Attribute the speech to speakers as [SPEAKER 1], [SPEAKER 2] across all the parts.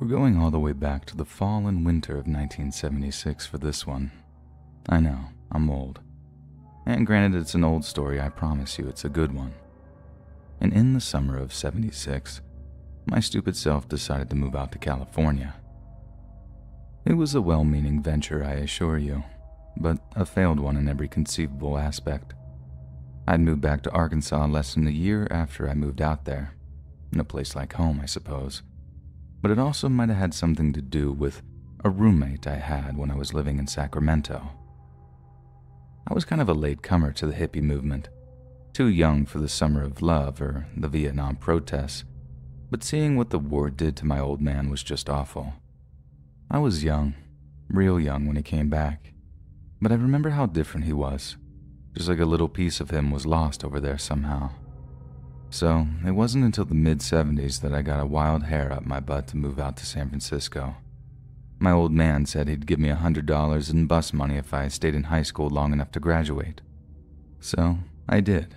[SPEAKER 1] We're going all the way back to the fall and winter of 1976 for this one. I know, I'm old. And granted it's an old story, I promise you it's a good one. And in the summer of 76, my stupid self decided to move out to California. It was a well-meaning venture, I assure you, but a failed one in every conceivable aspect. I'd moved back to Arkansas less than a year after I moved out there. In a place like home, I suppose. But it also might have had something to do with a roommate I had when I was living in Sacramento. I was kind of a latecomer to the hippie movement, too young for the summer of love or the Vietnam protests, but seeing what the war did to my old man was just awful. I was young, real young when he came back, but I remember how different he was, just like a little piece of him was lost over there somehow. So, it wasn't until the mid-70s that I got a wild hair up my butt to move out to San Francisco. My old man said he'd give me $100 in bus money if I stayed in high school long enough to graduate. So, I did.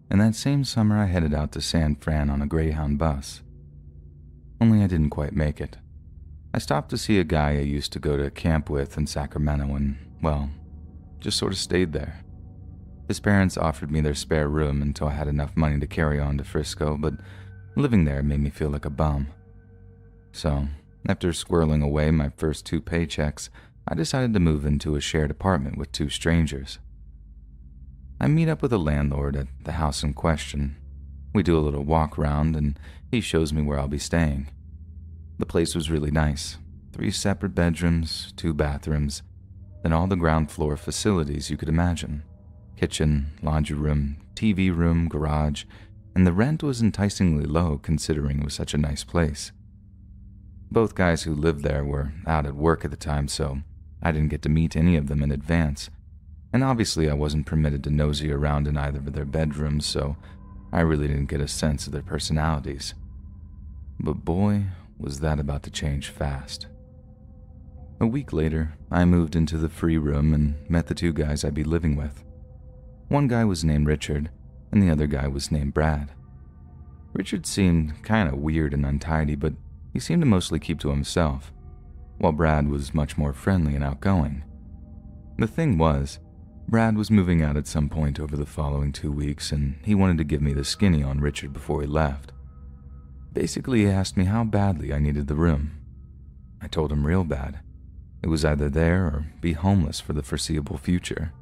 [SPEAKER 1] And that same summer I headed out to San Fran on a Greyhound bus. Only I didn't quite make it. I stopped to see a guy I used to go to camp with in Sacramento and, well, just sort of stayed there. His parents offered me their spare room until I had enough money to carry on to Frisco, but living there made me feel like a bum. So, after squirreling away my first 2 paychecks, I decided to move into a shared apartment with 2 strangers. I meet up with a landlord at the house in question. We do a little walk around and he shows me where I'll be staying. The place was really nice. 3 separate bedrooms, 2 bathrooms, and all the ground floor facilities you could imagine. Kitchen, laundry room, TV room, garage, and the rent was enticingly low considering it was such a nice place. Both guys who lived there were out at work at the time, so I didn't get to meet any of them in advance, and obviously I wasn't permitted to nosy around in either of their bedrooms, so I really didn't get a sense of their personalities. But boy, was that about to change fast. A week later, I moved into the free room and met the 2 guys I'd be living with. One guy was named Richard, and the other guy was named Brad. Richard seemed kind of weird and untidy, but he seemed to mostly keep to himself, while Brad was much more friendly and outgoing. The thing was, Brad was moving out at some point over the following 2 weeks, and he wanted to give me the skinny on Richard before he left. Basically, he asked me how badly I needed the room. I told him real bad. It was either there or be homeless for the foreseeable future.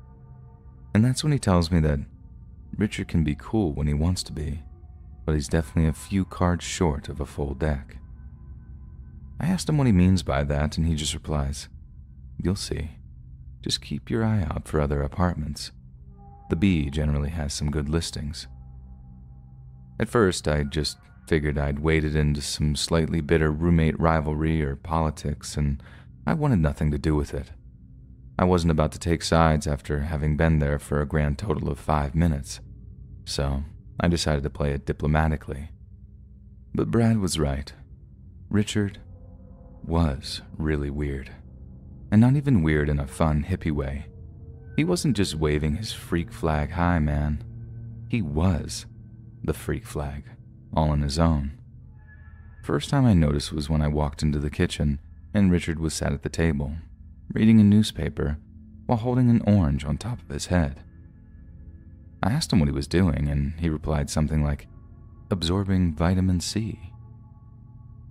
[SPEAKER 1] And that's when he tells me that Richard can be cool when he wants to be, but he's definitely a few cards short of a full deck. I asked him what he means by that, and he just replies, "You'll see. Just keep your eye out for other apartments. The Bee generally has some good listings." At first, I just figured I'd waded into some slightly bitter roommate rivalry or politics, and I wanted nothing to do with it. I wasn't about to take sides after having been there for a grand total of 5 minutes, so I decided to play it diplomatically. But Brad was right. Richard was really weird. And not even weird in a fun, hippie way. He wasn't just waving his freak flag high, man. He was the freak flag, all on his own. First time I noticed was when I walked into the kitchen and Richard was sat at the table, reading a newspaper while holding an orange on top of his head. I asked him what he was doing, and he replied something like, "Absorbing vitamin C."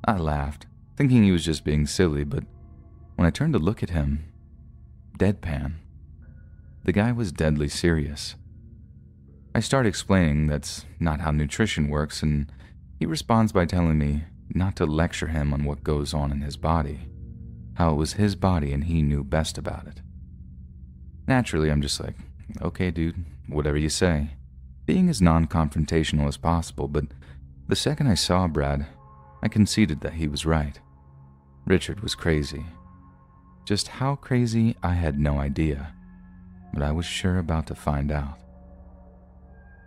[SPEAKER 1] I laughed, thinking he was just being silly, but when I turned to look at him, deadpan. The guy was deadly serious. I start explaining that's not how nutrition works, and he responds by telling me not to lecture him on what goes on in his body, how it was his body and he knew best about it. Naturally, I'm just like, okay, dude, whatever you say, being as non-confrontational as possible, but the second I saw Brad, I conceded that he was right. Richard was crazy. Just how crazy, I had no idea, but I was sure about to find out.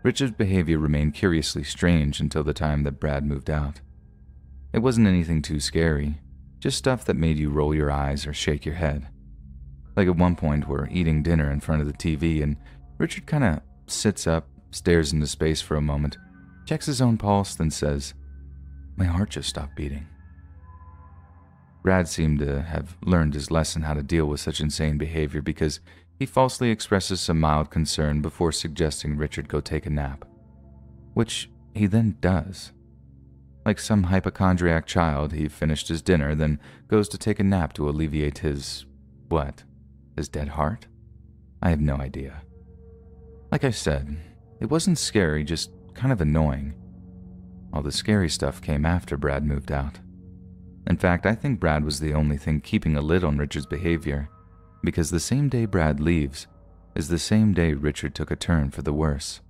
[SPEAKER 1] Richard's behavior remained curiously strange until the time that Brad moved out. It wasn't anything too scary, just stuff that made you roll your eyes or shake your head. Like at one point, we're eating dinner in front of the TV, and Richard kind of sits up, stares into space for a moment, checks his own pulse, then says, "My heart just stopped beating." Brad seemed to have learned his lesson how to deal with such insane behavior because he falsely expresses some mild concern before suggesting Richard go take a nap, which he then does. Like some hypochondriac child, he finished his dinner, then goes to take a nap to alleviate his, what, his dead heart? I have no idea. Like I said, it wasn't scary, just kind of annoying. All the scary stuff came after Brad moved out. In fact, I think Brad was the only thing keeping a lid on Richard's behavior, because the same day Brad leaves is the same day Richard took a turn for the worse.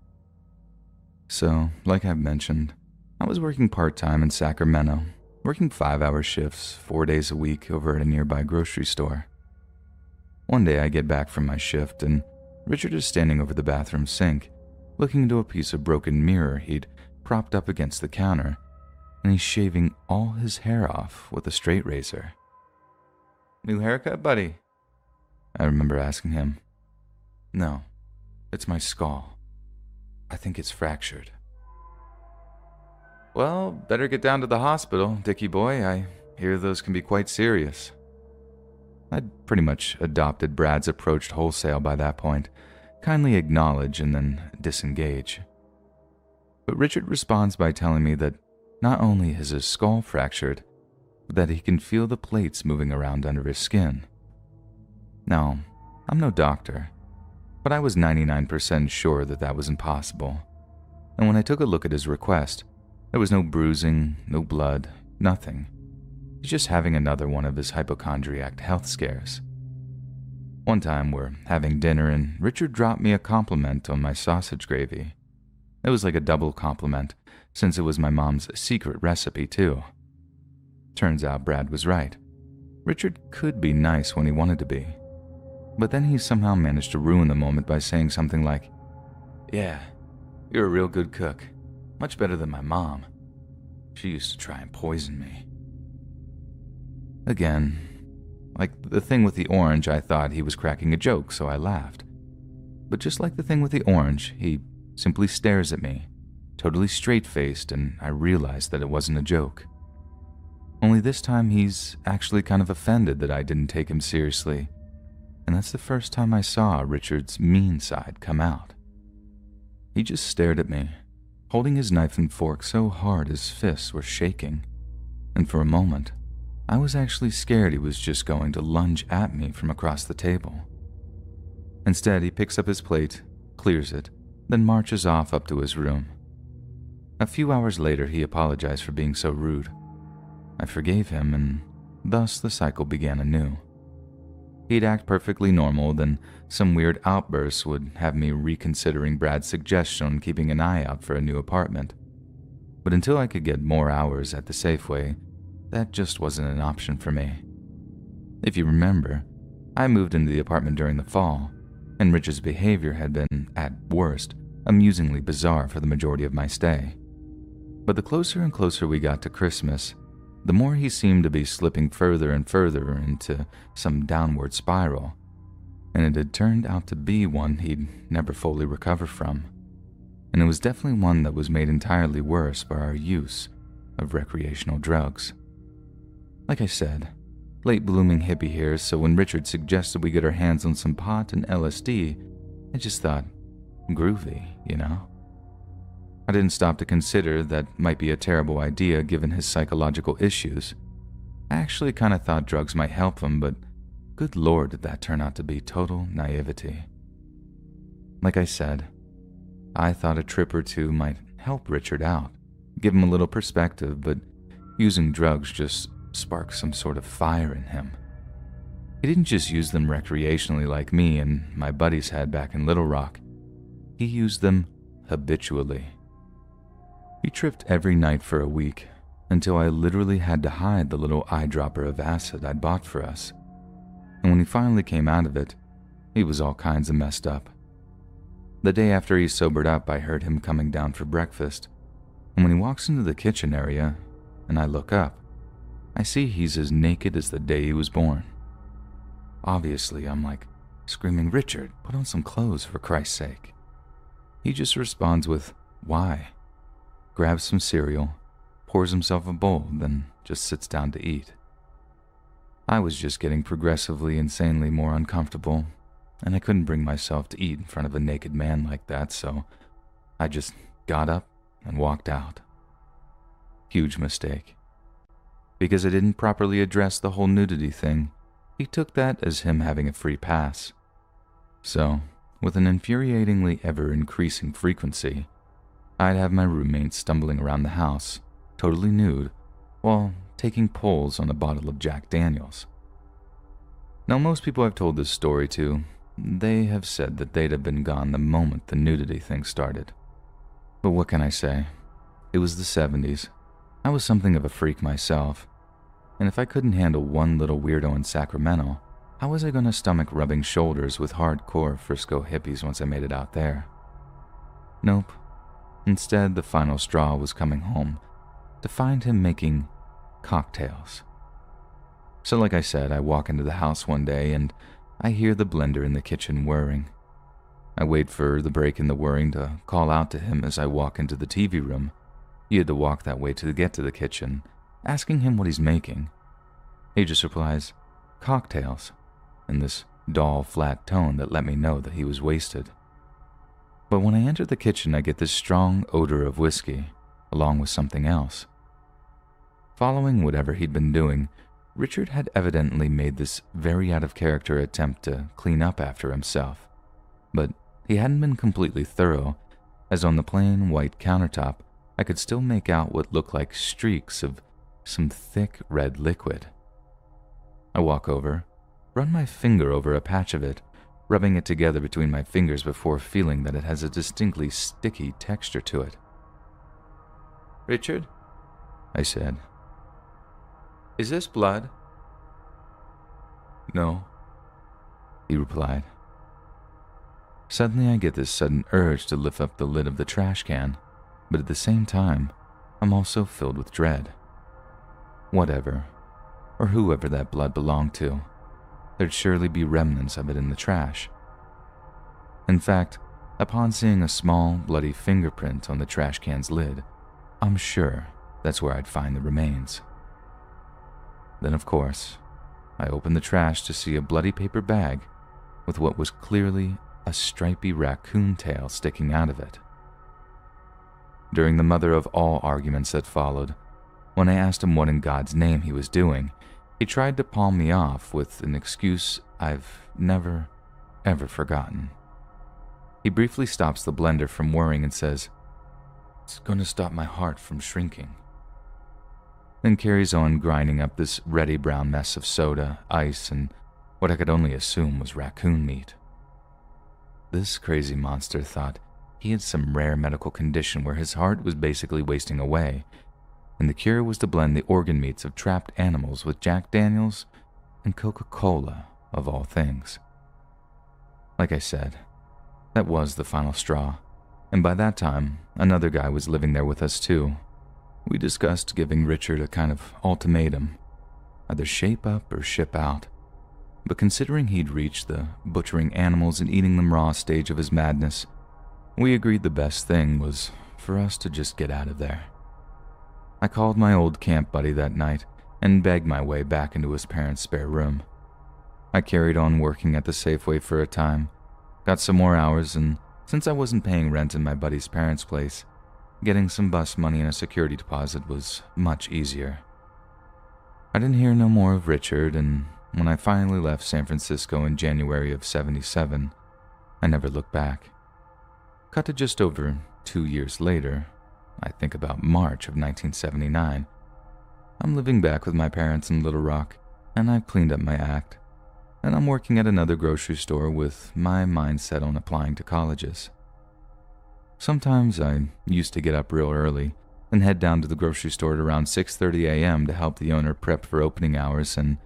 [SPEAKER 1] So, like I've mentioned, I was working part-time in Sacramento, working 5-hour shifts, 4 days a week over at a nearby grocery store. One day I get back from my shift and Richard is standing over the bathroom sink, looking into a piece of broken mirror he'd propped up against the counter, and he's shaving all his hair off with a straight razor. "New haircut, buddy?" I remember asking him. "No, it's my skull. I think it's fractured." "Well, better get down to the hospital, Dickie boy. I hear those can be quite serious." I'd pretty much adopted Brad's approach wholesale by that point, kindly acknowledge and then disengage. But Richard responds by telling me that not only is his skull fractured, but that he can feel the plates moving around under his skin. Now, I'm no doctor, but I was 99% sure that that was impossible. And when I took a look at his request, there was no bruising, no blood, nothing. He's just having another one of his hypochondriac health scares. One time we're having dinner and Richard dropped me a compliment on my sausage gravy. It was like a double compliment, since it was my mom's secret recipe too. Turns out Brad was right. Richard could be nice when he wanted to be. But then he somehow managed to ruin the moment by saying something like, "Yeah, you're a real good cook. Much better than my mom. She used to try and poison me." Again, like the thing with the orange, I thought he was cracking a joke, so I laughed. But just like the thing with the orange, he simply stares at me, totally straight-faced, and I realized that it wasn't a joke. Only this time he's actually kind of offended that I didn't take him seriously, and that's the first time I saw Richard's mean side come out. He just stared at me, holding his knife and fork so hard his fists were shaking, and for a moment, I was actually scared he was just going to lunge at me from across the table. Instead, he picks up his plate, clears it, then marches off up to his room. A few hours later, he apologized for being so rude. I forgave him, and thus the cycle began anew. He'd act perfectly normal, then some weird outbursts would have me reconsidering Brad's suggestion on keeping an eye out for a new apartment. But until I could get more hours at the Safeway, that just wasn't an option for me. If you remember, I moved into the apartment during the fall, and Richard's behavior had been, at worst, amusingly bizarre for the majority of my stay. But the closer and closer we got to Christmas, the more he seemed to be slipping further and further into some downward spiral, and it had turned out to be one he'd never fully recover from. And it was definitely one that was made entirely worse by our use of recreational drugs. Like I said, late-blooming hippie here, so when Richard suggested we get our hands on some pot and LSD, I just thought, groovy, you know? I didn't stop to consider that might be a terrible idea given his psychological issues. I actually kind of thought drugs might help him, but good lord did that turn out to be total naivety. Like I said, I thought a trip or two might help Richard out, give him a little perspective, but using drugs just sparked some sort of fire in him. He didn't just use them recreationally like me and my buddies had back in Little Rock. He used them habitually. He tripped every night for a week, until I literally had to hide the little eyedropper of acid I'd bought for us. And when he finally came out of it, he was all kinds of messed up. The day after he sobered up, I heard him coming down for breakfast, and when he walks into the kitchen area, and I look up, I see he's as naked as the day he was born. Obviously, I'm like, screaming, "Richard, put on some clothes for Christ's sake." He just responds with, "Why?" Grabs some cereal, pours himself a bowl, then just sits down to eat. I was just getting progressively insanely more uncomfortable, and I couldn't bring myself to eat in front of a naked man like that, so I just got up and walked out. Huge mistake. Because I didn't properly address the whole nudity thing, he took that as him having a free pass. So, with an infuriatingly ever-increasing frequency, I'd have my roommates stumbling around the house, totally nude, while taking pulls on a bottle of Jack Daniels. Now, most people I've told this story to, they have said that they'd have been gone the moment the nudity thing started. But what can I say? It was the 70s. I was something of a freak myself, and if I couldn't handle one little weirdo in Sacramento, how was I going to stomach rubbing shoulders with hardcore Frisco hippies once I made it out there? Nope. Instead, the final straw was coming home to find him making cocktails. So like I said, I walk into the house one day and I hear the blender in the kitchen whirring. I wait for the break in the whirring to call out to him as I walk into the TV room. He had to walk that way to get to the kitchen, asking him what he's making. He just replies, "Cocktails," in this dull, flat tone that let me know that he was wasted. But when I enter the kitchen, I get this strong odor of whiskey, along with something else. Following whatever he'd been doing, Richard had evidently made this very out-of-character attempt to clean up after himself. But he hadn't been completely thorough, as on the plain white countertop, I could still make out what looked like streaks of some thick red liquid. I walk over, run my finger over a patch of it, rubbing it together between my fingers before feeling that it has a distinctly sticky texture to it. "Richard," I said, "is this blood?" "No," he replied. Suddenly I get this sudden urge to lift up the lid of the trash can, but at the same time, I'm also filled with dread. Whatever, or whoever that blood belonged to, there'd surely be remnants of it in the trash. In fact, upon seeing a small, bloody fingerprint on the trash can's lid, I'm sure that's where I'd find the remains. Then, of course, I opened the trash to see a bloody paper bag with what was clearly a stripy raccoon tail sticking out of it. During the mother of all arguments that followed, when I asked him what in God's name he was doing, he tried to palm me off with an excuse I've never, ever forgotten. He briefly stops the blender from whirring and says, "It's going to stop my heart from shrinking," then carries on grinding up this reddy brown mess of soda, ice, and what I could only assume was raccoon meat. This crazy monster thought he had some rare medical condition where his heart was basically wasting away, and the cure was to blend the organ meats of trapped animals with Jack Daniels and Coca-Cola, of all things. Like I said, that was the final straw, and by that time, another guy was living there with us too. We discussed giving Richard a kind of ultimatum, either shape up or ship out. But considering he'd reached the butchering animals and eating them raw stage of his madness, we agreed the best thing was for us to just get out of there. I called my old camp buddy that night and begged my way back into his parents' spare room. I carried on working at the Safeway for a time, got some more hours, and since I wasn't paying rent in my buddy's parents' place, getting some bus money and a security deposit was much easier. I didn't hear no more of Richard, and when I finally left San Francisco in January of '77, I never looked back. Cut to just over 2 years later, I think about March of 1979, I'm living back with my parents in Little Rock, and I've cleaned up my act, and I'm working at another grocery store with my mind set on applying to colleges. Sometimes I used to get up real early and head down to the grocery store at around 6:30 a.m. to help the owner prep for opening hours, and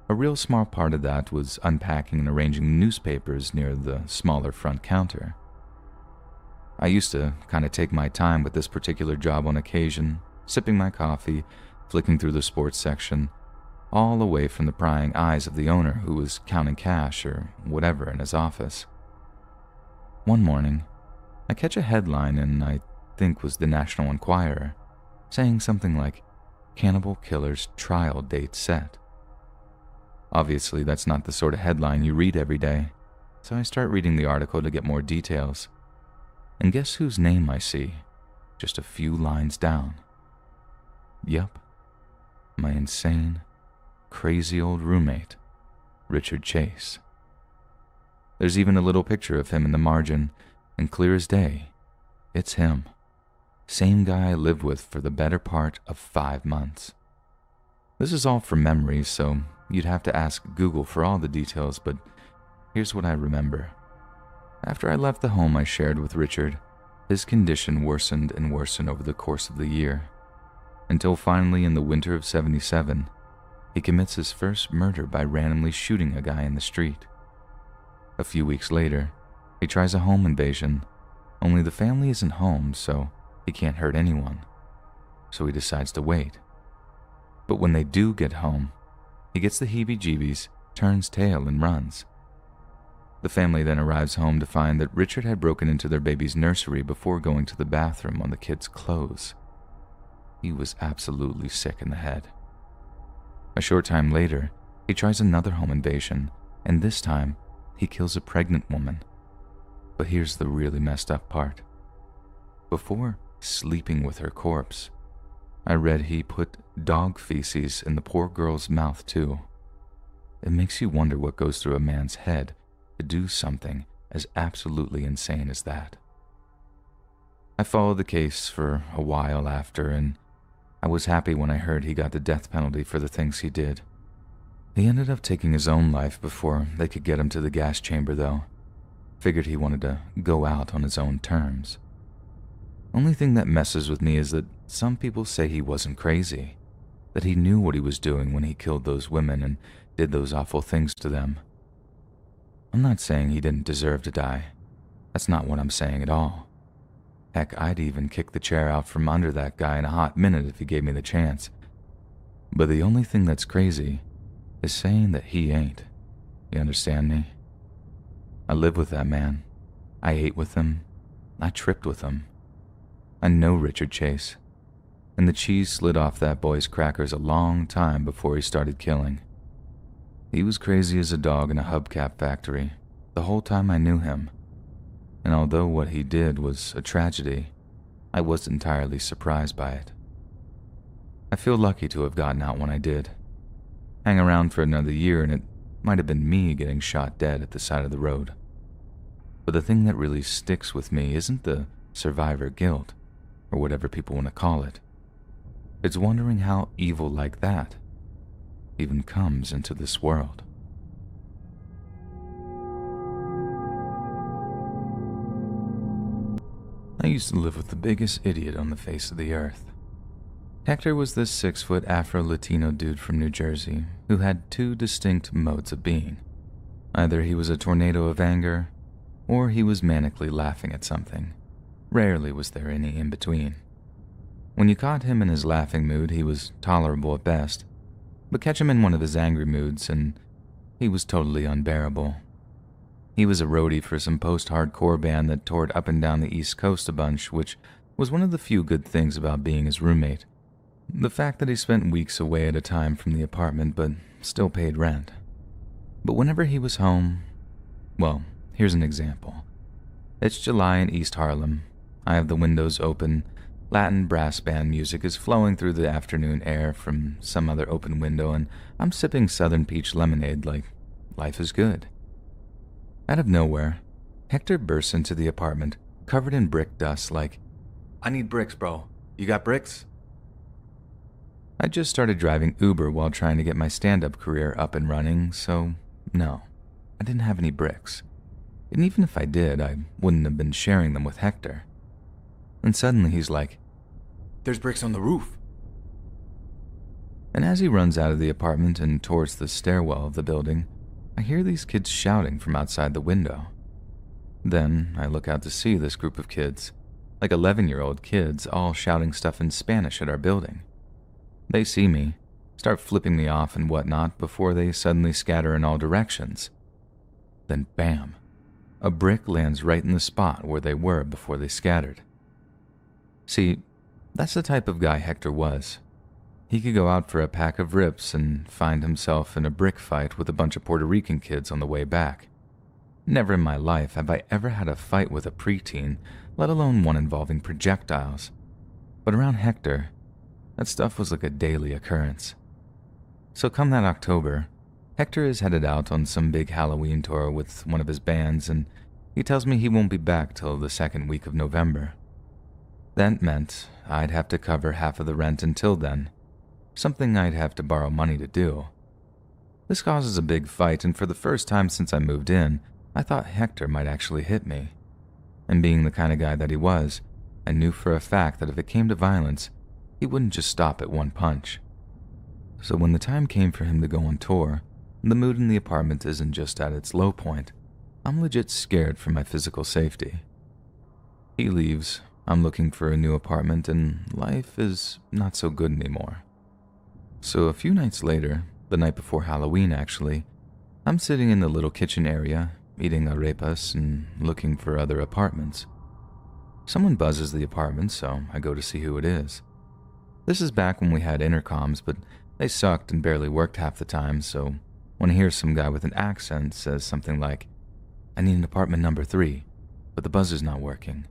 [SPEAKER 1] a real small part of that was unpacking and arranging newspapers near the smaller front counter. I used to kind of take my time with this particular job on occasion, sipping my coffee, flicking through the sports section, all away from the prying eyes of the owner who was counting cash or whatever in his office. One morning, I catch a headline in, I think was the National Enquirer, saying something like, "Cannibal Killer's Trial Date Set." Obviously, that's not the sort of headline you read every day, so I start reading the article to get more details. And guess whose name I see, just a few lines down? Yup, my insane, crazy old roommate, Richard Chase. There's even a little picture of him in the margin, and clear as day, it's him. Same guy I lived with for the better part of 5 months. This is all from memory, so you'd have to ask Google for all the details, but here's what I remember. After I left the home I shared with Richard, his condition worsened and worsened over the course of the year, until finally in the winter of '77, he commits his first murder by randomly shooting a guy in the street. A few weeks later, he tries a home invasion, only the family isn't home, so he can't hurt anyone. So he decides to wait. But when they do get home, he gets the heebie-jeebies, turns tail, and runs. The family then arrives home to find that Richard had broken into their baby's nursery before going to the bathroom on the kid's clothes. He was absolutely sick in the head. A short time later, he tries another home invasion, and this time, he kills a pregnant woman. But here's the really messed up part. Before sleeping with her corpse, I read he put dog feces in the poor girl's mouth too. It makes you wonder what goes through a man's head to do something as absolutely insane as that. I followed the case for a while after, and I was happy when I heard he got the death penalty for the things he did. He ended up taking his own life before they could get him to the gas chamber, though. Figured he wanted to go out on his own terms. Only thing that messes with me is that some people say he wasn't crazy, that he knew what he was doing when he killed those women and did those awful things to them. I'm not saying he didn't deserve to die. That's not what I'm saying at all. Heck, I'd even kick the chair out from under that guy in a hot minute if he gave me the chance. But the only thing that's crazy is saying that he ain't. You understand me? I live with that man. I ate with him. I tripped with him. I know Richard Chase. And the cheese slid off that boy's crackers a long time before he started killing. He was crazy as a dog in a hubcap factory the whole time I knew him. And although what he did was a tragedy, I wasn't entirely surprised by it. I feel lucky to have gotten out when I did. Hang around for another year and it might have been me getting shot dead at the side of the road. But the thing that really sticks with me isn't the survivor guilt, or whatever people want to call it. It's wondering how evil like that even comes into this world. I used to live with the biggest idiot on the face of the earth. Hector was this 6-foot Afro-Latino dude from New Jersey who had 2 distinct modes of being. Either he was a tornado of anger, or he was manically laughing at something. Rarely was there any in between. When you caught him in his laughing mood, he was tolerable at best, but catch him in one of his angry moods and he was totally unbearable. He was a roadie for some post-hardcore band that toured up and down the East Coast a bunch, which was one of the few good things about being his roommate. The fact that he spent weeks away at a time from the apartment but still paid rent. But whenever he was home, well, here's an example. It's July in East Harlem. I have the windows open. Latin brass band music is flowing through the afternoon air from some other open window, and I'm sipping Southern Peach lemonade like life is good. Out of nowhere, Hector bursts into the apartment, covered in brick dust like, "I need bricks, bro. You got bricks?" I just started driving Uber while trying to get my stand-up career up and running, so no, I didn't have any bricks. And even if I did, I wouldn't have been sharing them with Hector. And suddenly he's like, "There's bricks on the roof." And as he runs out of the apartment and towards the stairwell of the building, I hear these kids shouting from outside the window. Then I look out to see this group of kids, like 11-year-old kids, all shouting stuff in Spanish at our building. They see me, start flipping me off and whatnot before they suddenly scatter in all directions. Then bam, a brick lands right in the spot where they were before they scattered. See, that's the type of guy Hector was. He could go out for a pack of rips and find himself in a brick fight with a bunch of Puerto Rican kids on the way back. Never in my life have I ever had a fight with a preteen, let alone one involving projectiles. But around Hector, that stuff was like a daily occurrence. So come that October, Hector is headed out on some big Halloween tour with one of his bands, and he tells me he won't be back till the second week of November. That meant I'd have to cover half of the rent until then, something I'd have to borrow money to do. This causes a big fight, and for the first time since I moved in, I thought Hector might actually hit me. And being the kind of guy that he was, I knew for a fact that if it came to violence, he wouldn't just stop at one punch. So when the time came for him to go on tour, the mood in the apartment isn't just at its low point. I'm legit scared for my physical safety. He leaves, I'm looking for a new apartment, and life is not so good anymore. So a few nights later, the night before Halloween actually, I'm sitting in the little kitchen area, eating arepas and looking for other apartments. Someone buzzes the apartment, so I go to see who it is. This is back when we had intercoms, but they sucked and barely worked half the time, so when I hear some guy with an accent says something like, "I need an apartment number 3, but the buzzer's not working,"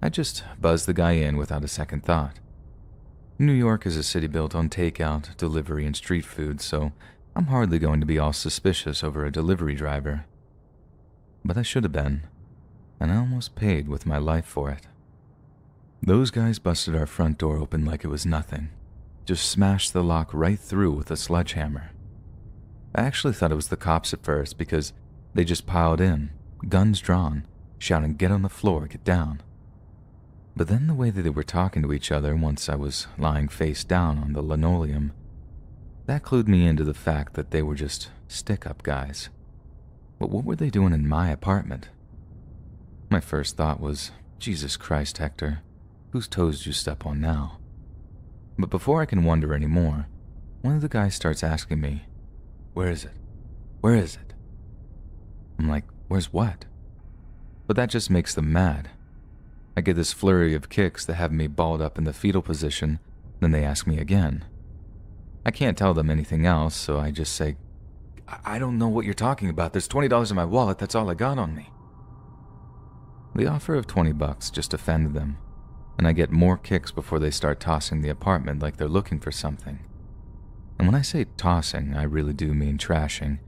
[SPEAKER 1] I just buzz the guy in without a second thought. New York is a city built on takeout, delivery, and street food, so I'm hardly going to be all suspicious over a delivery driver. But I should have been, and I almost paid with my life for it. Those guys busted our front door open like it was nothing, just smashed the lock right through with a sledgehammer. I actually thought it was the cops at first because they just piled in, guns drawn, shouting, "Get on the floor, get down." But then the way that they were talking to each other once I was lying face down on the linoleum, that clued me into the fact that they were just stick-up guys. But what were they doing in my apartment? My first thought was, Jesus Christ, Hector, whose toes did you step on now? But before I can wonder anymore, one of the guys starts asking me, "Where is it? Where is it?" I'm like, "Where's what?" But that just makes them mad. I get this flurry of kicks that have me balled up in the fetal position, then they ask me again. I can't tell them anything else, so I just say, I don't know what you're talking about. There's $20 in my wallet, that's all I got on me." The offer of $20 just offended them, and I get more kicks before they start tossing the apartment like they're looking for something. And when I say tossing, I really do mean trashing.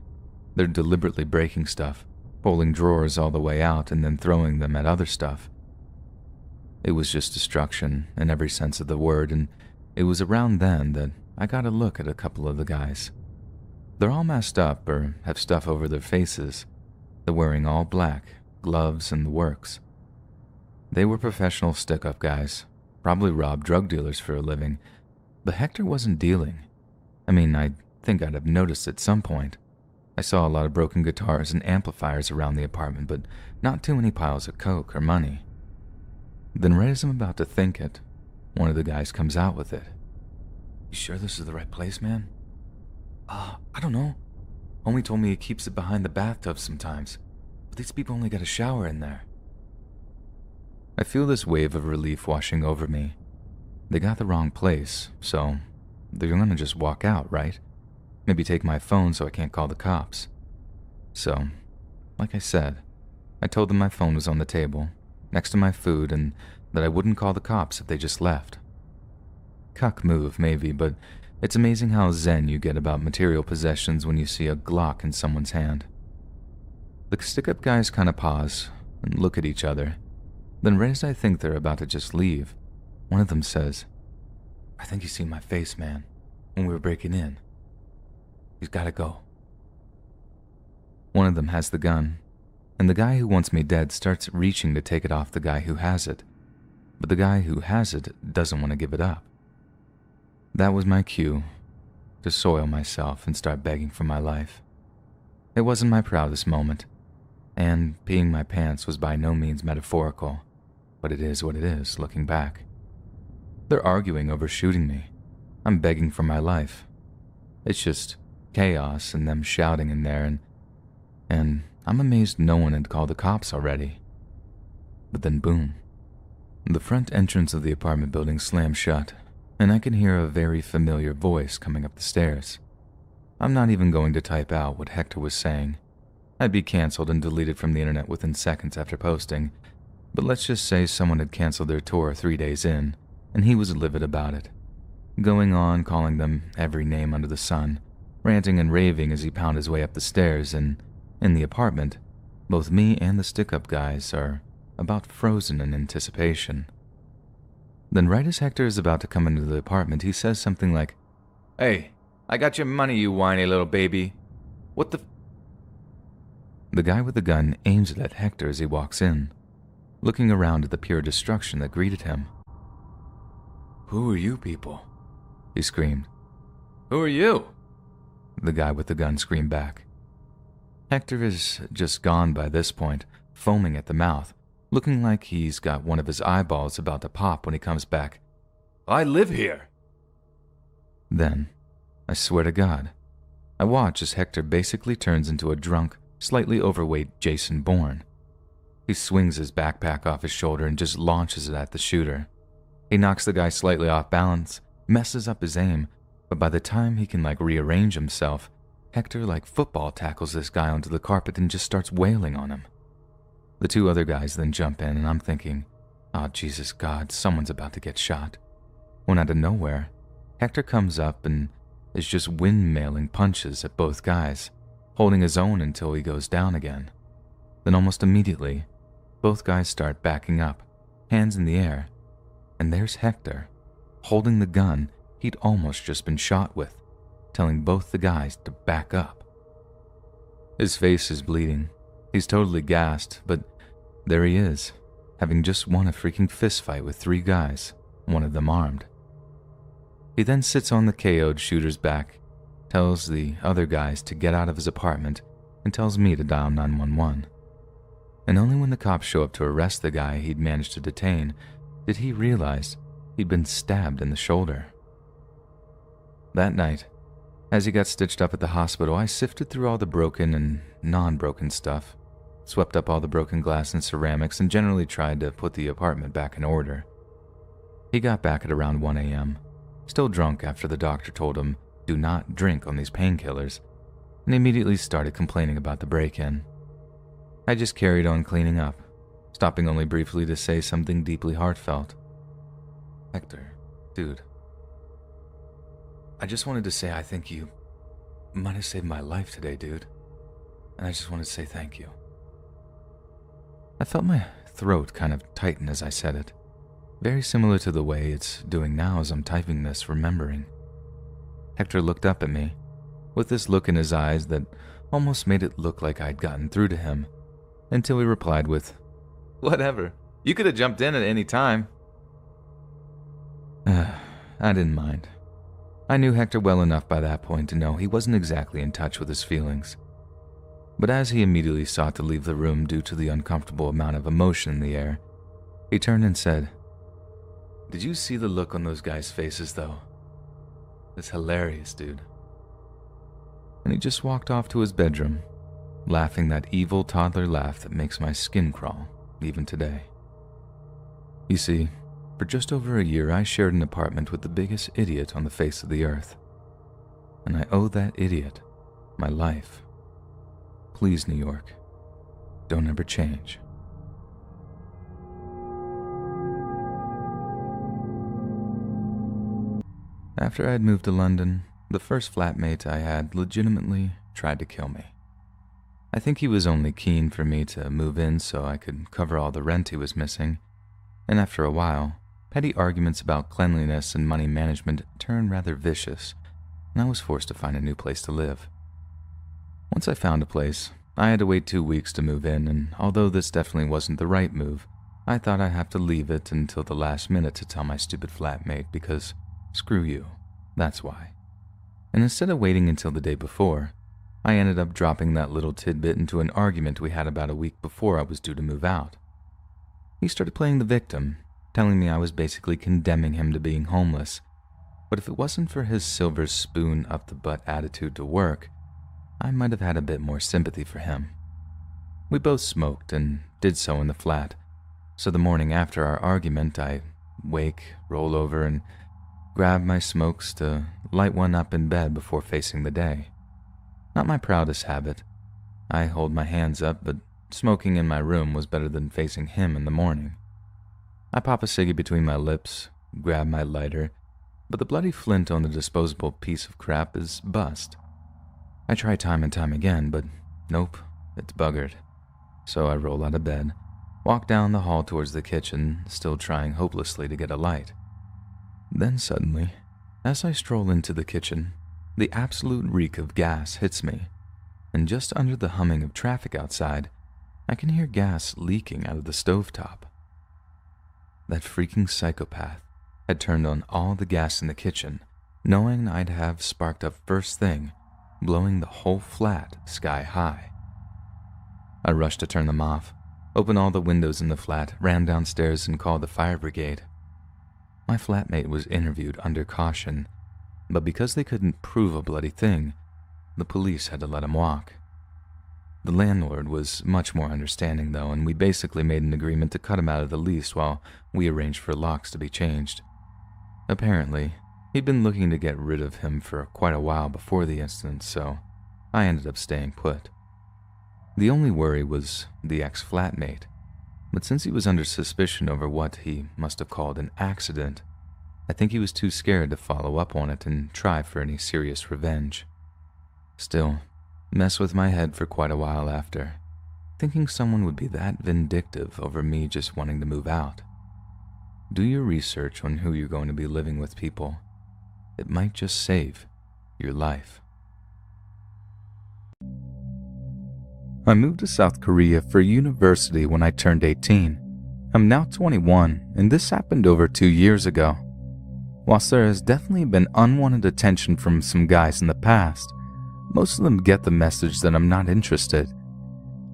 [SPEAKER 1] They're deliberately breaking stuff, pulling drawers all the way out and then throwing them at other stuff. It was just destruction in every sense of the word, and it was around then that I got a look at a couple of the guys. They're all messed up or have stuff over their faces. They're wearing all black, gloves and the works. They were professional stick-up guys, probably robbed drug dealers for a living, but Hector wasn't dealing. I mean, I think I'd have noticed at some point. I saw a lot of broken guitars and amplifiers around the apartment, but not too many piles of coke or money. Then right as I'm about to think it, one of the guys comes out with it. "You sure this is the right place, man?" I don't know. Homie told me he keeps it behind the bathtub sometimes, but these people only got a shower in there." I feel this wave of relief washing over me. They got the wrong place, so they're gonna just walk out, right? Maybe take my phone so I can't call the cops. So, like I said, I told them my phone was on the table, next to my food, and that I wouldn't call the cops if they just left. Cuck move, maybe, but it's amazing how zen you get about material possessions when you see a Glock in someone's hand. The stick-up guys kind of pause and look at each other. Then right as I think they're about to just leave, one of them says, "I think you seen my face, man, when we were breaking in. He's gotta go." One of them has the gun, and the guy who wants me dead starts reaching to take it off the guy who has it, but the guy who has it doesn't want to give it up. That was my cue to soil myself and start begging for my life. It wasn't my proudest moment, and peeing my pants was by no means metaphorical, but it is what it is looking back. They're arguing over shooting me. I'm begging for my life. It's just chaos and them shouting in there, and I'm amazed no one had called the cops already. But then boom. The front entrance of the apartment building slammed shut, and I can hear a very familiar voice coming up the stairs. I'm not even going to type out what Hector was saying. I'd be canceled and deleted from the internet within seconds after posting, but let's just say someone had canceled their tour 3 days in, and he was livid about it, going on calling them every name under the sun, ranting and raving as he pounded his way up the stairs, and in the apartment, both me and the stick-up guys are about frozen in anticipation. Then right as Hector is about to come into the apartment, he says something like, "Hey, I got your money, you whiny little baby. What the The guy with the gun aims it at Hector as he walks in, looking around at the pure destruction that greeted him. "Who are you people?" he screamed. "Who are you?" the guy with the gun screamed back. Hector is just gone by this point, foaming at the mouth, looking like he's got one of his eyeballs about to pop when he comes back. "I live here." Then, I swear to God, I watch as Hector basically turns into a drunk, slightly overweight Jason Bourne. He swings his backpack off his shoulder and just launches it at the shooter. He knocks the guy slightly off balance, messes up his aim, but by the time he can rearrange himself, Hector football tackles this guy onto the carpet and just starts wailing on him. The 2 other guys then jump in, and I'm thinking, oh Jesus God, someone's about to get shot. When out of nowhere, Hector comes up and is just windmailing punches at both guys, holding his own until he goes down again. Then almost immediately, both guys start backing up, hands in the air, and there's Hector, holding the gun he'd almost just been shot with, telling both the guys to back up. His face is bleeding. He's totally gassed, but there he is, having just won a freaking fistfight with 3 guys, one of them armed. He then sits on the KO'd shooter's back, tells the other guys to get out of his apartment, and tells me to dial 911. And only when the cops show up to arrest the guy he'd managed to detain did he realize he'd been stabbed in the shoulder. That night, as he got stitched up at the hospital, I sifted through all the broken and non-broken stuff, swept up all the broken glass and ceramics, and generally tried to put the apartment back in order. He got back at around 1 a.m., still drunk after the doctor told him, "Do not drink on these painkillers," and immediately started complaining about the break-in. I just carried on cleaning up, stopping only briefly to say something deeply heartfelt. "Hector, dude, I just wanted to say I think you might have saved my life today, dude, and I just wanted to say thank you." I felt my throat kind of tighten as I said it, very similar to the way it's doing now as I'm typing this, remembering. Hector looked up at me, with this look in his eyes that almost made it look like I'd gotten through to him, until he replied with, "Whatever, you could have jumped in at any time." I didn't mind. I knew Hector well enough by that point to know he wasn't exactly in touch with his feelings. But as he immediately sought to leave the room due to the uncomfortable amount of emotion in the air, he turned and said, "Did you see the look on those guys' faces, though? It's hilarious, dude." And he just walked off to his bedroom, laughing that evil toddler laugh that makes my skin crawl, even today. You see, for just over a year I shared an apartment with the biggest idiot on the face of the earth. And I owe that idiot my life. Please, New York, don't ever change. After I had moved to London, the first flatmate I had legitimately tried to kill me. I think he was only keen for me to move in so I could cover all the rent he was missing, and after a while, petty arguments about cleanliness and money management turned rather vicious, and I was forced to find a new place to live. Once I found a place, I had to wait 2 weeks to move in, and although this definitely wasn't the right move, I thought I'd have to leave it until the last minute to tell my stupid flatmate because screw you, that's why. And instead of waiting until the day before, I ended up dropping that little tidbit into an argument we had about a week before I was due to move out. He started playing the victim, telling me I was basically condemning him to being homeless, but if it wasn't for his silver spoon up the butt attitude to work, I might have had a bit more sympathy for him. We both smoked and did so in the flat, so the morning after our argument I wake, roll over, and grab my smokes to light one up in bed before facing the day. Not my proudest habit. I hold my hands up, but smoking in my room was better than facing him in the morning. I pop a ciggy between my lips, grab my lighter, but the bloody flint on the disposable piece of crap is bust. I try time and time again, but nope, it's buggered. So I roll out of bed, walk down the hall towards the kitchen, still trying hopelessly to get a light. Then suddenly, as I stroll into the kitchen, the absolute reek of gas hits me, and just under the humming of traffic outside, I can hear gas leaking out of the stovetop. That freaking psychopath had turned on all the gas in the kitchen, knowing I'd have sparked up first thing, blowing the whole flat sky high. I rushed to turn them off, opened all the windows in the flat, ran downstairs and called the fire brigade. My flatmate was interviewed under caution, but because they couldn't prove a bloody thing, the police had to let him walk. The landlord was much more understanding though, and we basically made an agreement to cut him out of the lease while we arranged for locks to be changed. Apparently, he'd been looking to get rid of him for quite a while before the incident, so I ended up staying put. The only worry was the ex-flatmate, but since he was under suspicion over what he must have called an accident, I think he was too scared to follow up on it and try for any serious revenge. Still, messed with my head for quite a while after, thinking someone would be that vindictive over me just wanting to move out. Do your research on who you're going to be living with, people. It might just save your life. I moved to South Korea for university when I turned 18. I'm now 21, and this happened over 2 years ago. Whilst there has definitely been unwanted attention from some guys in the past, most of them get the message that I'm not interested.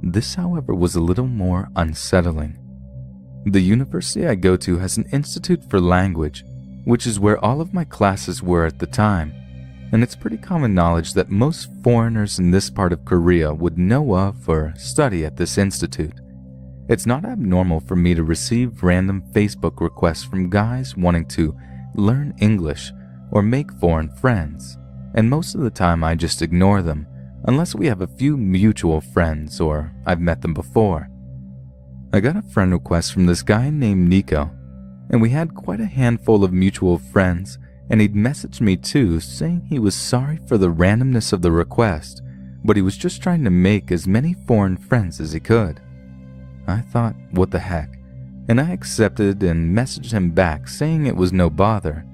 [SPEAKER 1] This, however, was a little more unsettling. The university I go to has an institute for language, which is where all of my classes were at the time, and it's pretty common knowledge that most foreigners in this part of Korea would know of or study at this institute. It's not abnormal for me to receive random Facebook requests from guys wanting to learn English or make foreign friends, and most of the time I just ignore them unless we have a few mutual friends or I've met them before. I got a friend request from this guy named Nico, and we had quite a handful of mutual friends, and he'd messaged me too, saying he was sorry for the randomness of the request, but he was just trying to make as many foreign friends as he could. I thought, what the heck, and I accepted and messaged him back saying it was no bother.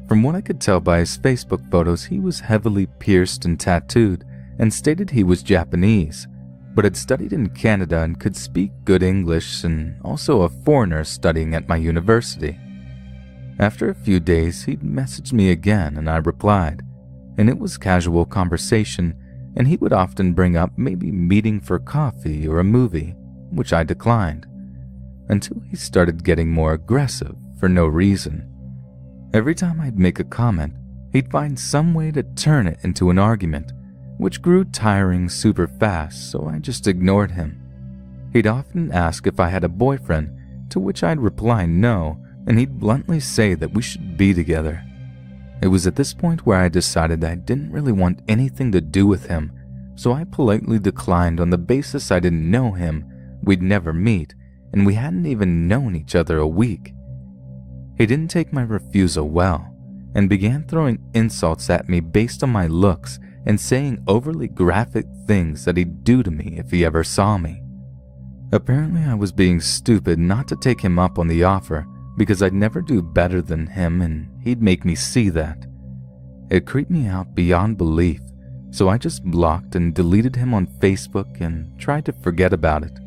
[SPEAKER 1] From what I could tell by his Facebook photos, he was heavily pierced and tattooed and stated he was Japanese, but had studied in Canada and could speak good English, and also a foreigner studying at my university. After a few days, he'd messaged me again and I replied, and it was casual conversation, and he would often bring up maybe meeting for coffee or a movie, which I declined, until he started getting more aggressive for no reason. Every time I'd make a comment, he'd find some way to turn it into an argument, which grew tiring super fast, so I just ignored him. He'd often ask if I had a boyfriend, to which I'd reply no, and he'd bluntly say that we should be together. It was at this point where I decided that I didn't really want anything to do with him, so I politely declined on the basis I didn't know him, we'd never meet, and we hadn't even known each other a week. He didn't take my refusal well, and began throwing insults at me based on my looks and saying overly graphic things that he'd do to me if he ever saw me. Apparently I was being stupid not to take him up on the offer, because I'd never do better than him and he'd make me see that. It creeped me out beyond belief, so I just blocked and deleted him on Facebook and tried to forget about it.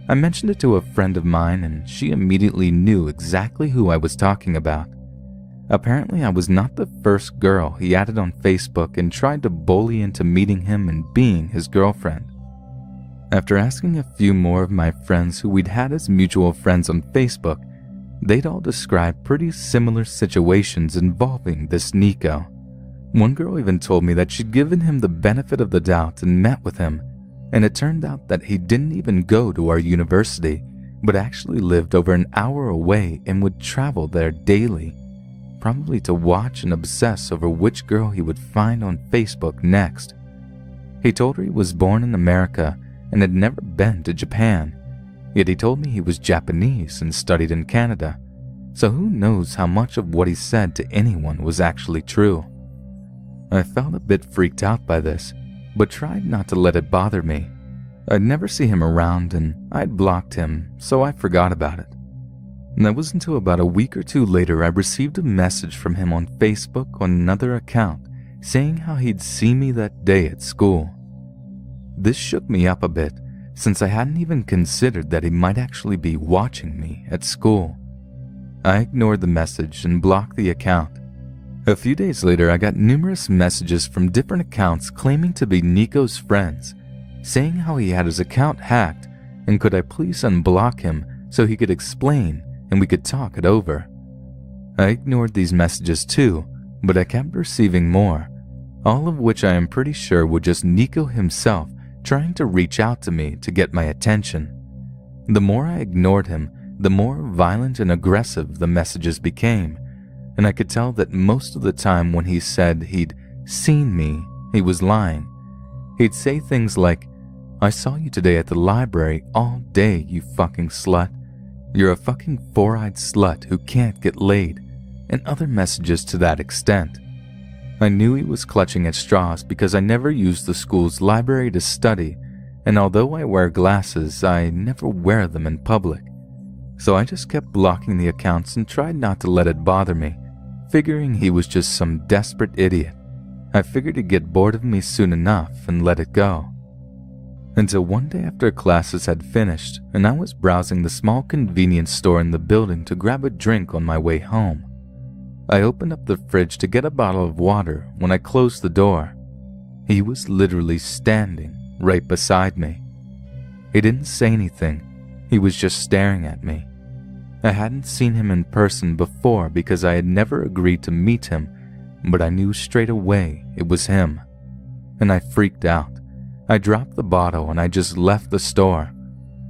[SPEAKER 1] I mentioned it to a friend of mine and she immediately knew exactly who I was talking about. Apparently I was not the first girl he added on Facebook and tried to bully into meeting him and being his girlfriend. After asking a few more of my friends who we'd had as mutual friends on Facebook, they'd all describe pretty similar situations involving this Nico. One girl even told me that she'd given him the benefit of the doubt and met with him, and it turned out that he didn't even go to our university, but actually lived over an hour away and would travel there daily. probably to watch and obsess over which girl he would find on Facebook next. He told her he was born in America and had never been to Japan, yet he told me he was Japanese and studied in Canada, so who knows how much of what he said to anyone was actually true. I felt a bit freaked out by this, but tried not to let it bother me. I'd never see him around and I'd blocked him, so I forgot about it. And that was until about a week or two later I received a message from him on Facebook on another account saying how he'd seen me that day at school. This shook me up a bit, since I hadn't even considered that he might actually be watching me at school. I ignored the message and blocked the account. A few days later, I got numerous messages from different accounts claiming to be Nico's friends, saying how he had his account hacked and could I please unblock him so he could explain and we could talk it over. I ignored these messages too, but I kept receiving more, all of which I am pretty sure were just Nico himself trying to reach out to me to get my attention. The more I ignored him, the more violent and aggressive the messages became, and I could tell that most of the time when he said he'd seen me, he was lying. He'd say things like, "I saw you today at the library all day, you fucking slut. You're a fucking four-eyed slut who can't get laid," and other messages to that extent. I knew he was clutching at straws because I never used the school's library to study, and although I wear glasses, I never wear them in public. So I just kept blocking the accounts and tried not to let it bother me, figuring he was just some desperate idiot. I figured he'd get bored of me soon enough and let it go. Until one day after classes had finished and I was browsing the small convenience store in the building to grab a drink on my way home. I opened up the fridge to get a bottle of water when I closed the door. He was literally standing right beside me. He didn't say anything, he was just staring at me. I hadn't seen him in person before because I had never agreed to meet him, but I knew straight away it was him. And I freaked out. I dropped the bottle and I just left the store.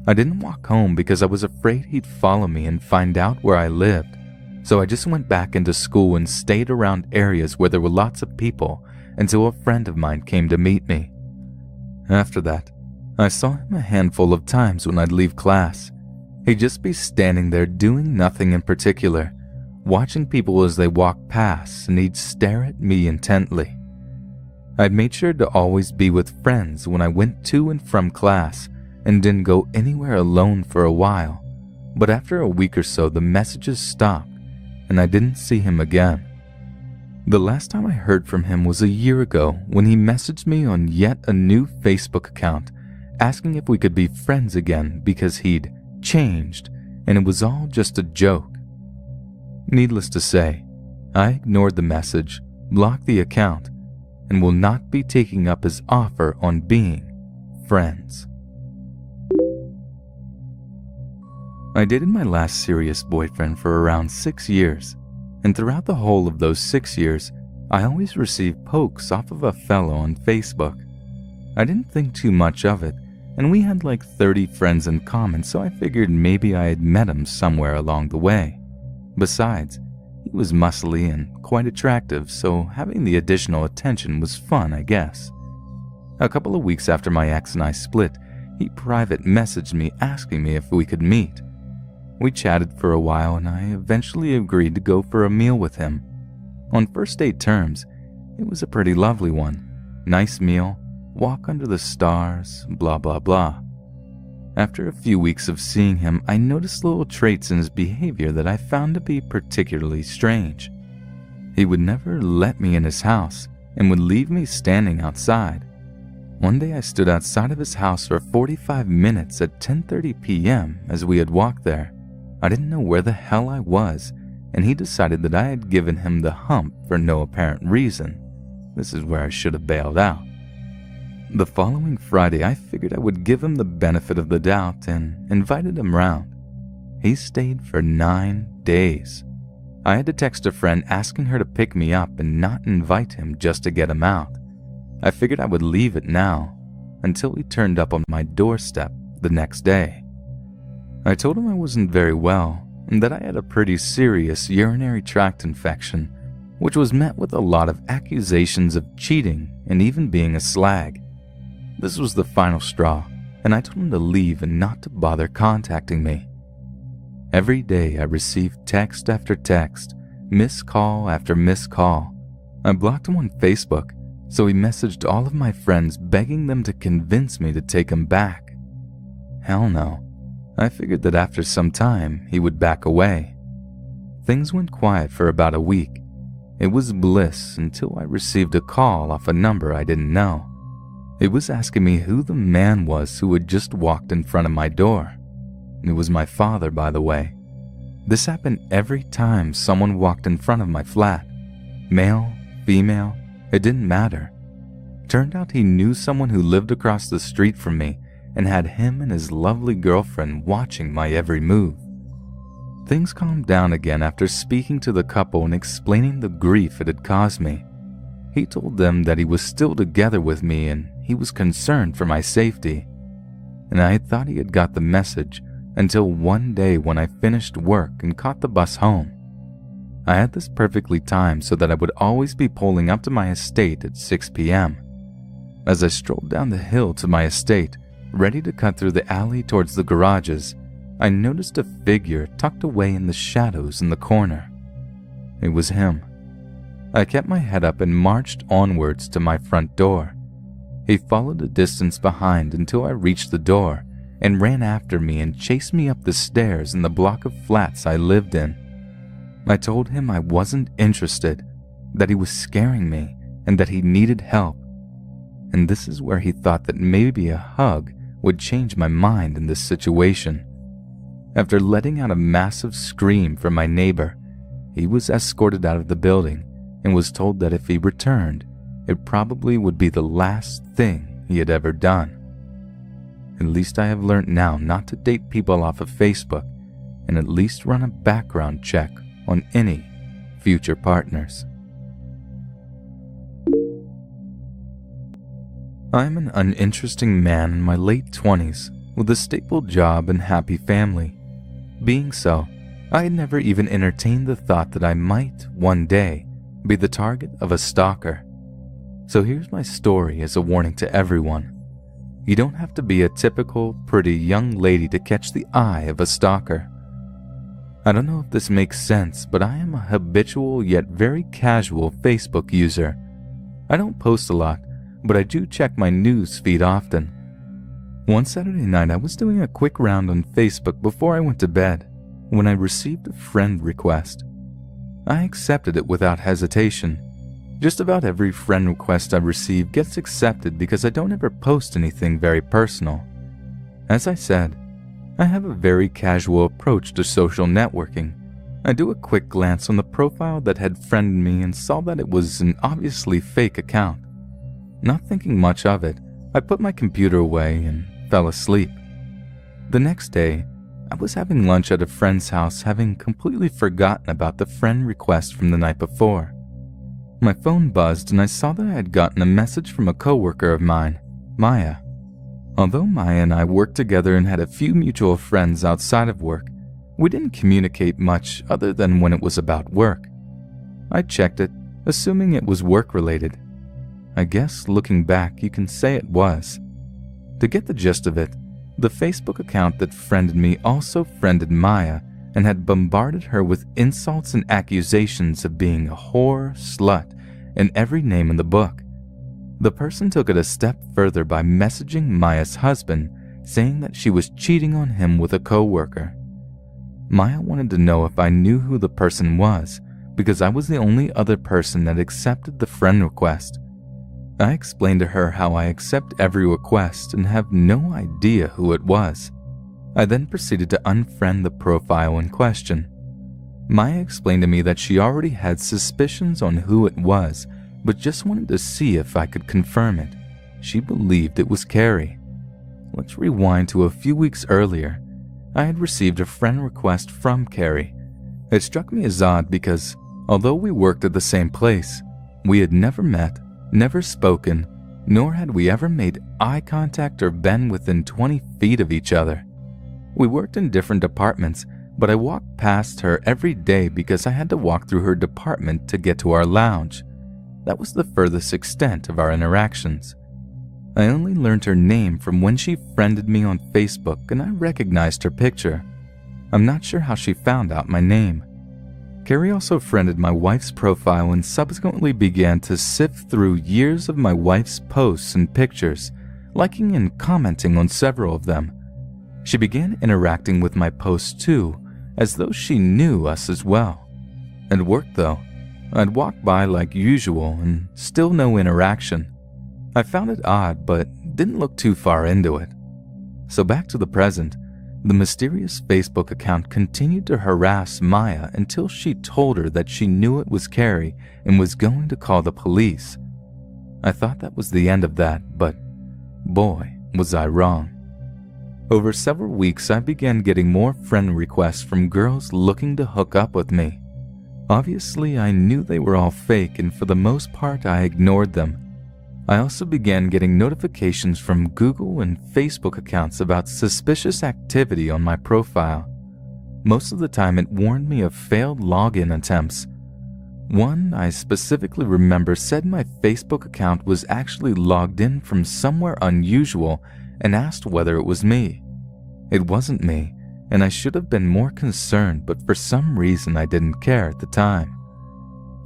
[SPEAKER 1] I didn't walk home because I was afraid he'd follow me and find out where I lived, so I just went back into school and stayed around areas where there were lots of people until a friend of mine came to meet me. After that, I saw him a handful of times when I'd leave class. He'd just be standing there doing nothing in particular, watching people as they walked past, and he'd stare at me intently. I'd made sure to always be with friends when I went to and from class and didn't go anywhere alone for a while, but after a week or so the messages stopped and I didn't see him again. The last time I heard from him was a year ago when he messaged me on yet a new Facebook account asking if we could be friends again because he'd changed and it was all just a joke. Needless to say, I ignored the message, blocked the account, and will not be taking up his offer on being friends. I dated my last serious boyfriend for around 6 years, and throughout the whole of those 6 years, I always received pokes off of a fellow on Facebook. I didn't think too much of it, and we had like 30 friends in common, so I figured maybe I had met him somewhere along the way. Besides, he was muscly and quite attractive, so having the additional attention was fun, I guess. A couple of weeks after my ex and I split, he private messaged me asking me if we could meet. We chatted for a while and I eventually agreed to go for a meal with him. On first date terms, it was a pretty lovely one. Nice meal, walk under the stars, blah blah blah. After a few weeks of seeing him, I noticed little traits in his behavior that I found to be particularly strange. He would never let me in his house and would leave me standing outside. One day I stood outside of his house for 45 minutes at 10:30 p.m. as we had walked there. I didn't know where the hell I was, and he decided that I had given him the hump for no apparent reason. This is where I should have bailed out. The following Friday, I figured I would give him the benefit of the doubt and invited him round. He stayed for 9 days. I had to text a friend asking her to pick me up and not invite him just to get him out. I figured I would leave it now until he turned up on my doorstep the next day. I told him I wasn't very well that I had a pretty serious urinary tract infection, which was met with a lot of accusations of cheating and even being a slag. This was the final straw, and I told him to leave and not to bother contacting me. Every day I received text after text, missed call after missed call. I blocked him on Facebook, so he messaged all of my friends begging them to convince me to take him back. Hell no. I figured that after some time he would back away. Things went quiet for about a week. It was bliss until I received a call off a number I didn't know. It was asking me who the man was who had just walked in front of my door. It was my father, by the way. This happened every time someone walked in front of my flat. Male, female, it didn't matter. Turned out he knew someone who lived across the street from me and had him and his lovely girlfriend watching my every move. Things calmed down again after speaking to the couple and explaining the grief it had caused me. He told them that he was still together with me and he was concerned for my safety. And I had thought he had got the message until one day when I finished work and caught the bus home. I had this perfectly timed so that I would always be pulling up to my estate at 6 p.m. As I strolled down the hill to my estate, ready to cut through the alley towards the garages, I noticed a figure tucked away in the shadows in the corner. It was him. I kept my head up and marched onwards to my front door. He followed a distance behind until I reached the door and ran after me and chased me up the stairs in the block of flats I lived in. I told him I wasn't interested, that he was scaring me, and that he needed help. And this is where he thought that maybe a hug would change my mind in this situation. After letting out a massive scream from my neighbor, he was escorted out of the building and was told that if he returned, it probably would be the last thing he had ever done. At least I have learned now not to date people off of Facebook and at least run a background check on any future partners. I'm an uninteresting man in my late 20s with a stable job and happy family. Being so, I had never even entertained the thought that I might, one day, be the target of a stalker. So here's my story as a warning to everyone. You don't have to be a typical, pretty young lady to catch the eye of a stalker. I don't know if this makes sense, but I am a habitual yet very casual Facebook user. I don't post a lot, but I do check my news feed often. One Saturday night I was doing a quick round on Facebook before I went to bed when I received a friend request. I accepted it without hesitation. Just about every friend request I receive gets accepted because I don't ever post anything very personal. As I said, I have a very casual approach to social networking. I do a quick glance on the profile that had friended me and saw that it was an obviously fake account. Not thinking much of it, I put my computer away and fell asleep. The next day, I was having lunch at a friend's house, having completely forgotten about the friend request from the night before. My phone buzzed and I saw that I had gotten a message from a coworker of mine, Maya. Although Maya and I worked together and had a few mutual friends outside of work, we didn't communicate much other than when it was about work. I checked it, assuming it was work-related. I guess looking back, you can say it was. To get the gist of it, the Facebook account that friended me also friended Maya and had bombarded her with insults and accusations of being a whore, slut, and every name in the book. The person took it a step further by messaging Maya's husband, saying that she was cheating on him with a coworker. Maya wanted to know if I knew who the person was, because I was the only other person that accepted the friend request. I explained to her how I accept every request and have no idea who it was. I then proceeded to unfriend the profile in question. Maya explained to me that she already had suspicions on who it was, but just wanted to see if I could confirm it. She believed it was Carrie. Let's rewind to a few weeks earlier. I had received a friend request from Carrie. It struck me as odd because, although we worked at the same place, we had never met, never spoken, nor had we ever made eye contact or been within 20 feet of each other. We worked in different departments, but I walked past her every day because I had to walk through her department to get to our lounge. That was the furthest extent of our interactions. I only learned her name from when she friended me on Facebook and I recognized her picture. I'm not sure how she found out my name. Carrie also friended my wife's profile and subsequently began to sift through years of my wife's posts and pictures, liking and commenting on several of them. She began interacting with my posts too, as though she knew us as well. At work though, I'd walk by like usual and still no interaction. I found it odd but didn't look too far into it. So back to the present. The mysterious Facebook account continued to harass Maya until she told her that she knew it was Carrie and was going to call the police. I thought that was the end of that, but boy, was I wrong. Over several weeks, I began getting more friend requests from girls looking to hook up with me. Obviously, I knew they were all fake, and for the most part, I ignored them. I also began getting notifications from Google and Facebook accounts about suspicious activity on my profile. Most of the time, it warned me of failed login attempts. One I specifically remember said my Facebook account was actually logged in from somewhere unusual and asked whether it was me. It wasn't me, and I should have been more concerned, but for some reason I didn't care at the time.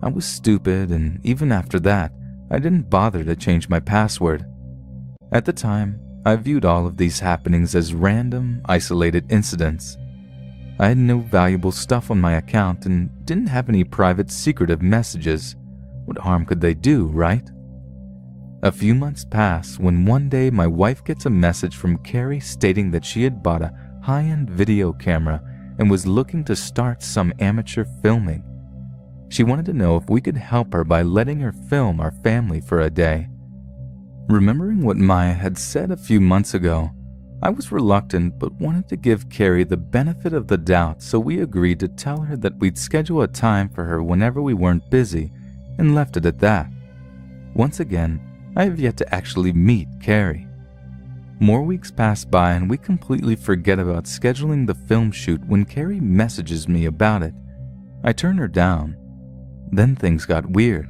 [SPEAKER 1] I was stupid, and even after that, I didn't bother to change my password. At the time, I viewed all of these happenings as random, isolated incidents. I had no valuable stuff on my account and didn't have any private secretive messages. What harm could they do, right? A few months pass when one day my wife gets a message from Carrie stating that she had bought a high-end video camera and was looking to start some amateur filming. She wanted to know if we could help her by letting her film our family for a day. Remembering what Maya had said a few months ago, I was reluctant but wanted to give Carrie the benefit of the doubt, so we agreed to tell her that we'd schedule a time for her whenever we weren't busy and left it at that. Once again, I have yet to actually meet Carrie. More weeks pass by and we completely forget about scheduling the film shoot when Carrie messages me about it. I turn her down. Then things got weird.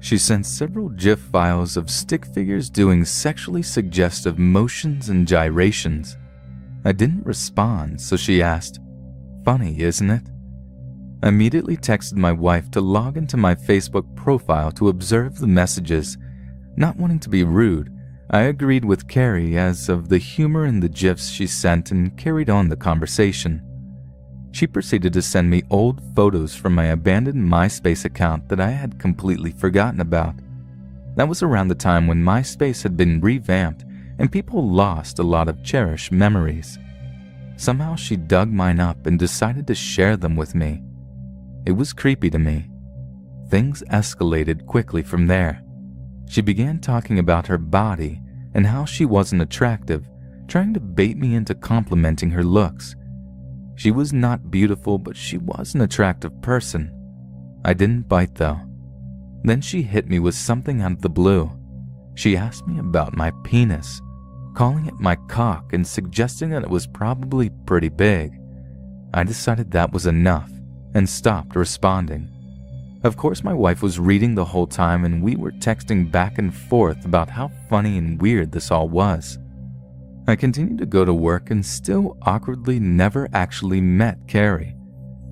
[SPEAKER 1] She sent several GIF files of stick figures doing sexually suggestive motions and gyrations. I didn't respond, so she asked, "Funny, isn't it?" I immediately texted my wife to log into my Facebook profile to observe the messages. Not wanting to be rude, I agreed with Carrie as of the humor in the GIFs she sent and carried on the conversation. She proceeded to send me old photos from my abandoned MySpace account that I had completely forgotten about. That was around the time when MySpace had been revamped and people lost a lot of cherished memories. Somehow she dug mine up and decided to share them with me. It was creepy to me. Things escalated quickly from there. She began talking about her body and how she wasn't attractive, trying to bait me into complimenting her looks. She was not beautiful, but she was an attractive person. I didn't bite though. Then she hit me with something out of the blue. She asked me about my penis, calling it my cock and suggesting that it was probably pretty big. I decided that was enough and stopped responding. Of course, my wife was reading the whole time and we were texting back and forth about how funny and weird this all was. I continued to go to work and still awkwardly never actually met Carrie.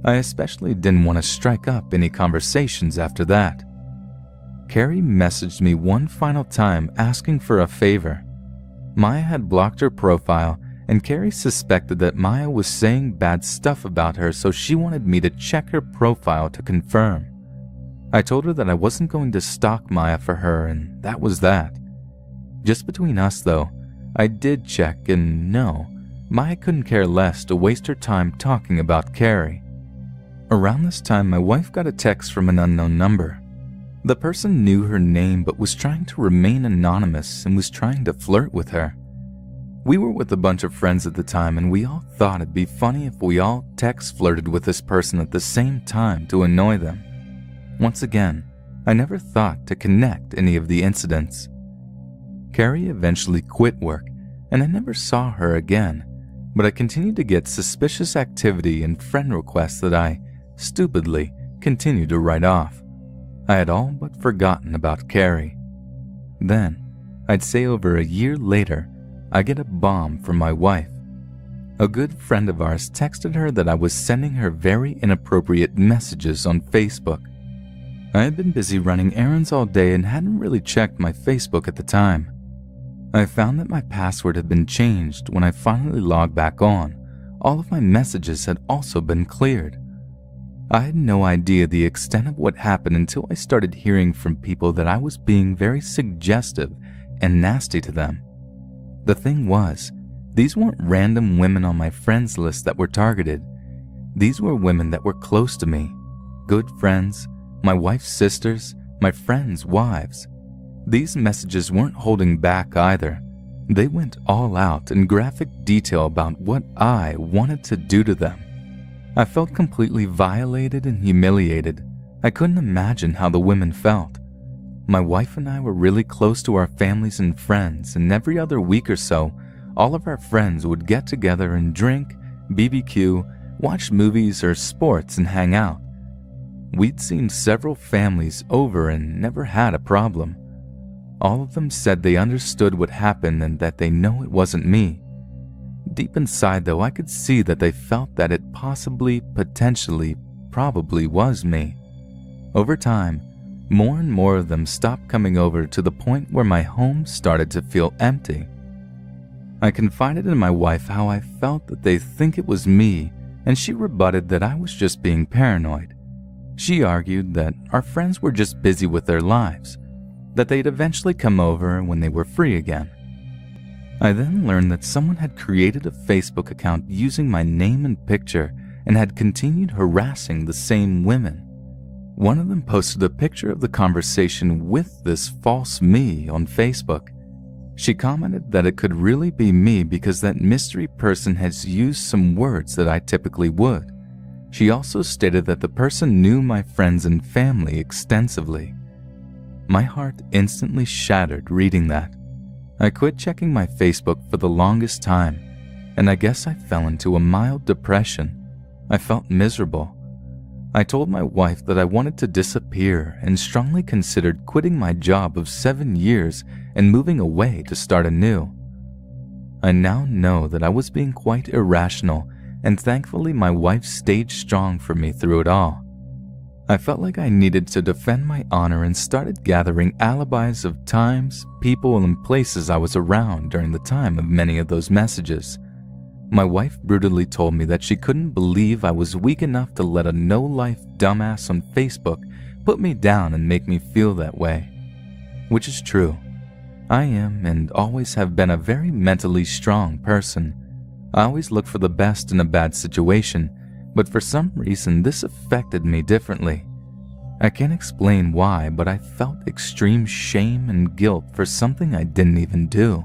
[SPEAKER 1] I especially didn't want to strike up any conversations after that. Carrie messaged me one final time asking for a favor. Maya had blocked her profile and Carrie suspected that Maya was saying bad stuff about her, so she wanted me to check her profile to confirm. I told her that I wasn't going to stalk Maya for her, and that was that. Just between us though, I did check, and no, Maya couldn't care less to waste her time talking about Carrie. Around this time, my wife got a text from an unknown number. The person knew her name but was trying to remain anonymous and was trying to flirt with her. We were with a bunch of friends at the time and we all thought it'd be funny if we all text flirted with this person at the same time to annoy them. Once again, I never thought to connect any of the incidents. Carrie eventually quit work and I never saw her again. but I continued to get suspicious activity and friend requests that I, stupidly, continued to write off. I had all but forgotten about Carrie. Then, I'd say over a year later, I get a bomb from my wife. A good friend of ours texted her that I was sending her very inappropriate messages on Facebook. I had been busy running errands all day and hadn't really checked my Facebook at the time. I found that my password had been changed when I finally logged back on. All of my messages had also been cleared. I had no idea the extent of what happened until I started hearing from people that I was being very suggestive and nasty to them. The thing was, these weren't random women on my friends list that were targeted. These were women that were close to me, good friends, my wife's sisters, my friends' wives. These messages weren't holding back either. They went all out in graphic detail about what I wanted to do to them. I felt completely violated and humiliated. I couldn't imagine how the women felt. My wife and I were really close to our families and friends, and every other week or so, all of our friends would get together and drink, BBQ, watch movies or sports and hang out. We'd seen several families over and never had a problem. All of them said they understood what happened and that they know it wasn't me. Deep inside though, I could see that they felt that it possibly, potentially, probably was me. Over time, more and more of them stopped coming over to the point where my home started to feel empty. I confided in my wife how I felt that they think it was me, and she rebutted that I was just being paranoid. She argued that our friends were just busy with their lives, that they'd eventually come over when they were free again. I then learned that someone had created a Facebook account using my name and picture and had continued harassing the same women. One of them posted a picture of the conversation with this false me on Facebook. She commented that it could really be me because that mystery person has used some words that I typically would. She also stated that the person knew my friends and family extensively. My heart instantly shattered reading that. I quit checking my Facebook for the longest time, and I guess I fell into a mild depression. I felt miserable. I told my wife that I wanted to disappear and strongly considered quitting my job of 7 years and moving away to start anew. I now know that I was being quite irrational, and thankfully my wife stayed strong for me through it all. I felt like I needed to defend my honor and started gathering alibis of times, people, and places I was around during the time of many of those messages. My wife brutally told me that she couldn't believe I was weak enough to let a no-life dumbass on Facebook put me down and make me feel that way. Which is true. I am and always have been a very mentally strong person. I always look for the best in a bad situation, but for some reason this affected me differently. I can't explain why, but I felt extreme shame and guilt for something I didn't even do.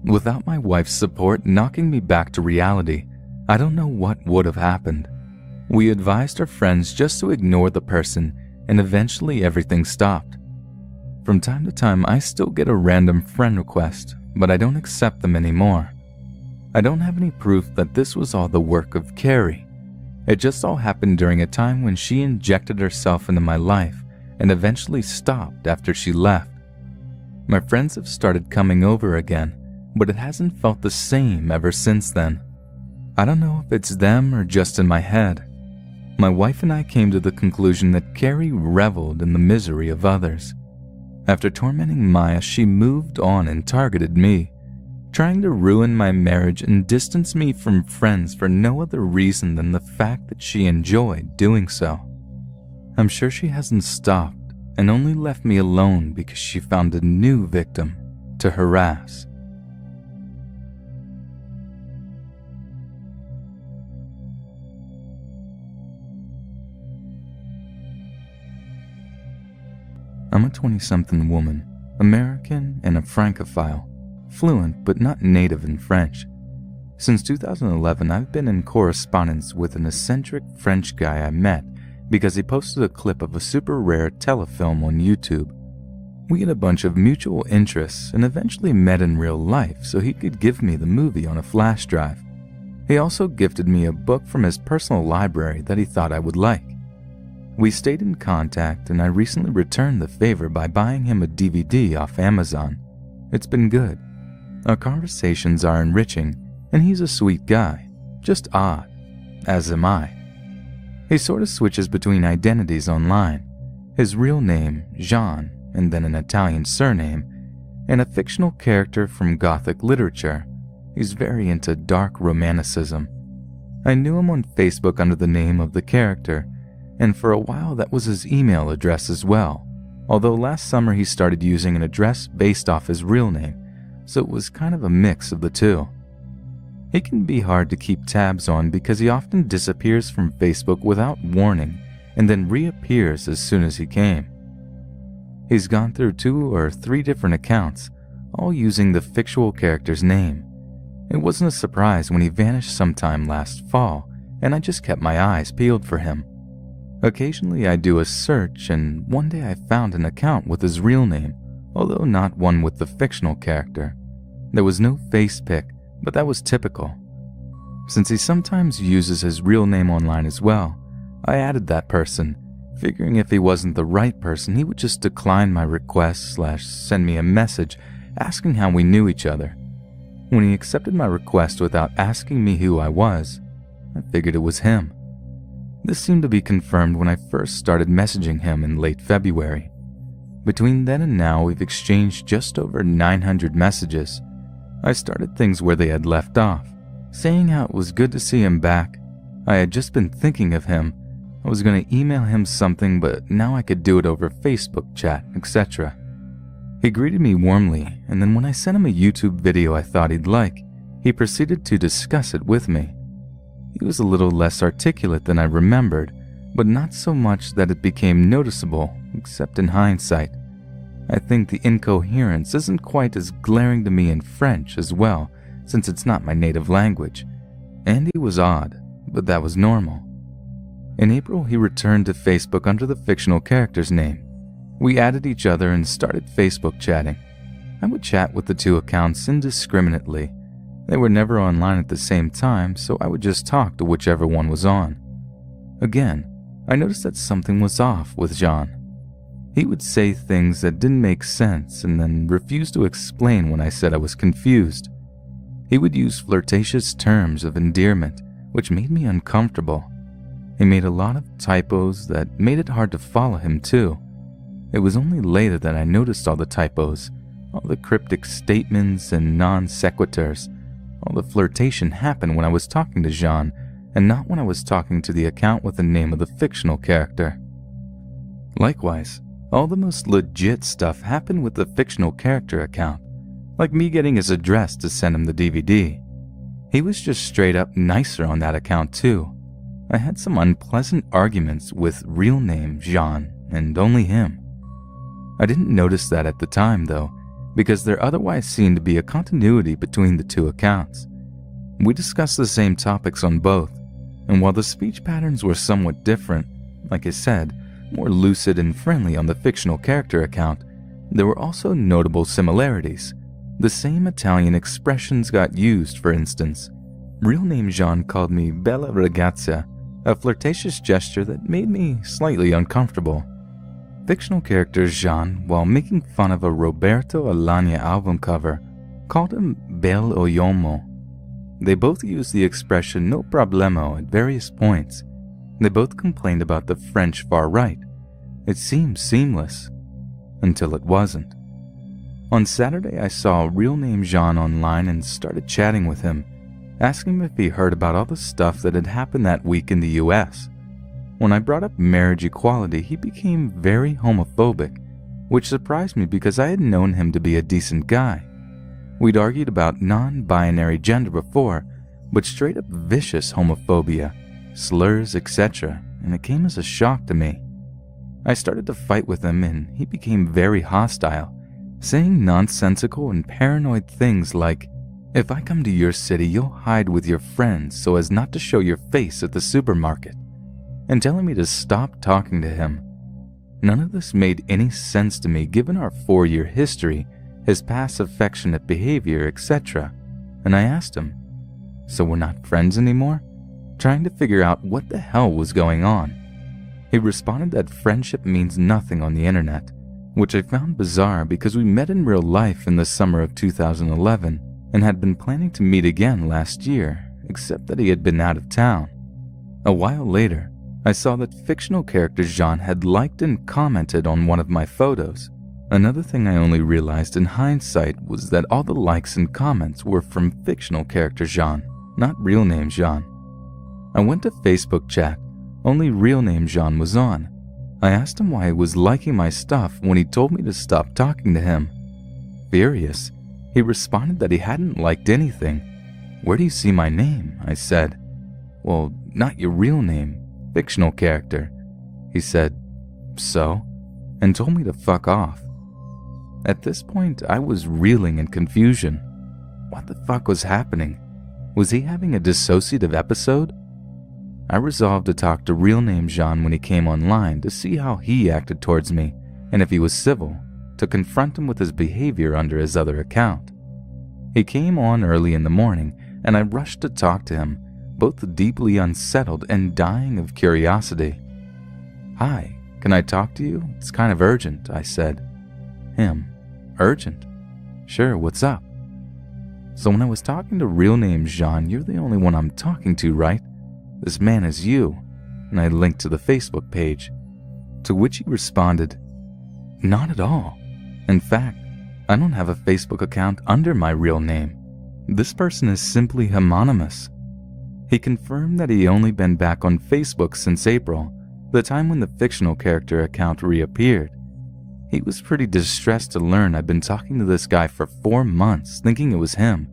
[SPEAKER 1] Without my wife's support knocking me back to reality, I don't know what would have happened. We advised our friends just to ignore the person, and eventually everything stopped. From time to time, I still get a random friend request, but I don't accept them anymore. I don't have any proof that this was all the work of Carrie. It just all happened during a time when she injected herself into my life and eventually stopped after she left. My friends have started coming over again, but it hasn't felt the same ever since then. I don't know if it's them or just in my head. My wife and I came to the conclusion that Carrie reveled in the misery of others. After tormenting Maya, she moved on and targeted me, trying to ruin my marriage and distance me from friends for no other reason than the fact that she enjoyed doing so. I'm sure she hasn't stopped and only left me alone because she found a new victim to harass. I'm a 20-something woman, American and a Francophile, fluent but not native in French. Since 2011, I've been in correspondence with an eccentric French guy I met because he posted a clip of a super rare telefilm on YouTube. We had a bunch of mutual interests and eventually met in real life so he could give me the movie on a flash drive. He also gifted me a book from his personal library that he thought I would like. We stayed in contact, and I recently returned the favor by buying him a DVD off Amazon. It's been good. Our conversations are enriching, and he's a sweet guy, just odd, as am I. He sort of switches between identities online, his real name, Jean, and then an Italian surname, and a fictional character from Gothic literature. He's very into dark romanticism. I knew him on Facebook under the name of the character, and for a while that was his email address as well, although last summer he started using an address based off his real name, so it was kind of a mix of the two. He can be hard to keep tabs on because he often disappears from Facebook without warning and then reappears as soon as he came. He's gone through 2 or 3 different accounts, all using the fictional character's name. It wasn't a surprise when he vanished sometime last fall, and I just kept my eyes peeled for him. Occasionally I do a search, and one day I found an account with his real name, although not one with the fictional character. There was no face pic, but that was typical. Since he sometimes uses his real name online as well, I added that person, figuring if he wasn't the right person, he would just decline my request / send me a message asking how we knew each other. When he accepted my request without asking me who I was, I figured it was him. This seemed to be confirmed when I first started messaging him in late February. Between then and now, we've exchanged just over 900 messages. I started things where they had left off, saying how it was good to see him back. I had just been thinking of him. I was going to email him something, but now I could do it over Facebook chat, etc. He greeted me warmly, and then when I sent him a YouTube video I thought he'd like, he proceeded to discuss it with me. He was a little less articulate than I remembered, but not so much that it became noticeable, except in hindsight. I think the incoherence isn't quite as glaring to me in French as well, since it's not my native language. And he was odd, but that was normal. In April, he returned to Facebook under the fictional character's name. We added each other and started Facebook chatting. I would chat with the 2 accounts indiscriminately. They were never online at the same time, so I would just talk to whichever one was on. Again, I noticed that something was off with Jean. He would say things that didn't make sense and then refuse to explain when I said I was confused. He would use flirtatious terms of endearment, which made me uncomfortable. He made a lot of typos that made it hard to follow him too. It was only later that I noticed all the typos, all the cryptic statements and non sequiturs. All the flirtation happened when I was talking to Jean, and not when I was talking to the account with the name of the fictional character. Likewise, all the most legit stuff happened with the fictional character account, like me getting his address to send him the DVD. He was just straight up nicer on that account too. I had some unpleasant arguments with real name Jean and only him. I didn't notice that at the time though, because there otherwise seemed to be a continuity between the 2 accounts. We discussed the same topics on both, and while the speech patterns were somewhat different, like I said, more lucid and friendly on the fictional character account, there were also notable similarities. The same Italian expressions got used, for instance. Real name Jean called me Bella Ragazza, a flirtatious gesture that made me slightly uncomfortable. Fictional character Jean, while making fun of a Roberto Alagna album cover, called him Bel Oyomo. They both used the expression no problemo at various points. They both complained about the French far right. It seemed seamless, until it wasn't. On Saturday, I saw real name Jean online and started chatting with him, asking him if he heard about all the stuff that had happened that week in the US. When I brought up marriage equality, he became very homophobic, which surprised me because I had known him to be a decent guy. We'd argued about non-binary gender before, but straight up vicious homophobia, slurs, etc., and it came as a shock to me. I started to fight with him and he became very hostile, saying nonsensical and paranoid things like, "If I come to your city, you'll hide with your friends so as not to show your face at the supermarket," and telling me to stop talking to him. None of this made any sense to me given our 4-year history, his past affectionate behavior, etc., and I asked him, So we're not friends anymore? Trying to figure out what the hell was going on. He responded that friendship means nothing on the internet, which I found bizarre because we met in real life in the summer of 2011 and had been planning to meet again last year, except that he had been out of town. A while later, I saw that fictional character Jean had liked and commented on one of my photos. Another thing I only realized in hindsight was that all the likes and comments were from fictional character Jean, not real name Jean. I went to Facebook chat, only real name Jean was on. I asked him why he was liking my stuff when he told me to stop talking to him. Furious, he responded that he hadn't liked anything. "Where do you see my name?" I said. "Well, not your real name, fictional character." He said, "So?" and told me to fuck off. At this point, I was reeling in confusion. What the fuck was happening? Was he having a dissociative episode? I resolved to talk to real name Jean when he came online to see how he acted towards me, and if he was civil, to confront him with his behavior under his other account. He came on early in the morning, and I rushed to talk to him, both deeply unsettled and dying of curiosity. "Hi, can I talk to you? It's kind of urgent," I said. Him, "Urgent? Sure, what's up?" "So when I was talking to real name Jean, you're the only one I'm talking to, right? This man is you," and I linked to the Facebook page. To which he responded, "Not at all. In fact, I don't have a Facebook account under my real name. This person is simply homonymous." He confirmed that he only been back on Facebook since April, the time when the fictional character account reappeared. He was pretty distressed to learn I'd been talking to this guy for 4 months thinking it was him,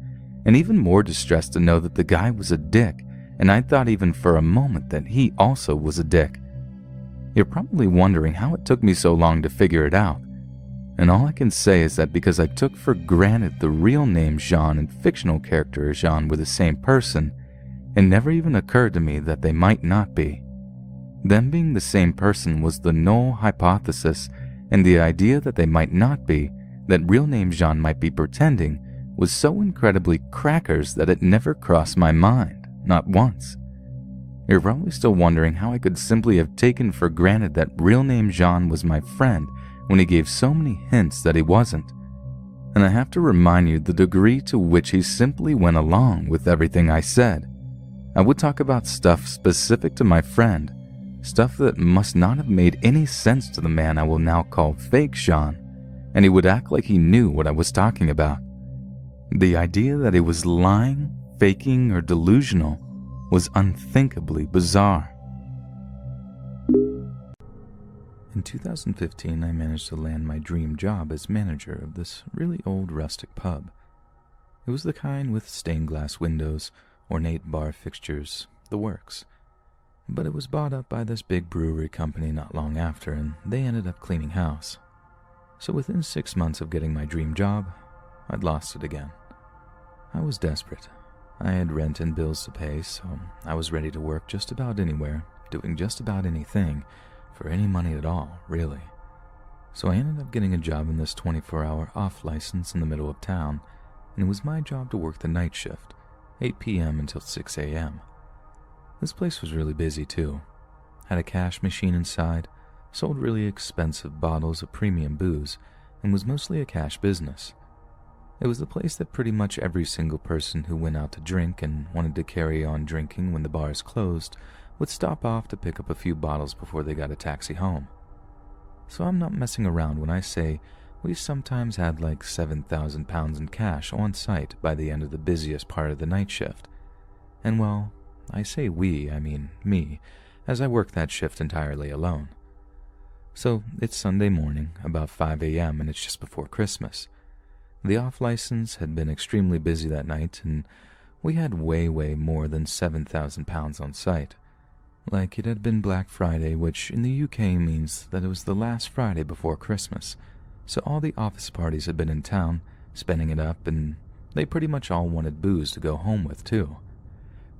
[SPEAKER 1] and even more distressed to know that the guy was a dick, and I thought even for a moment that he also was a dick. You're probably wondering how it took me so long to figure it out, and all I can say is that because I took for granted the real name Jean and fictional character Jean were the same person, it never even occurred to me that they might not be. Them being the same person was the null hypothesis, and the idea that they might not be, that real name Jean might be pretending, was so incredibly crackers that it never crossed my mind. Not once. You're probably still wondering how I could simply have taken for granted that real name Jean was my friend when he gave so many hints that he wasn't. And I have to remind you the degree to which he simply went along with everything I said. I would talk about stuff specific to my friend, stuff that must not have made any sense to the man I will now call fake Jean, and he would act like he knew what I was talking about. The idea that he was lying, faking, or delusional was unthinkably bizarre. In 2015, I managed to land my dream job as manager of this really old rustic pub. It was the kind with stained glass windows, ornate bar fixtures, the works. But it was bought up by this big brewery company not long after, and they ended up cleaning house. So within 6 months of getting my dream job, I'd lost it again. I was desperate. I had rent and bills to pay, so I was ready to work just about anywhere, doing just about anything, for any money at all, really. So I ended up getting a job in this 24-hour off license in the middle of town, and it was my job to work the night shift, 8 p.m. until 6 a.m. This place was really busy too. Had a cash machine inside, sold really expensive bottles of premium booze, and was mostly a cash business. It was the place that pretty much every single person who went out to drink and wanted to carry on drinking when the bars closed would stop off to pick up a few bottles before they got a taxi home. So I'm not messing around when I say we sometimes had like 7,000 pounds in cash on site by the end of the busiest part of the night shift. And well, I say we, I mean me, as I worked that shift entirely alone. So it's Sunday morning, about 5 a.m., and it's just before Christmas. The off-license had been extremely busy that night, and we had way more than 7,000 pounds on site. Like it had been Black Friday, which in the UK means that it was the last Friday before Christmas, so all the office parties had been in town, spending it up, and they pretty much all wanted booze to go home with, too.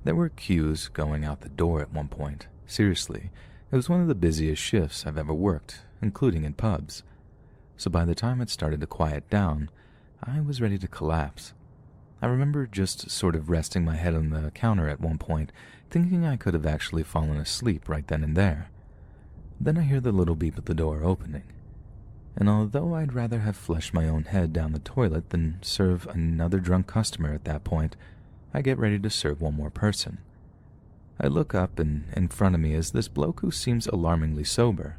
[SPEAKER 1] There were queues going out the door at one point. Seriously, it was one of the busiest shifts I've ever worked, including in pubs. So by the time it started to quiet down, I was ready to collapse. I I remember just sort of resting my head on the counter at one point, thinking I could have actually fallen asleep right then and there. Then I hear the little beep at the door opening. And although I'd rather have flushed my own head down the toilet than serve another drunk customer at that point, I get ready to serve one more person. I look up, and in front of me is this bloke who seems alarmingly sober.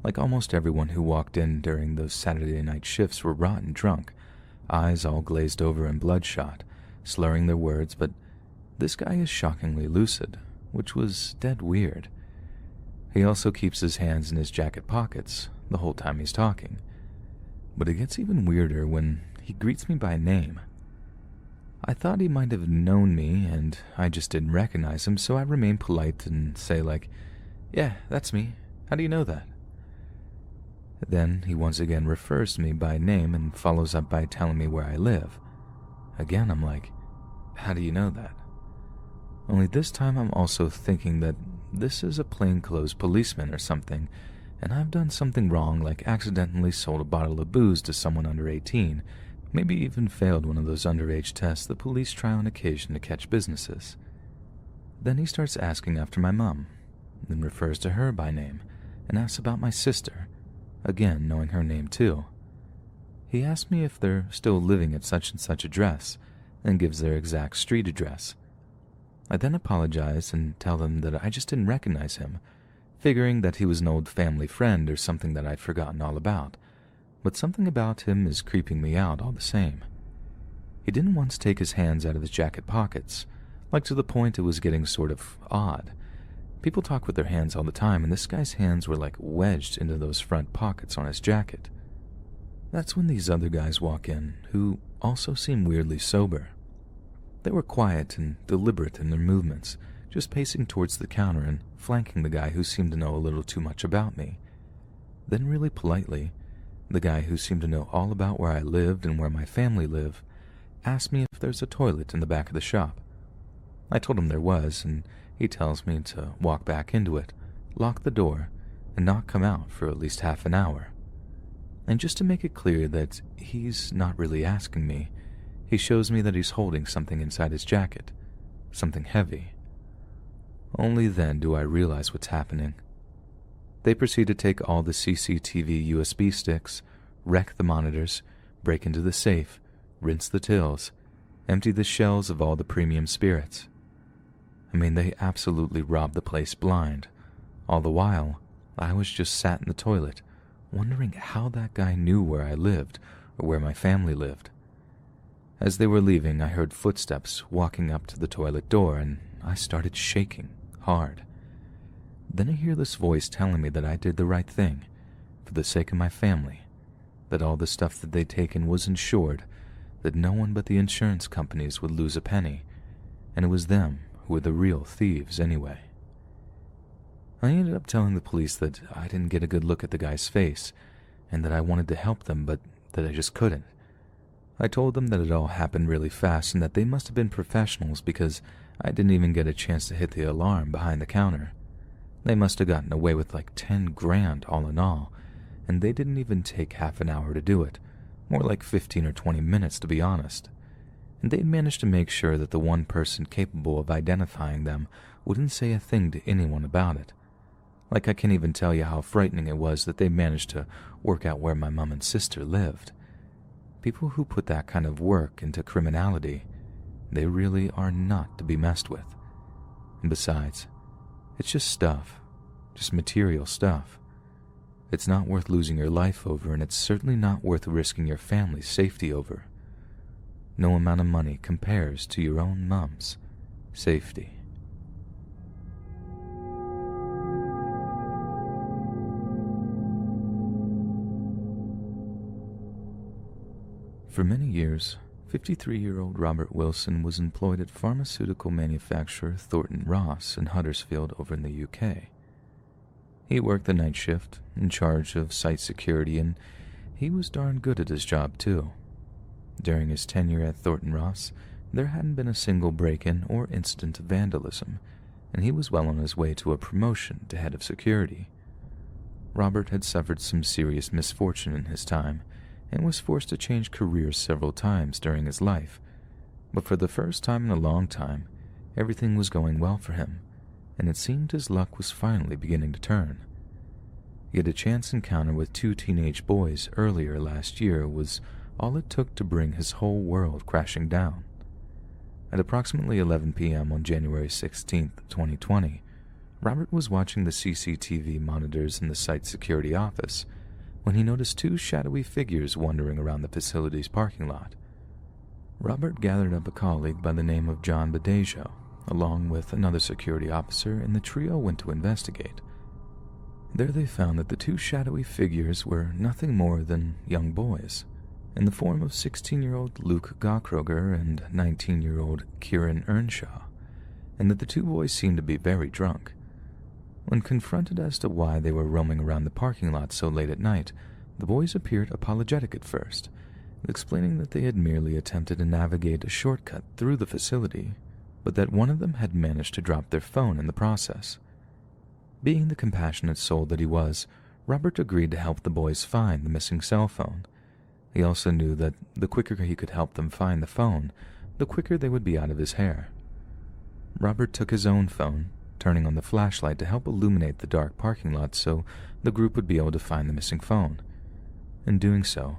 [SPEAKER 1] Like almost everyone who walked in during those Saturday night shifts were rotten drunk, eyes all glazed over and bloodshot, slurring their words, but this guy is shockingly lucid, which was dead weird. He also keeps his hands in his jacket pockets the whole time he's talking. But it gets even weirder when he greets me by name. I thought he might have known me, and I just didn't recognize him, so I remain polite and say like, "Yeah, that's me. How do you know that?" Then he once again refers to me by name and follows up by telling me where I live. Again, I'm like, "How do you know that?" Only this time I'm also thinking that this is a plainclothes policeman or something, and I've done something wrong, like accidentally sold a bottle of booze to someone under 18, maybe even failed one of those underage tests the police try on occasion to catch businesses. Then he starts asking after my mom, then refers to her by name, and asks about my sister, again knowing her name too. He asks me if they're still living at such and such address, and gives their exact street address. I then apologize and tell them that I just didn't recognize him, figuring that he was an old family friend or something that I'd forgotten all about, but something about him is creeping me out all the same. He didn't once take his hands out of his jacket pockets, like to the point it was getting sort of odd. People talk with their hands all the time, and this guy's hands were like wedged into those front pockets on his jacket. That's when these other guys walk in, who also seem weirdly sober. They were quiet and deliberate in their movements, just pacing towards the counter and flanking the guy who seemed to know a little too much about me. Then really politely, the guy who seemed to know all about where I lived and where my family lived asked me if there's a toilet in the back of the shop. I told him there was, and he tells me to walk back into it, lock the door, and not come out for at least half an hour. And just to make it clear that he's not really asking me, he shows me that he's holding something inside his jacket, something heavy. Only then do I realize what's happening. They proceed to take all the CCTV USB sticks, wreck the monitors, break into the safe, rinse the tills, empty the shelves of all the premium spirits. I mean, they absolutely robbed the place blind. All the while, I was just sat in the toilet, wondering how that guy knew where I lived or where my family lived. As they were leaving, I heard footsteps walking up to the toilet door, and I started shaking hard. Then I hear this voice telling me that I did the right thing, for the sake of my family, that all the stuff that they'd taken was insured, that no one but the insurance companies would lose a penny, and it was them who were the real thieves anyway. I ended up telling the police that I didn't get a good look at the guy's face, and that I wanted to help them, but that I just couldn't. I told them that it all happened really fast and that they must have been professionals because I didn't even get a chance to hit the alarm behind the counter. They must have gotten away with like 10 grand all in all, and they didn't even take half an hour to do it, more like 15 or 20 minutes to be honest. And they'd managed to make sure that the one person capable of identifying them wouldn't say a thing to anyone about it. Like I can't even tell you how frightening it was that they managed to work out where my mom and sister lived. People who put that kind of work into criminality, they really are not to be messed with. And besides, it's just stuff, just material stuff. It's not worth losing your life over, and it's certainly not worth risking your family's safety over. No amount of money compares to your own mom's safety. For many years, 53-year-old Robert Wilson was employed at pharmaceutical manufacturer Thornton Ross in Huddersfield over in the UK. He worked the night shift, in charge of site security, and he was darn good at his job too. During his tenure at Thornton Ross, there hadn't been a single break-in or incident of vandalism, and he was well on his way to a promotion to head of security. Robert had suffered some serious misfortune in his time, and was forced to change careers several times during his life, But for the first time in a long time, everything was going well for him, and it seemed his luck was finally beginning to turn. Yet a chance encounter with two teenage boys earlier last year was all it took to bring his whole world crashing down. At approximately 11 p.m. on January 16, 2020, Robert was watching the CCTV monitors in the site's security office when he noticed two shadowy figures wandering around the facility's parking lot. Robert gathered up a colleague by the name of John Badejo, along with another security officer, and the trio went to investigate. There they found that the two shadowy figures were nothing more than young boys, in the form of 16-year-old Luke Gachroger and 19-year-old Kieran Earnshaw, and that the two boys seemed to be very drunk. When confronted as to why they were roaming around the parking lot so late at night, the boys appeared apologetic at first, explaining that they had merely attempted to navigate a shortcut through the facility, but that one of them had managed to drop their phone in the process. Being the compassionate soul that he was, Robert agreed to help the boys find the missing cell phone. He also knew that the quicker he could help them find the phone, the quicker they would be out of his hair. Robert took his own phone, turning on the flashlight to help illuminate the dark parking lot so the group would be able to find the missing phone. In doing so,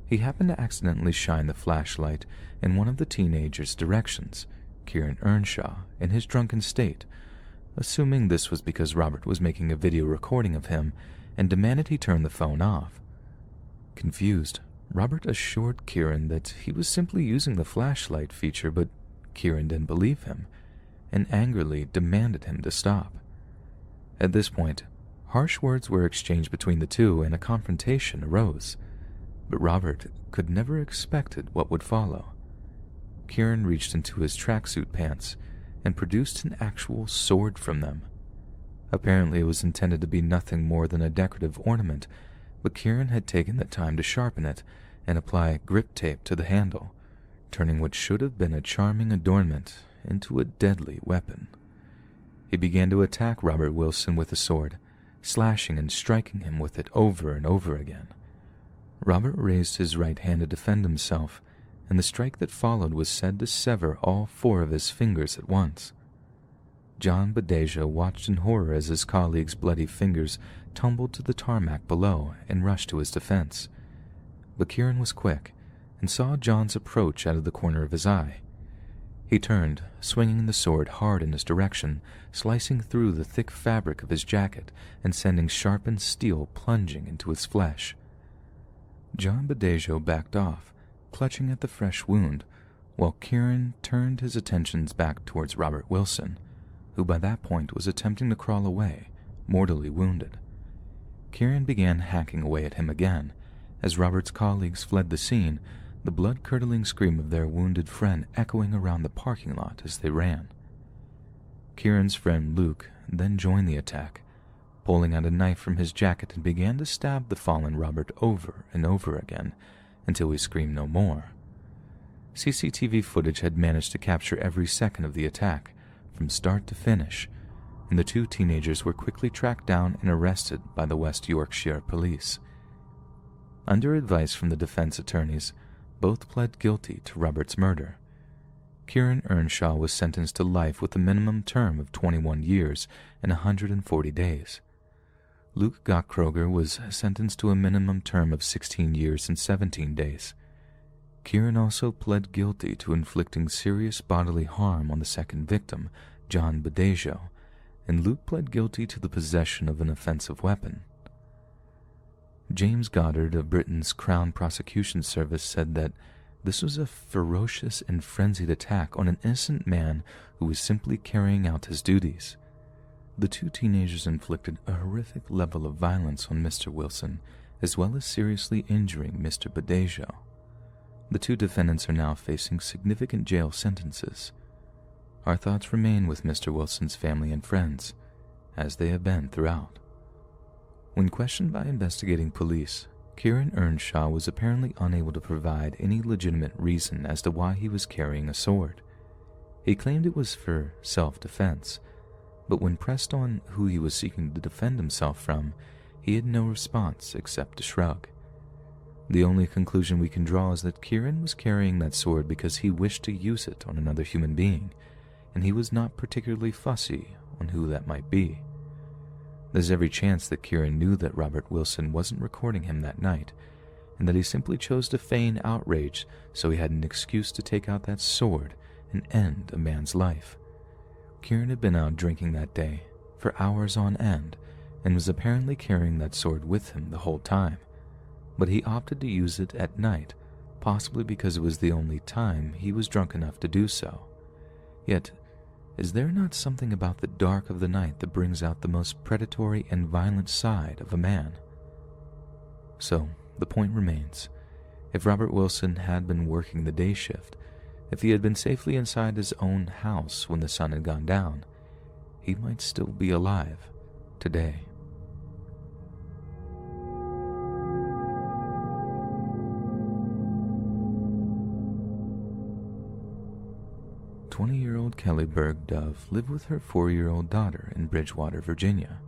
[SPEAKER 1] he happened to accidentally shine the flashlight in one of the teenagers' directions, Kieran Earnshaw, in his drunken state, assuming this was because Robert was making a video recording of him and demanded he turn the phone off. Confused, Robert assured Kieran that he was simply using the flashlight feature, but Kieran didn't believe him and angrily demanded him to stop. At this point, harsh words were exchanged between the two and a confrontation arose, but Robert could never expected what would follow. Kieran reached into his tracksuit pants and produced an actual sword from them. Apparently it was intended to be nothing more than a decorative ornament, but Kieran had taken the time to sharpen it and apply grip tape to the handle, turning what should have been a charming adornment into a deadly weapon. He began to attack Robert Wilson with the sword, slashing and striking him with it over and over again. Robert raised his right hand to defend himself, and the strike that followed was said to sever all 4 of his fingers at once. John Badejo watched in horror as his colleague's bloody fingers tumbled to the tarmac below and rushed to his defense. But Kieran was quick and saw John's approach out of the corner of his eye. He turned, swinging the sword hard in his direction, slicing through the thick fabric of his jacket and sending sharpened steel plunging into his flesh. John Badejo backed off, clutching at the fresh wound, while Kieran turned his attentions back towards Robert Wilson, who by that point was attempting to crawl away, mortally wounded. Kieran began hacking away at him again. As Robert's colleagues fled the scene, the blood-curdling scream of their wounded friend echoing around the parking lot as they ran. Kieran's friend Luke then joined the attack, pulling out a knife from his jacket and began to stab the fallen Robert over and over again until he screamed no more. CCTV footage had managed to capture every second of the attack, from start to finish, and the 2 teenagers were quickly tracked down and arrested by the West Yorkshire police. Under advice from the defense attorneys, both pled guilty to Robert's murder. Kieran Earnshaw was sentenced to life with a minimum term of 21 years and 140 days. Luke Gachroger was sentenced to a minimum term of 16 years and 17 days. Kieran also pled guilty to inflicting serious bodily harm on the second victim, John Badejo, and Luke pled guilty to the possession of an offensive weapon. James Goddard of Britain's Crown Prosecution Service said that this was a ferocious and frenzied attack on an innocent man who was simply carrying out his duties. The 2 teenagers inflicted a horrific level of violence on Mr. Wilson, as well as seriously injuring Mr. Badejo. The 2 defendants are now facing significant jail sentences. Our thoughts remain with Mr. Wilson's family and friends, as they have been throughout. When questioned by investigating police, Kieran Earnshaw was apparently unable to provide any legitimate reason as to why he was carrying a sword. He claimed it was for self-defense, but when pressed on who he was seeking to defend himself from, he had no response except a shrug. The only conclusion we can draw is that Kieran was carrying that sword because he wished to use it on another human being, and he was not particularly fussy on who that might be. There's every chance that Kieran knew that Robert Wilson wasn't recording him that night, and that he simply chose to feign outrage so he had an excuse to take out that sword and end a man's life. Kieran had been out drinking that day for hours on end and was apparently carrying that sword with him the whole time, but he opted to use it at night, possibly because it was the only time he was drunk enough to do so. Yet, is there not something about the dark of the night that brings out the most predatory and violent side of a man? So, the point remains, if Robert Wilson had been working the day shift, if he had been safely inside his own house when the sun had gone down, he might still be alive today. "20-year-old Kelly Berg Dove lived with her 4-year-old daughter in Bridgewater, Virginia.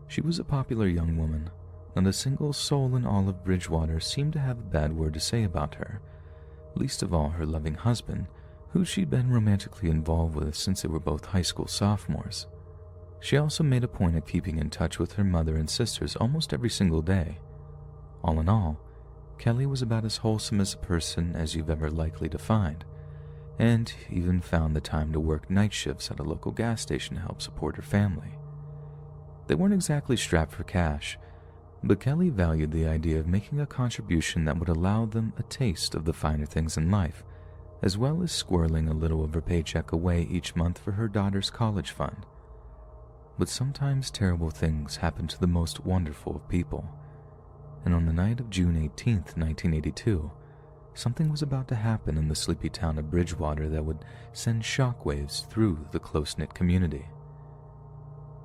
[SPEAKER 1] She was a popular young woman. Not a single soul in all of Bridgewater seemed to have a bad word to say about her, least of all her loving husband, who she'd been romantically involved with since they were both high school sophomores. She also made a point of keeping in touch with her mother and sisters almost every single day. All in all, Kelly was about as wholesome as a person as you've ever likely to find, and even found the time to work night shifts at a local gas station to help support her family. They weren't exactly strapped for cash, but Kelly valued the idea of making a contribution that would allow them a taste of the finer things in life, as well as squirreling a little of her paycheck away each month for her daughter's college fund. But sometimes terrible things happen to the most wonderful of people, and on the night of June 18th, 1982, something was about to happen in the sleepy town of Bridgewater that would send shockwaves through the close-knit community.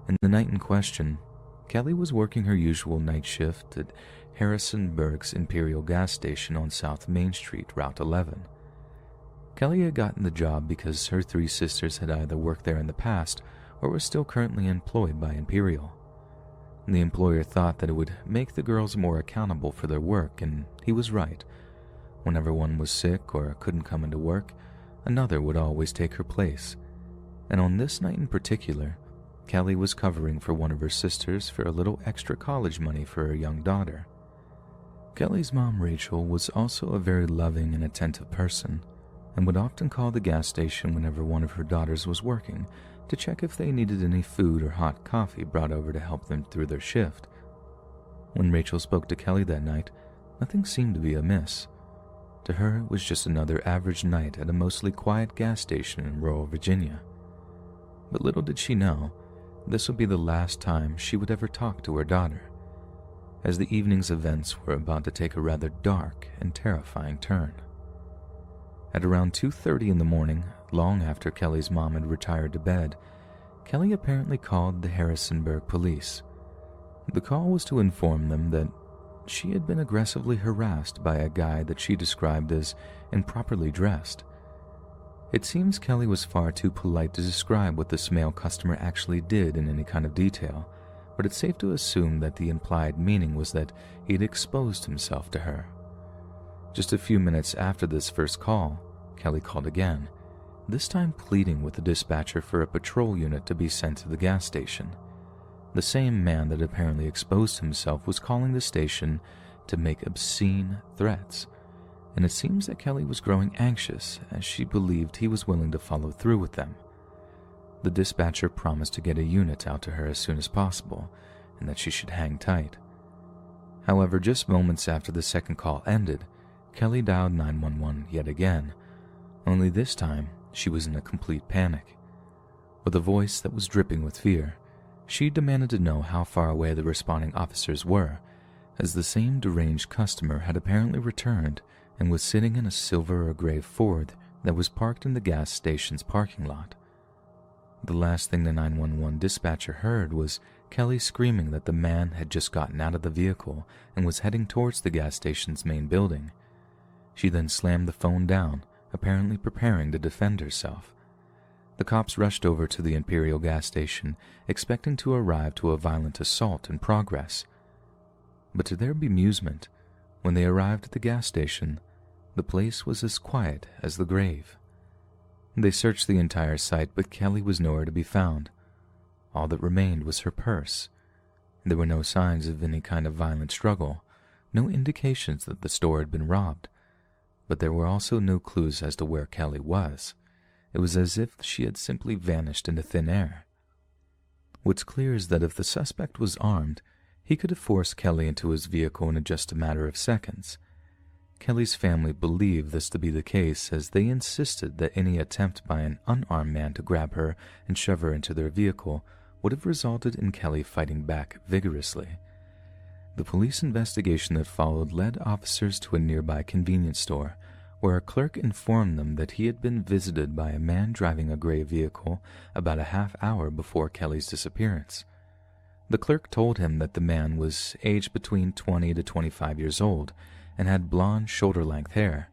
[SPEAKER 1] In the night in question, Kelly was working her usual night shift at Harrisonburg's Imperial gas station on South Main Street, Route 11. Kelly had gotten the job because her 3 sisters had either worked there in the past or were still currently employed by Imperial. The employer thought that it would make the girls more accountable for their work, and he was right. Whenever one was sick or couldn't come into work, another would always take her place. And on this night in particular, Kelly was covering for one of her sisters for a little extra college money for her young daughter. Kelly's mom, Rachel, was also a very loving and attentive person, and would often call the gas station whenever one of her daughters was working to check if they needed any food or hot coffee brought over to help them through their shift. When Rachel spoke to Kelly that night, nothing seemed to be amiss. To her, it was just another average night at a mostly quiet gas station in rural Virginia. But little did she know, this would be the last time she would ever talk to her daughter, as the evening's events were about to take a rather dark and terrifying turn. At around 2:30 in the morning, long after Kelly's mom had retired to bed, Kelly apparently called the Harrisonburg police. The call was to inform them that she had been aggressively harassed by a guy that she described as improperly dressed. It seems Kelly was far too polite to describe what this male customer actually did in any kind of detail, but it's safe to assume that the implied meaning was that he'd exposed himself to her. Just a few minutes after this first call, Kelly called again, this time pleading with the dispatcher for a patrol unit to be sent to the gas station. The same man that apparently exposed himself was calling the station to make obscene threats, and it seems that Kelly was growing anxious as she believed he was willing to follow through with them. The dispatcher promised to get a unit out to her as soon as possible, and that she should hang tight. However, just moments after the second call ended, Kelly dialed 911 yet again, only this time she was in a complete panic. With a voice that was dripping with fear, she demanded to know how far away the responding officers were, as the same deranged customer had apparently returned and was sitting in a silver or gray Ford that was parked in the gas station's parking lot. The last thing the 911 dispatcher heard was Kelly screaming that the man had just gotten out of the vehicle and was heading towards the gas station's main building. She then slammed the phone down, apparently preparing to defend herself. The cops rushed over to the Imperial gas station, expecting to arrive to a violent assault in progress. But to their bemusement, When they arrived at the gas station, the place was as quiet as the grave. They searched the entire site, but Kelly was nowhere to be found. All that remained was her purse. There were no signs of any kind of violent struggle, no indications that the store had been robbed, but there were also no clues as to where Kelly was. It was as if she had simply vanished into thin air. What's clear is that if the suspect was armed, he could have forced Kelly into his vehicle in just a matter of seconds. Kelly's family believed this to be the case, as they insisted that any attempt by an unarmed man to grab her and shove her into their vehicle would have resulted in Kelly fighting back vigorously. The police investigation that followed led officers to a nearby convenience store, where a clerk informed them that he had been visited by a man driving a gray vehicle about a half hour before Kelly's disappearance. The clerk told him that the man was aged between 20 to 25 years old and had blonde, shoulder-length hair.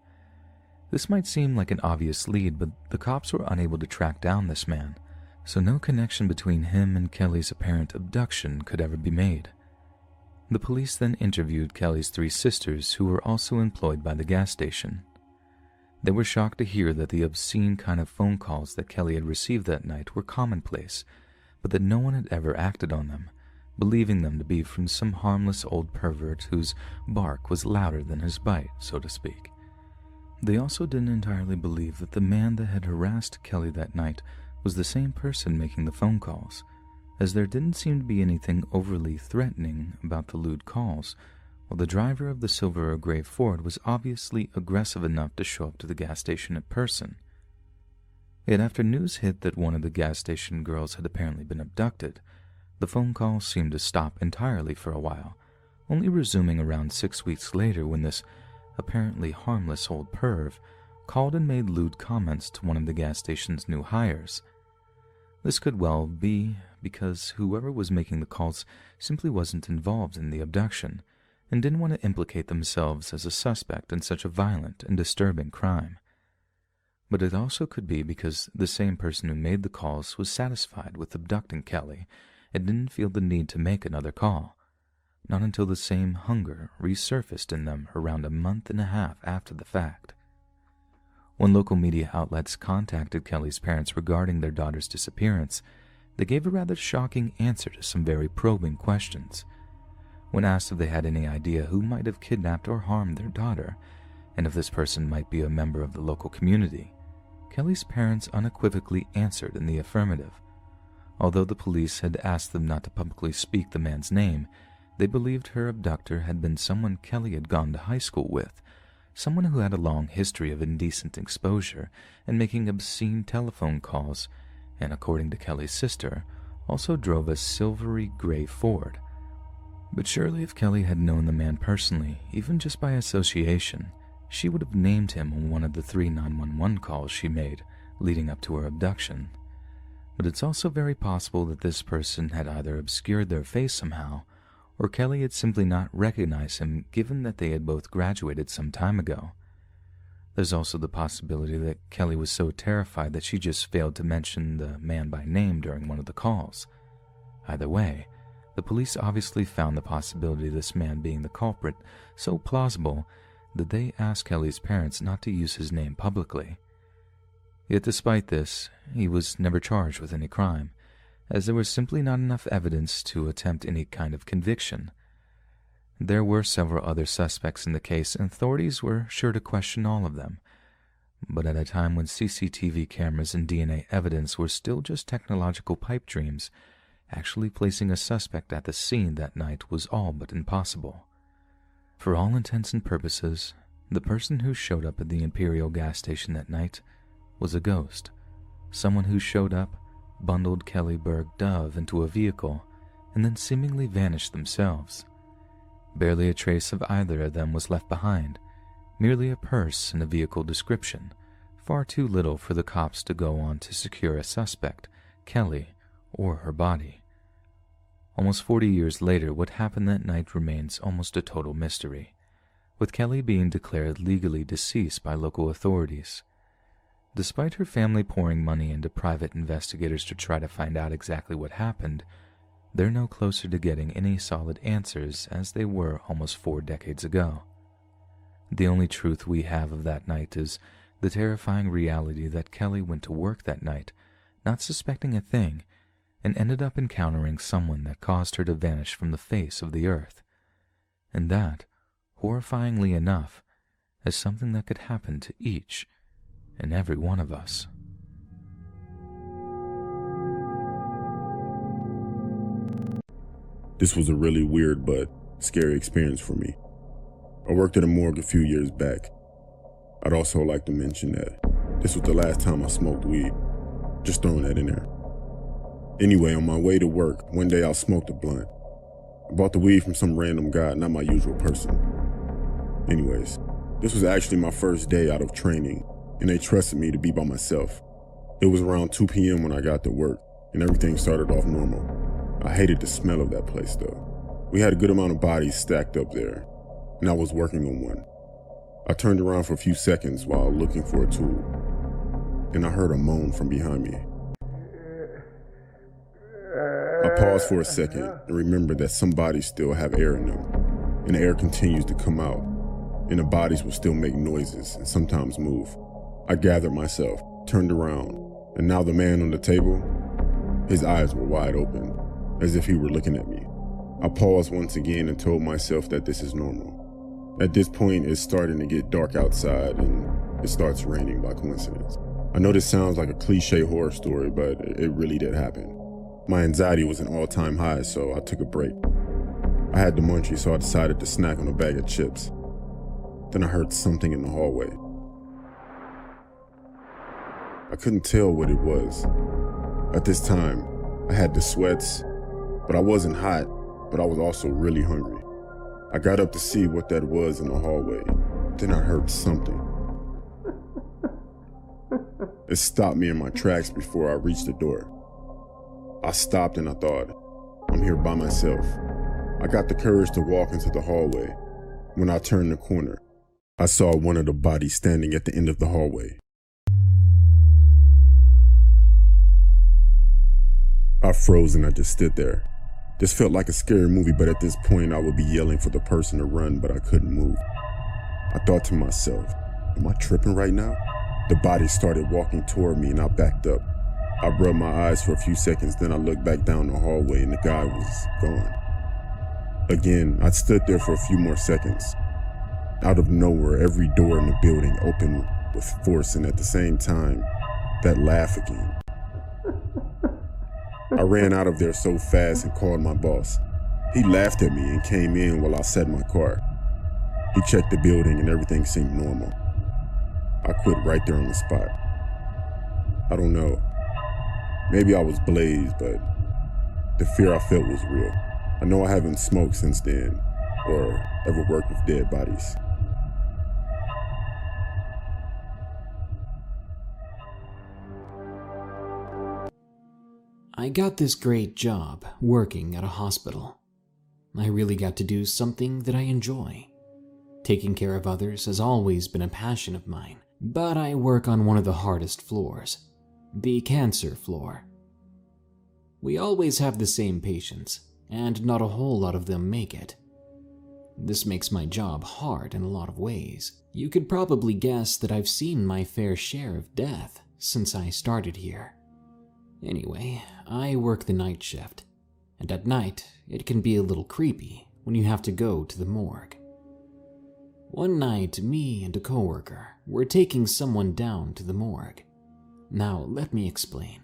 [SPEAKER 1] This might seem like an obvious lead, but the cops were unable to track down this man, so no connection between him and Kelly's apparent abduction could ever be made. The police then interviewed Kelly's 3 sisters, who were also employed by the gas station. They were shocked to hear that the obscene kind of phone calls that Kelly had received that night were commonplace, but that no one had ever acted on them, believing them to be from some harmless old pervert whose bark was louder than his bite, so to speak. They also didn't entirely believe that the man that had harassed Kelly that night was the same person making the phone calls, as there didn't seem to be anything overly threatening about the lewd calls, while the driver of the silver or gray Ford was obviously aggressive enough to show up to the gas station in person. Yet after news hit that one of the gas station girls had apparently been abducted, the phone calls seemed to stop entirely for a while, only resuming around 6 weeks later when this apparently harmless old perv called and made lewd comments to one of the gas station's new hires. This could well be because whoever was making the calls simply wasn't involved in the abduction and didn't want to implicate themselves as a suspect in such a violent and disturbing crime. But it also could be because the same person who made the calls was satisfied with abducting Kelly and didn't feel the need to make another call, not until the same hunger resurfaced in them around a month and a half after the fact. When local media outlets contacted Kelly's parents regarding their daughter's disappearance, they gave a rather shocking answer to some very probing questions. When asked if they had any idea who might have kidnapped or harmed their daughter, and if this person might be a member of the local community, Kelly's parents unequivocally answered in the affirmative. Although the police had asked them not to publicly speak the man's name, they believed her abductor had been someone Kelly had gone to high school with, someone who had a long history of indecent exposure and making obscene telephone calls, and according to Kelly's sister, also drove a silvery gray Ford. But surely if Kelly had known the man personally, even just by association, she would have named him on one of the 3 911 calls she made leading up to her abduction. But it's also very possible that this person had either obscured their face somehow, or Kelly had simply not recognized him given that they had both graduated some time ago. There's also the possibility that Kelly was so terrified that she just failed to mention the man by name during one of the calls. Either way, the police obviously found the possibility of this man being the culprit so plausible that they asked Kelly's parents not to use his name publicly. Yet despite this, he was never charged with any crime, as there was simply not enough evidence to attempt any kind of conviction. There were several other suspects in the case, and authorities were sure to question all of them. But at a time when CCTV cameras and DNA evidence were still just technological pipe dreams, actually placing a suspect at the scene that night was all but impossible. For all intents and purposes, the person who showed up at the Imperial gas station that night was a ghost, someone who showed up, bundled Kelly Berg Dove into a vehicle, and then seemingly vanished themselves. Barely a trace of either of them was left behind, merely a purse and a vehicle description, far too little for the cops to go on to secure a suspect, Kelly, or her body. Almost 40 years later, what happened that night remains almost a total mystery, with Kelly being declared legally deceased by local authorities. Despite her family pouring money into private investigators to try to find out exactly what happened, they're no closer to getting any solid answers as they were almost 4 decades ago. The only truth we have of that night is the terrifying reality that Kelly went to work that night, not suspecting a thing, and ended up encountering someone that caused her to vanish from the face of the earth. And that, horrifyingly enough, is something that could happen to each and every one of us.
[SPEAKER 2] This was a really weird but scary experience for me. I worked at a morgue a few years back. I'd also like to mention that this was the last time I smoked weed. Just throwing that in there. Anyway, on my way to work, one day I smoked a blunt. I bought the weed from some random guy, not my usual person. Anyways, this was actually my first day out of training, and they trusted me to be by myself. It was around 2 p.m. when I got to work, and everything started off normal. I hated the smell of that place though. We had a good amount of bodies stacked up there, and I was working on one. I turned around for a few seconds while looking for a tool, and I heard a moan from behind me. I paused for a second and remembered that some bodies still have air in them, and the air continues to come out, and the bodies will still make noises and sometimes move. I gathered myself, turned around, and now the man on the table, his eyes were wide open, as if he were looking at me. I paused once again and told myself that this is normal. At this point, it's starting to get dark outside, and it starts raining by coincidence. I know this sounds like a cliche horror story, but it really did happen. My anxiety was an all-time high, so I took a break. I had the munchies, so I decided to snack on a bag of chips. Then I heard something in the hallway. I couldn't tell what it was. At this time, I had the sweats, but I wasn't hot, but I was also really hungry. I got up to see what that was in the hallway. Then I heard something. It stopped me in my tracks before I reached the door. I stopped and I thought, I'm here by myself. I got the courage to walk into the hallway. When I turned the corner, I saw one of the bodies standing at the end of the hallway. I froze and I just stood there. This felt like a scary movie, but at this point I would be yelling for the person to run, but I couldn't move. I thought to myself, am I tripping right now? The body started walking toward me and I backed up. I rubbed my eyes for a few seconds, then I looked back down the hallway and the guy was gone. Again, I stood there for a few more seconds. Out of nowhere, every door in the building opened with force, and at the same time, that laugh again. I ran out of there so fast and called my boss. He laughed at me and came in while I sat in my car. He checked the building and everything seemed normal. I quit right there on the spot. I don't know. Maybe I was blazed, but the fear I felt was real. I know I haven't smoked since then, or ever worked with dead bodies.
[SPEAKER 3] I got this great job working at a hospital. I really got to do something that I enjoy. Taking care of others has always been a passion of mine, but I work on one of the hardest floors, the cancer floor. We always have the same patients, and not a whole lot of them make it. This makes my job hard in a lot of ways. You could probably guess that I've seen my fair share of death since I started here. Anyway, I work the night shift, and at night it can be a little creepy when you have to go to the morgue. One night, me and a coworker were taking someone down to the morgue. Now, let me explain.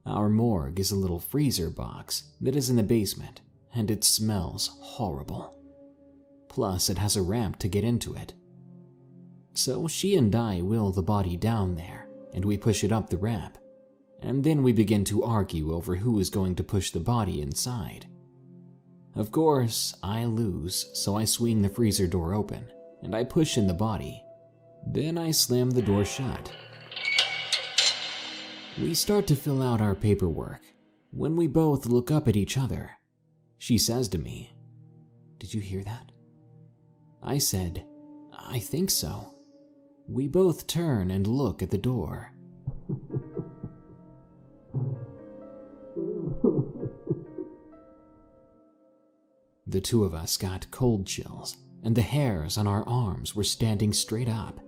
[SPEAKER 3] Our morgue is a little freezer box that is in the basement, and it smells horrible. Plus, it has a ramp to get into it. So she and I wheel the body down there, and we push it up the ramp. And then we begin to argue over who is going to push the body inside. Of course, I lose, so I swing the freezer door open, and I push in the body. Then I slam the door shut. We start to fill out our paperwork when we both look up at each other. She says to me, "Did you hear that?" I said, "I think so." We both turn and look at the door. The two of us got cold chills, and the hairs on our arms were standing straight up.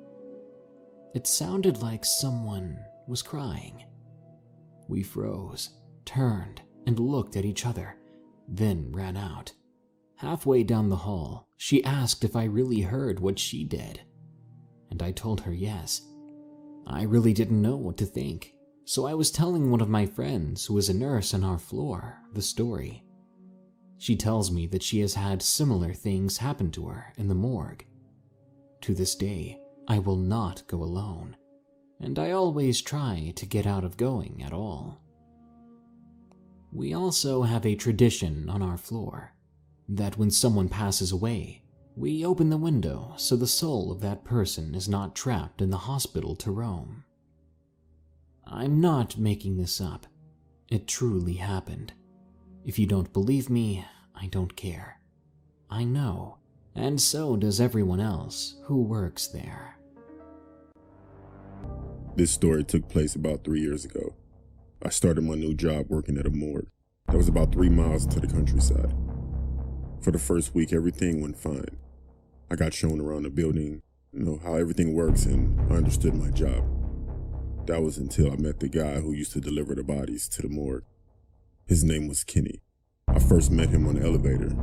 [SPEAKER 3] It sounded like someone was crying. We froze, turned, and looked at each other, then ran out. Halfway down the hall, she asked if I really heard what she did, and I told her yes. I really didn't know what to think, so I was telling one of my friends, who was a nurse on our floor, the story. She tells me that she has had similar things happen to her in the morgue. To this day, I will not go alone, and I always try to get out of going at all. We also have a tradition on our floor that when someone passes away, we open the window so the soul of that person is not trapped in the hospital to roam. I'm not making this up. It truly happened. If you don't believe me, I don't care. I know, and so does everyone else who works there.
[SPEAKER 2] This story took place about 3 years ago. I started my new job working at a morgue that was about 3 miles to the countryside. For the first week, everything went fine. I got shown around the building, how everything works, and I understood my job. That was until I met the guy who used to deliver the bodies to the morgue. His name was Kenny. I first met him on the elevator.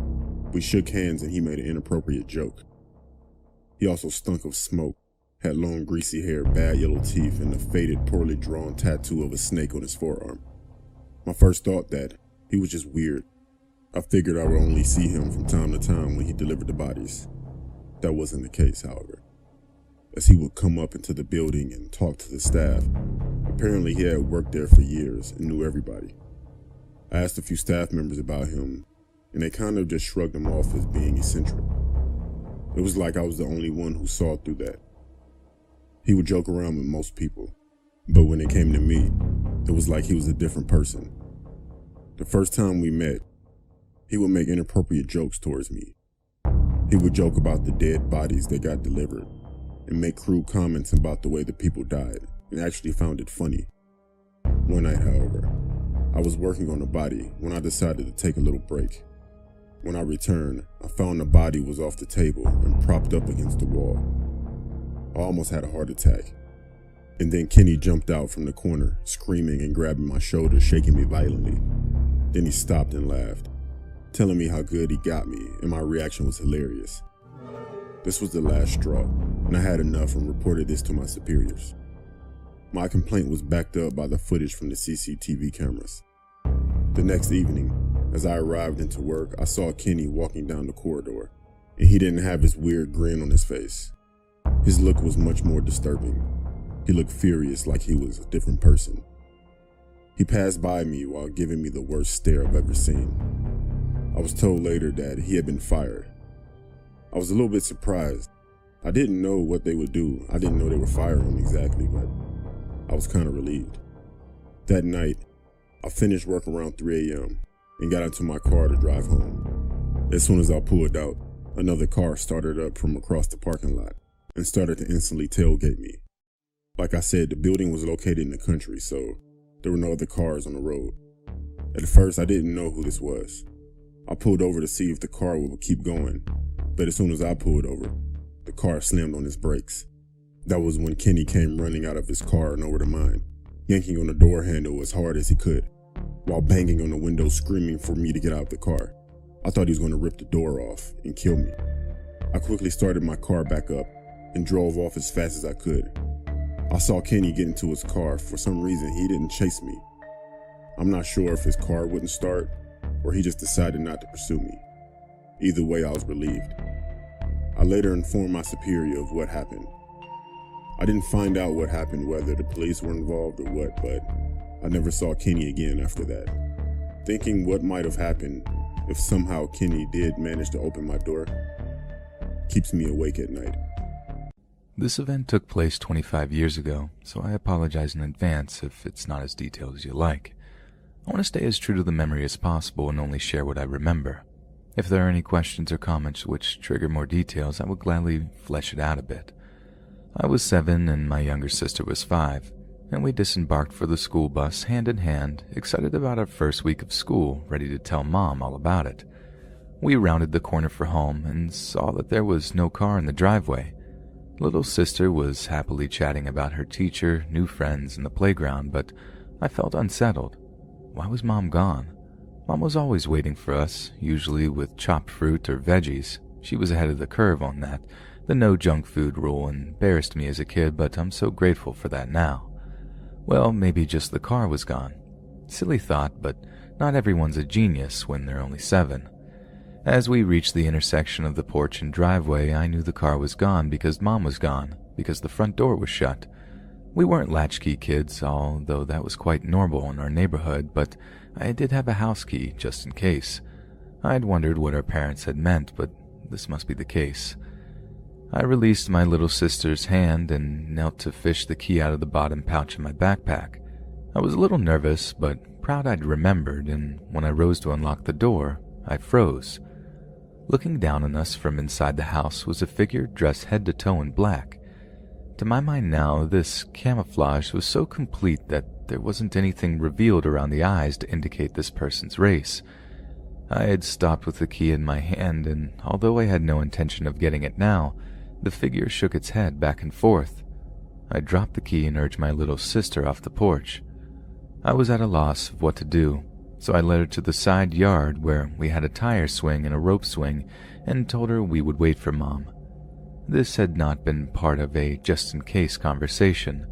[SPEAKER 2] We shook hands and he made an inappropriate joke. He also stunk of smoke, had long greasy hair, bad yellow teeth, and a faded, poorly drawn tattoo of a snake on his forearm. My first thought that he was just weird. I figured I would only see him from time to time when he delivered the bodies. That wasn't the case, however, as he would come up into the building and talk to the staff. Apparently he had worked there for years and knew everybody. I asked a few staff members about him, and they kind of just shrugged him off as being eccentric. It was like I was the only one who saw through that. He would joke around with most people, but when it came to me, it was like he was a different person. The first time we met, he would make inappropriate jokes towards me. He would joke about the dead bodies that got delivered and make crude comments about the way the people died, and actually found it funny. One night, however, I was working on a body when I decided to take a little break. When I returned, I found the body was off the table and propped up against the wall. I almost had a heart attack. And then Kenny jumped out from the corner, screaming and grabbing my shoulder, shaking me violently. Then he stopped and laughed, telling me how good he got me, and my reaction was hilarious. This was the last straw, and I had enough and reported this to my superiors. My complaint was backed up by the footage from the CCTV cameras. The next evening, as I arrived into work, I saw Kenny walking down the corridor, and he didn't have his weird grin on his face. His look was much more disturbing. He looked furious, like he was a different person. He passed by me while giving me the worst stare I've ever seen. I was told later that he had been fired. I was a little bit surprised. I didn't know what they would do. I didn't know they were firing him exactly, but I was kind of relieved. That night, I finished work around 3 a.m. and got into my car to drive home. As soon as I pulled out, another car started up from across the parking lot and started to instantly tailgate me. Like I said, the building was located in the country, so there were no other cars on the road. At first, I didn't know who this was. I pulled over to see if the car would keep going, but as soon as I pulled over, the car slammed on its brakes. That was when Kenny came running out of his car and over to mine, yanking on the door handle as hard as he could, while banging on the window screaming for me to get out of the car. I thought he was going to rip the door off and kill me. I quickly started my car back up and drove off as fast as I could. I saw Kenny get into his car. For some reason, he didn't chase me. I'm not sure if his car wouldn't start or he just decided not to pursue me. Either way, I was relieved. I later informed my superior of what happened. I didn't find out what happened, whether the police were involved or what, but I never saw Kenny again after that. Thinking what might have happened if somehow Kenny did manage to open my door keeps me awake at night.
[SPEAKER 1] This event took place 25 years ago, so I apologize in advance if it's not as detailed as you like. I want to stay as true to the memory as possible and only share what I remember. If there are any questions or comments which trigger more details, I will gladly flesh it out a bit. I was 7 and my younger sister was 5, and we disembarked for the school bus hand in hand, excited about our first week of school, ready to tell Mom all about it. We rounded the corner for home and saw that there was no car in the driveway. Little sister was happily chatting about her teacher, new friends, and the playground, but I felt unsettled. Why was Mom gone? Mom was always waiting for us, usually with chopped fruit or veggies. She was ahead of the curve on that. The no junk food rule embarrassed me as a kid, but I'm so grateful for that now. Well, maybe just the car was gone. Silly thought, but not everyone's a genius when they're only 7. As we reached the intersection of the porch and driveway, I knew the car was gone because Mom was gone, because the front door was shut. We weren't latchkey kids, although that was quite normal in our neighborhood, but I did have a house key just in case. I'd wondered what our parents had meant, but this must be the case. I released my little sister's hand and knelt to fish the key out of the bottom pouch of my backpack. I was a little nervous, but proud I'd remembered, and when I rose to unlock the door, I froze. Looking down on us from inside the house was a figure dressed head to toe in black. To my mind now, this camouflage was so complete that there wasn't anything revealed around the eyes to indicate this person's race. I had stopped with the key in my hand, and although I had no intention of getting it now, the figure shook its head back and forth. I dropped the key and urged my little sister off the porch. I was at a loss of what to do, so I led her to the side yard where we had a tire swing and a rope swing and told her we would wait for Mom. This had not been part of a just-in-case conversation.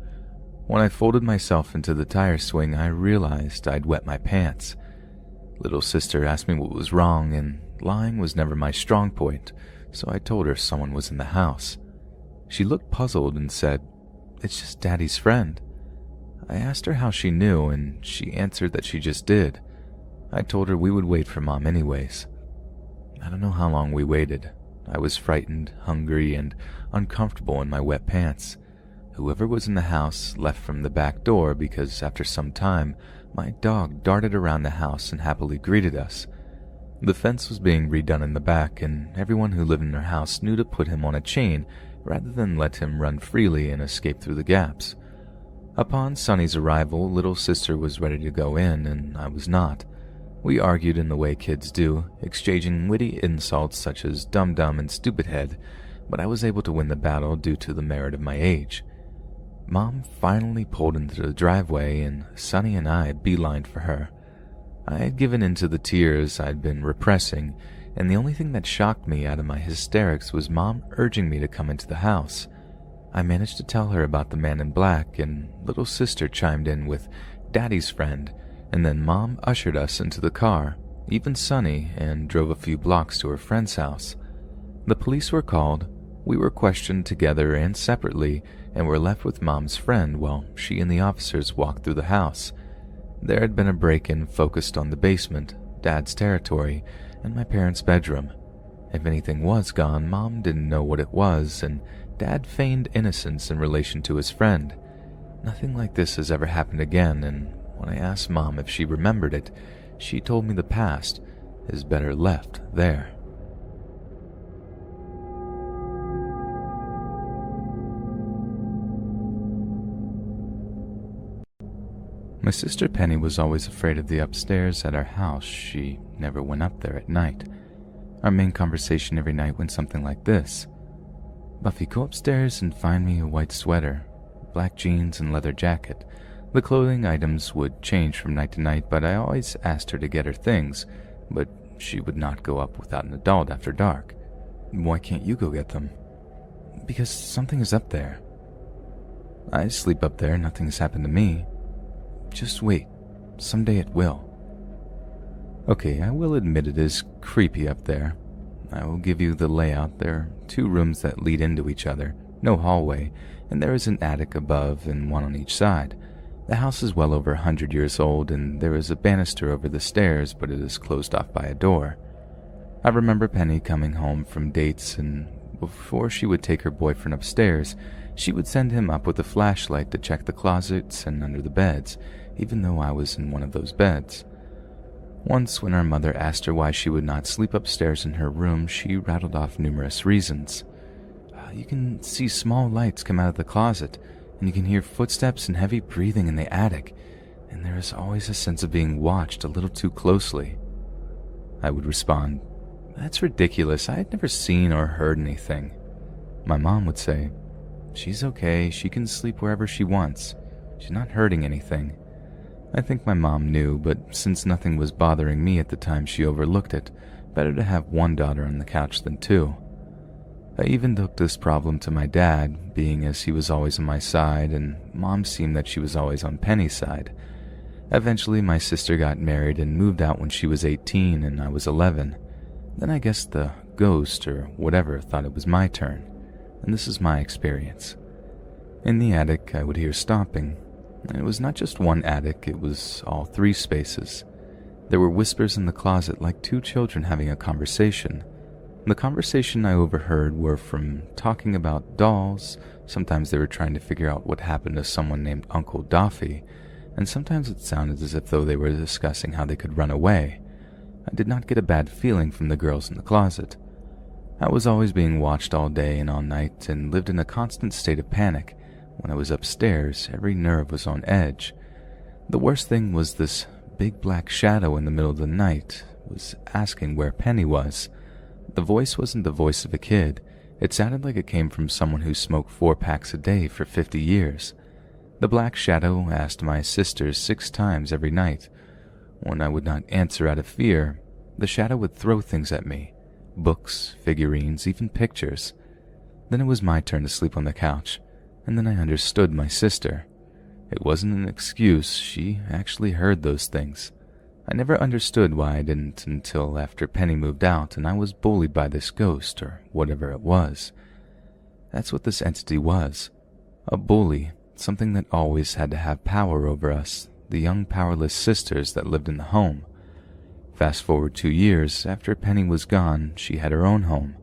[SPEAKER 1] When I folded myself into the tire swing, I realized I'd wet my pants. Little sister asked me what was wrong, and lying was never my strong point, so I told her someone was in the house. She looked puzzled and said, "It's just Daddy's friend." I asked her how she knew, and she answered that she just did. I told her we would wait for Mom anyways. I don't know how long we waited. I was frightened, hungry, and uncomfortable in my wet pants. Whoever was in the house left from the back door because after some time, my dog darted around the house and happily greeted us. The fence was being redone in the back, and everyone who lived in their house knew to put him on a chain rather than let him run freely and escape through the gaps. Upon Sonny's arrival, little sister was ready to go in, and I was not. We argued in the way kids do, exchanging witty insults such as dum-dum and stupid head, but I was able to win the battle due to the merit of my age. Mom finally pulled into the driveway, and Sonny and I beelined for her. I had given in to the tears I'd been repressing, and the only thing that shocked me out of my hysterics was Mom urging me to come into the house. I managed to tell her about the man in black, and little sister chimed in with Daddy's friend, and then Mom ushered us into the car, even Sonny, and drove a few blocks to her friend's house. The police were called, we were questioned together and separately, and were left with Mom's friend while she and the officers walked through the house. There had been a break-in focused on the basement, Dad's territory, and my parents' bedroom. If anything was gone, Mom didn't know what it was, and Dad feigned innocence in relation to his friend. Nothing like this has ever happened again, and when I asked Mom if she remembered it, she told me the past is better left there. My sister Penny was always afraid of the upstairs at our house. She never went up there at night. Our main conversation every night went something like this. "Buffy, go upstairs and find me a white sweater, black jeans, and leather jacket." The clothing items would change from night to night, but I always asked her to get her things, but she would not go up without an adult after dark. "Why can't you go get them?" "Because something is up there." "I sleep up there, nothing has happened to me." "Just wait, someday it will." Okay, I will admit it is creepy up there. I will give you the layout. There are 2 rooms that lead into each other, no hallway, and there is an attic above and one on each side. The house is well over 100 years old, and there is a banister over the stairs, but it is closed off by a door. I remember Penny coming home from dates, and before she would take her boyfriend upstairs, she would send him up with a flashlight to check the closets and under the beds, even though I was in one of those beds. Once, when our mother asked her why she would not sleep upstairs in her room, she rattled off numerous reasons. "You can see small lights come out of the closet, and you can hear footsteps and heavy breathing in the attic, and there is always a sense of being watched a little too closely." I would respond, That's ridiculous. I had never seen or heard anything. My mom would say, "She's okay, she can sleep wherever she wants. She's not hurting anything." I think my mom knew, but since nothing was bothering me at the time, she overlooked it. Better to have one daughter on the couch than two. I even took this problem to my dad, being as he was always on my side, and Mom seemed that she was always on Penny's side. Eventually, my sister got married and moved out when she was 18 and I was 11. Then I guess the ghost or whatever thought it was my turn, and this is my experience. In the attic, I would hear stomping. And it was not just one attic, it was all three spaces. There were whispers in the closet like two children having a conversation. The conversation I overheard were from talking about dolls. Sometimes they were trying to figure out what happened to someone named Uncle Doffy, and sometimes it sounded as if though they were discussing how they could run away. I did not get a bad feeling from the girls in the closet. I was always being watched all day and all night and lived in a constant state of panic. When I was upstairs, every nerve was on edge. The worst thing was this big black shadow in the middle of the night was asking where Penny was. The voice wasn't the voice of a kid. It sounded like it came from someone who smoked 4 packs a day for 50 years. The black shadow asked my sisters 6 times every night. When I would not answer out of fear, the shadow would throw things at me. Books, figurines, even pictures. Then it was my turn to sleep on the couch. And then I understood my sister. It wasn't an excuse, she actually heard those things. I never understood why I didn't until after Penny moved out and I was bullied by this ghost or whatever it was. That's what this entity was. A bully, something that always had to have power over us, the young powerless sisters that lived in the home. Fast forward 2 years, after Penny was gone, she had her own home.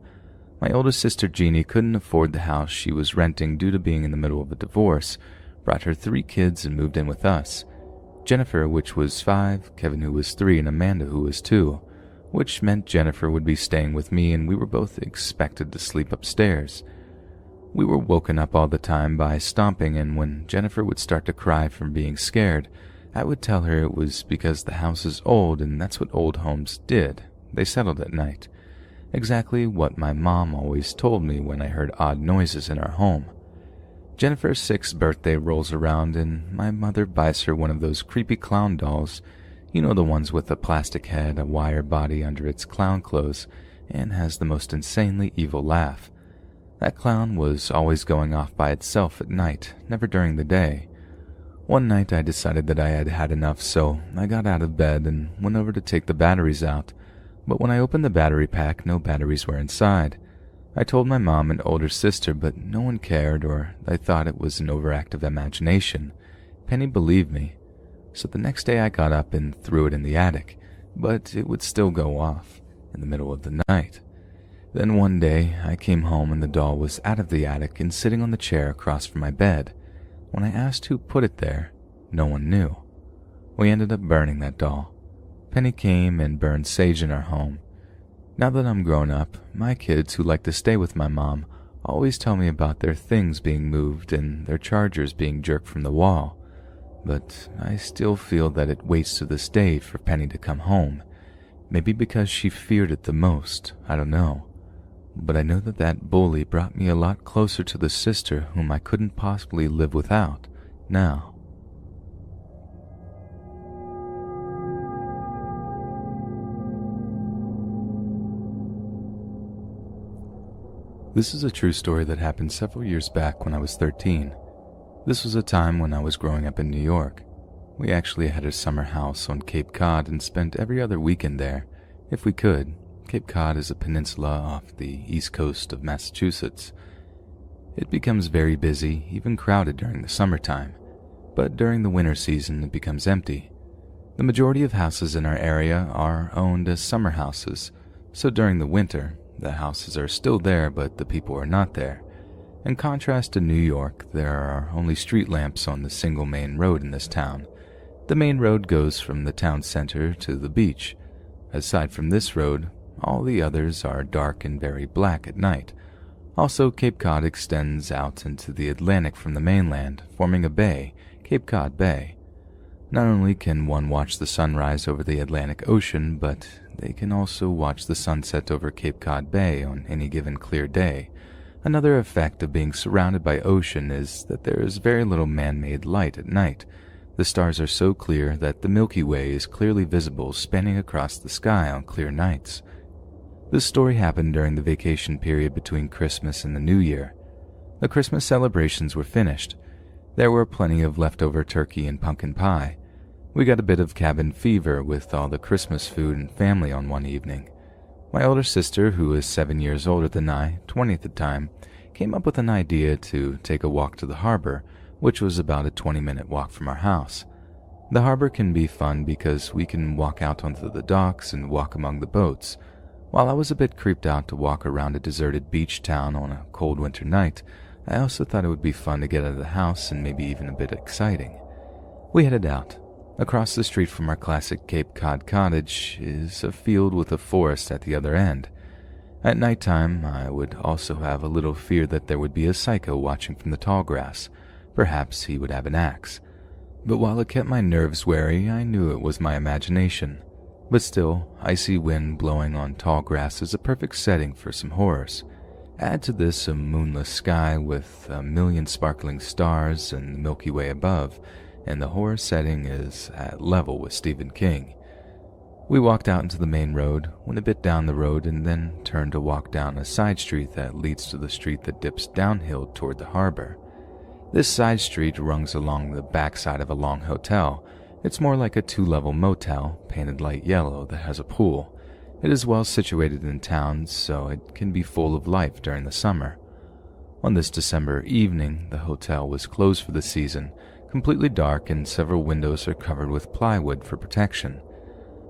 [SPEAKER 1] My oldest sister Jeannie couldn't afford the house she was renting due to being in the middle of a divorce, brought her 3 kids and moved in with us. Jennifer, which was 5, Kevin, who was 3, and Amanda, who was 2, which meant Jennifer would be staying with me and we were both expected to sleep upstairs. We were woken up all the time by stomping, and when Jennifer would start to cry from being scared, I would tell her it was because the house is old and that's what old homes did. They settled at night. Exactly what my mom always told me when I heard odd noises in our home. Jennifer's 6th birthday rolls around and my mother buys her one of those creepy clown dolls. You know, the ones with a plastic head, a wire body under its clown clothes, and has the most insanely evil laugh. That clown was always going off by itself at night, never during the day. One night I decided that I had had enough, so I got out of bed and went over to take the batteries out. But when I opened the battery pack, no batteries were inside. I told my mom and older sister, but no one cared, or they thought it was an overactive imagination. Penny believed me. So the next day I got up and threw it in the attic, but it would still go off in the middle of the night. Then one day I came home and the doll was out of the attic and sitting on the chair across from my bed. When I asked who put it there, no one knew. We ended up burning that doll. Penny came and burned sage in our home. Now that I'm grown up, my kids who like to stay with my mom always tell me about their things being moved and their chargers being jerked from the wall. But I still feel that it waits to this day for Penny to come home. Maybe because she feared it the most, I don't know. But I know that that bully brought me a lot closer to the sister whom I couldn't possibly live without now. This is a true story that happened several years back when I was 13. This was a time when I was growing up in New York. We actually had a summer house on Cape Cod and spent every other weekend there, if we could. Cape Cod is a peninsula off the east coast of Massachusetts. It becomes very busy, even crowded during the summertime, but during the winter season it becomes empty. The majority of houses in our area are owned as summer houses, so during the winter, the houses are still there but the people are not there. In contrast to New York, there are only street lamps on the single main road in this town. The main road goes from the town center to the beach. Aside from this road, all the others are dark and very black at night. Also, Cape Cod extends out into the Atlantic from the mainland, forming a bay, Cape Cod Bay. Not only can one watch the sunrise over the Atlantic Ocean, but they can also watch the sunset over Cape Cod Bay on any given clear day. Another effect of being surrounded by ocean is that there is very little man-made light at night. The stars are so clear that the Milky Way is clearly visible spanning across the sky on clear nights. This story happened during the vacation period between Christmas and the New Year. The Christmas celebrations were finished. There were plenty of leftover turkey and pumpkin pie. We got a bit of cabin fever with all the Christmas food and family on one evening. My older sister, who is 7 years older than I, 20 at the time, came up with an idea to take a walk to the harbor, which was about a 20-minute walk from our house. The harbor can be fun because we can walk out onto the docks and walk among the boats. While I was a bit creeped out to walk around a deserted beach town on a cold winter night, I also thought it would be fun to get out of the house and maybe even a bit exciting. We headed out. Across the street from our classic Cape Cod cottage is a field with a forest at the other end. At nighttime, I would also have a little fear that there would be a psycho watching from the tall grass. Perhaps he would have an axe. But while it kept my nerves wary, I knew it was my imagination. But still, icy wind blowing on tall grass is a perfect setting for some horrors. Add to this a moonless sky with a million sparkling stars and the Milky Way above, and the horror setting is at level with Stephen King. We walked out into the main road, went a bit down the road, and then turned to walk down a side street that leads to the street that dips downhill toward the harbor. This side street runs along the backside of a long hotel. It's more like a 2-level motel, painted light yellow, that has a pool. It is well situated in town, so it can be full of life during the summer. On this December evening, the hotel was closed for the season, completely dark, and several windows are covered with plywood for protection.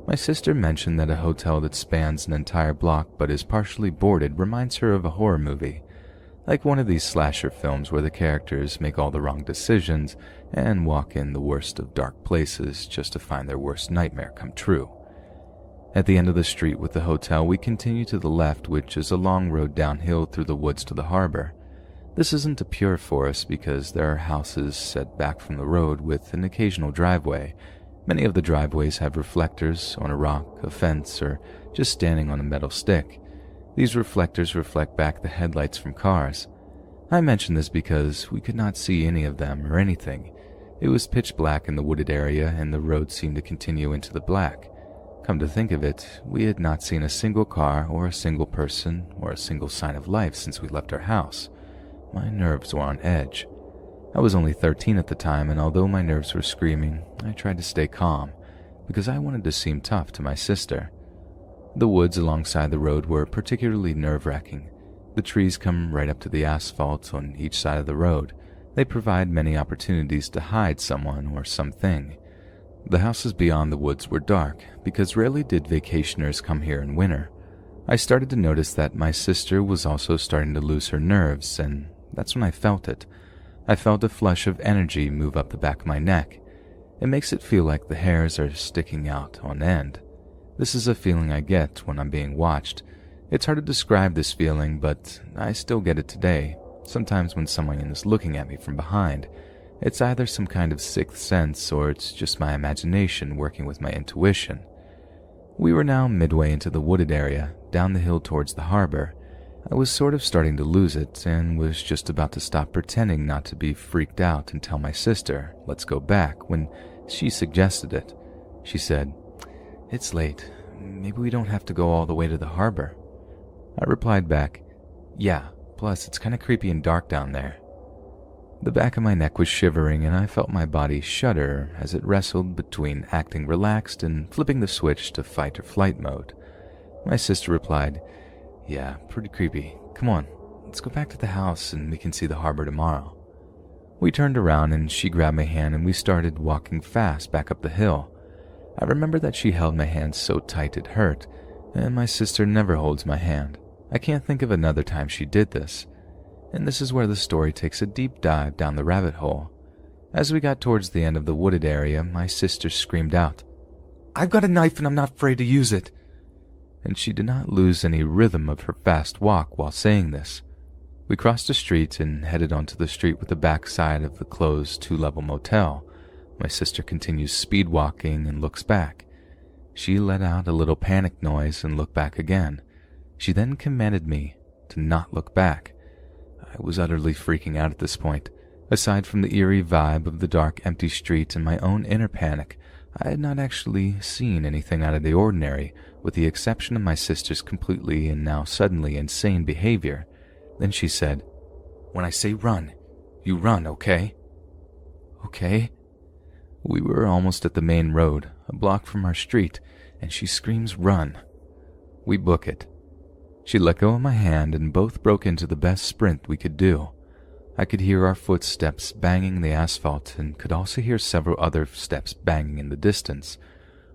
[SPEAKER 1] My sister mentioned that a hotel that spans an entire block but is partially boarded reminds her of a horror movie, like one of these slasher films where the characters make all the wrong decisions and walk in the worst of dark places just to find their worst nightmare come true. At the end of the street with the hotel, we continue to the left, which is a long road downhill through the woods to the harbor. This isn't a pure forest because there are houses set back from the road with an occasional driveway. Many of the driveways have reflectors on a rock, a fence, or just standing on a metal stick. These reflectors reflect back the headlights from cars. I mention this because we could not see any of them or anything. It was pitch black in the wooded area and the road seemed to continue into the black. Come to think of it, we had not seen a single car or a single person or a single sign of life since we left our house. My nerves were on edge. I was only 13 at the time, and although my nerves were screaming, I tried to stay calm, because I wanted to seem tough to my sister. The woods alongside the road were particularly nerve-wracking. The trees come right up to the asphalt on each side of the road. They provide many opportunities to hide someone or something. The houses beyond the woods were dark, because rarely did vacationers come here in winter. I started to notice that my sister was also starting to lose her nerves, and that's when I felt it. I felt a flush of energy move up the back of my neck. It makes it feel like the hairs are sticking out on end. This is a feeling I get when I'm being watched. It's hard to describe this feeling, but I still get it today. Sometimes when someone is looking at me from behind, it's either some kind of sixth sense or it's just my imagination working with my intuition. We were now midway into the wooded area, down the hill towards the harbor. I was sort of starting to lose it and was just about to stop pretending not to be freaked out and tell my sister, "Let's go back," when she suggested it. She said, "It's late. Maybe we don't have to go all the way to the harbor." I replied back, "Yeah, plus it's kind of creepy and dark down there." The back of my neck was shivering and I felt my body shudder as it wrestled between acting relaxed and flipping the switch to fight or flight mode. My sister replied, "Yeah, pretty creepy. Come on, let's go back to the house and we can see the harbor tomorrow." We turned around and she grabbed my hand and we started walking fast back up the hill. I remember that she held my hand so tight it hurt, and my sister never holds my hand. I can't think of another time she did this. And this is where the story takes a deep dive down the rabbit hole. As we got towards the end of the wooded area, my sister screamed out, "I've got a knife and I'm not afraid to use it." And she did not lose any rhythm of her fast walk while saying this. We crossed the street and headed onto the street with the backside of the closed 2-level motel. My sister continues speed walking and looks back. She let out a little panic noise and looked back again. She then commanded me to not look back. I was utterly freaking out at this point. Aside from the eerie vibe of the dark, empty street and my own inner panic, I had not actually seen anything out of the ordinary, with the exception of my sister's completely and now suddenly insane behavior. Then she said, "When I say run, you run, okay?" "Okay." We were almost at the main road, a block from our street, and she screams, "Run." We book it. She let go of my hand and both broke into the best sprint we could do. I could hear our footsteps banging the asphalt and could also hear several other steps banging in the distance.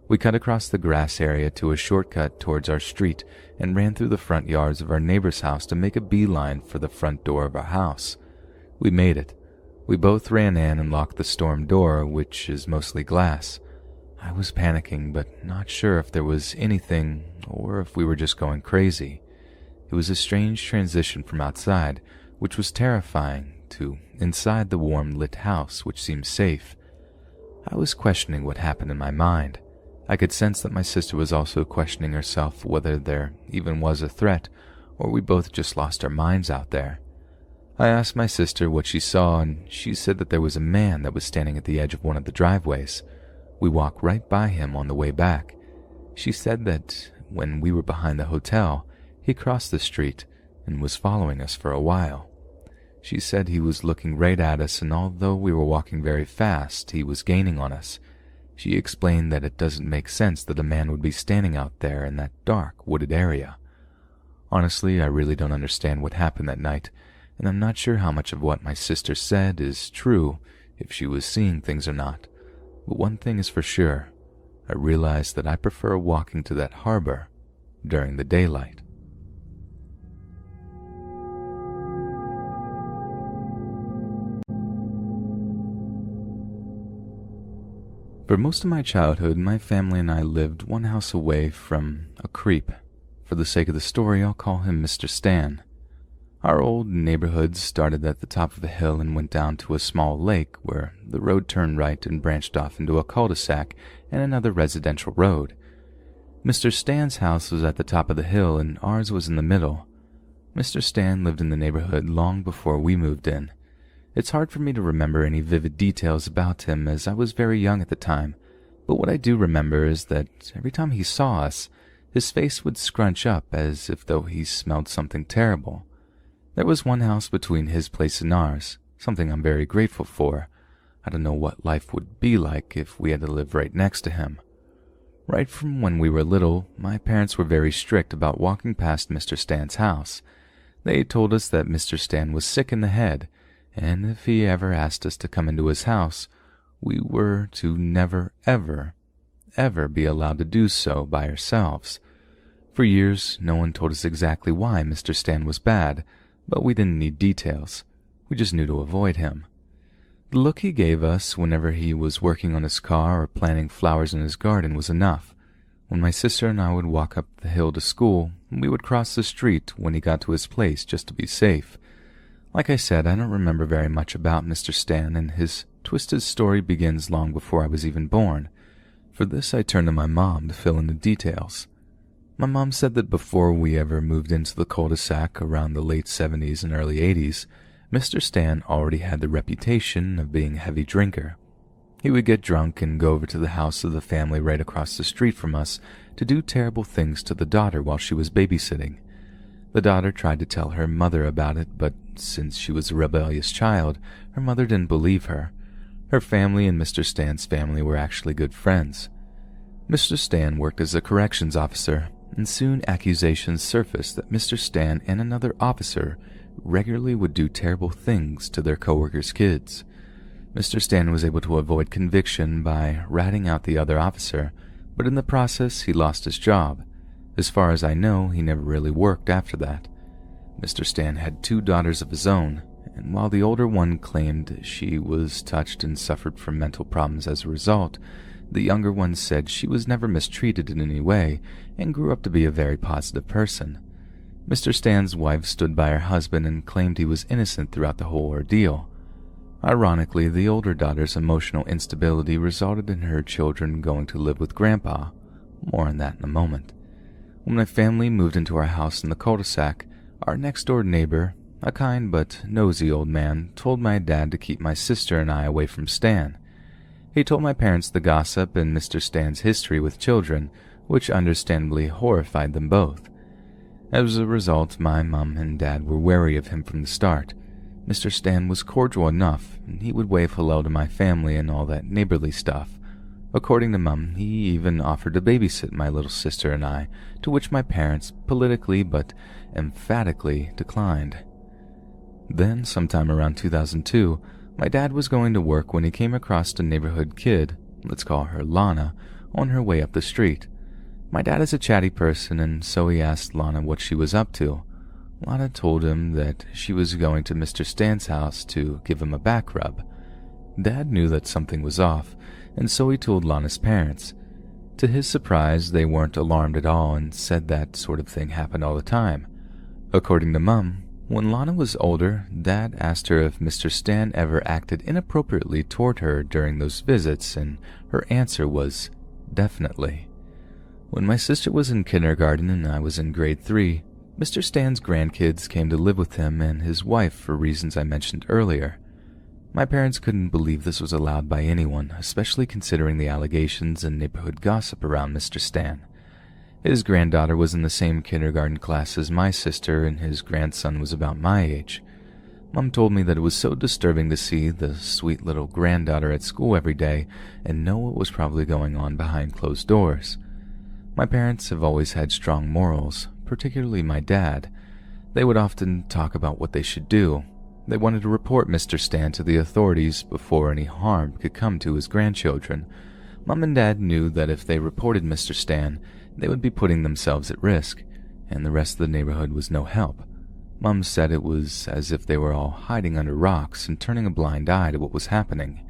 [SPEAKER 1] We cut across the grass area to a shortcut towards our street and ran through the front yards of our neighbor's house to make a beeline for the front door of our house. We made it. We both ran in and locked the storm door, which is mostly glass. I was panicking, but not sure if there was anything or if we were just going crazy. It was a strange transition from outside, which was terrifying, to inside the warm lit house, which seemed safe. I was questioning what happened in my mind. I could sense that my sister was also questioning herself whether there even was a threat, or we both just lost our minds out there. I asked my sister what she saw, and she said that there was a man that was standing at the edge of one of the driveways. We walked right by him on the way back. She said that when we were behind the hotel, he crossed the street and was following us for a while. She said he was looking right at us, and although we were walking very fast, he was gaining on us. She explained that it doesn't make sense that a man would be standing out there in that dark, wooded area. Honestly, I really don't understand what happened that night, and I'm not sure how much of what my sister said is true, if she was seeing things or not. But one thing is for sure, I realized that I prefer walking to that harbor during the daylight. For most of my childhood, my family and I lived one house away from a creep. For the sake of the story, I'll call him Mr. Stan. Our old neighborhood started at the top of a hill and went down to a small lake where the road turned right and branched off into a cul-de-sac and another residential road. Mr. Stan's house was at the top of the hill and ours was in the middle. Mr. Stan lived in the neighborhood long before we moved in. It's hard for me to remember any vivid details about him as I was very young at the time, but what I do remember is that every time he saw us, his face would scrunch up as if though he smelled something terrible. There was one house between his place and ours, something I'm very grateful for. I don't know what life would be like if we had to live right next to him. Right from when we were little, my parents were very strict about walking past Mr. Stan's house. They told us that Mr. Stan was sick in the head, and if he ever asked us to come into his house, we were to never, ever be allowed to do so by ourselves. For years, no one told us exactly why Mr. Stan was bad, but we didn't need details. We just knew to avoid him. The look he gave us whenever he was working on his car or planting flowers in his garden was enough. When my sister and I would walk up the hill to school, we would cross the street when he got to his place just to be safe. Like I said, I don't remember very much about Mr. Stan, and his twisted story begins long before I was even born. For this, I turned to my mom to fill in the details. My mom said that before we ever moved into the cul-de-sac around the late 70s and early 80s, Mr. Stan already had the reputation of being a heavy drinker. He would get drunk and go over to the house of the family right across the street from us to do terrible things to the daughter while she was babysitting. The daughter tried to tell her mother about it, but since she was a rebellious child, her mother didn't believe her. Her family and Mr. Stan's family were actually good friends. Mr. Stan worked as a corrections officer, and soon accusations surfaced that Mr. Stan and another officer regularly would do terrible things to their coworkers' kids. Mr. Stan was able to avoid conviction by ratting out the other officer, but in the process he lost his job. As far as I know, he never really worked after that. Mr. Stan had 2 daughters of his own, and while the older one claimed she was touched and suffered from mental problems as a result, the younger one said she was never mistreated in any way and grew up to be a very positive person. Mr. Stan's wife stood by her husband and claimed he was innocent throughout the whole ordeal. Ironically, the older daughter's emotional instability resulted in her children going to live with Grandpa, More on that in a moment. When my family moved into our house in the cul-de-sac, our next-door neighbor, a kind but nosy old man, told my dad to keep my sister and I away from Stan. He told my parents the gossip and Mr. Stan's history with children, which understandably horrified them both. As a result, my mom and dad were wary of him from the start. Mr. Stan was cordial enough, and he would wave hello to my family and all that neighborly stuff. According to Mum, he even offered to babysit my little sister and I, to which my parents politically but emphatically declined. Then, sometime around 2002, my dad was going to work when he came across a neighborhood kid, let's call her Lana, on her way up the street. My dad is a chatty person, and so he asked Lana what she was up to. Lana told him that she was going to Mr. Stan's house to give him a back rub. Dad knew that something was off, and so he told Lana's parents. To his surprise, they weren't alarmed at all and said that sort of thing happened all the time. According to Mum, when Lana was older, Dad asked her if Mr. Stan ever acted inappropriately toward her during those visits, and her answer was definitely. When my sister was in kindergarten and I was in grade 3, Mr. Stan's grandkids came to live with him and his wife for reasons I mentioned earlier. My parents couldn't believe this was allowed by anyone, especially considering the allegations and neighborhood gossip around Mr. Stan. His granddaughter was in the same kindergarten class as my sister, and his grandson was about my age. Mom told me that it was so disturbing to see the sweet little granddaughter at school every day and know what was probably going on behind closed doors. My parents have always had strong morals, particularly my dad. They would often talk about what they should do. They wanted to report Mr. Stan to the authorities before any harm could come to his grandchildren. Mom and Dad knew that if they reported Mr. Stan, they would be putting themselves at risk, and the rest of the neighborhood was no help. Mom said it was as if they were all hiding under rocks and turning a blind eye to what was happening.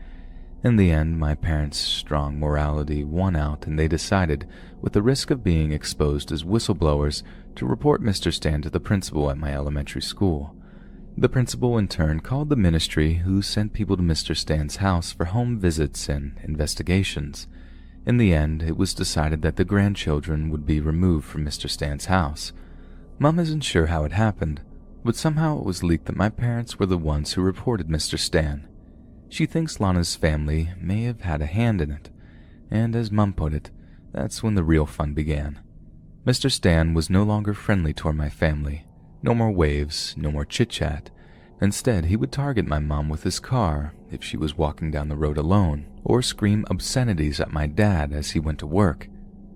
[SPEAKER 1] In the end, my parents' strong morality won out, and they decided, with the risk of being exposed as whistleblowers, to report Mr. Stan to the principal at my elementary school. The principal in turn called the ministry, who sent people to Mr. Stan's house for home visits and investigations. In the end, it was decided that the grandchildren would be removed from Mr. Stan's house. Mom isn't sure how it happened, but somehow it was leaked that my parents were the ones who reported Mr. Stan. She thinks Lana's family may have had a hand in it, and as Mom put it, that's when the real fun began. Mr. Stan was no longer friendly toward my family. No more waves, no more chit-chat. Instead, he would target my mom with his car if she was walking down the road alone, or scream obscenities at my dad as he went to work.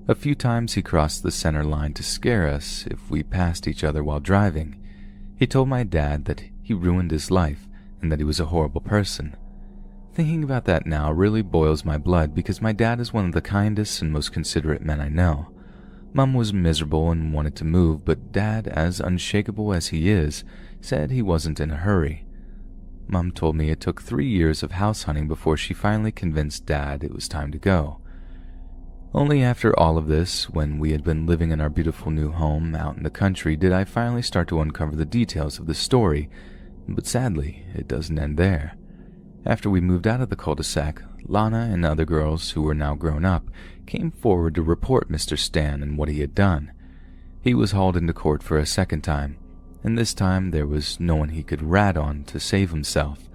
[SPEAKER 1] A few times he crossed the center line to scare us if we passed each other while driving. He told my dad that he ruined his life and that he was a horrible person. Thinking about that now really boils my blood because my dad is one of the kindest and most considerate men I know. Mom was miserable and wanted to move, but Dad, as unshakable as he is, said he wasn't in a hurry. Mom told me it took 3 years of house hunting before she finally convinced Dad it was time to go. Only after all of this, when we had been living in our beautiful new home out in the country, did I finally start to uncover the details of the story, but sadly, it doesn't end there. After we moved out of the cul-de-sac, Lana and other girls who were now grown up came forward to report Mr. Stan and what he had done. He was hauled into court for a second time, and this time there was no one he could rat on to save himself.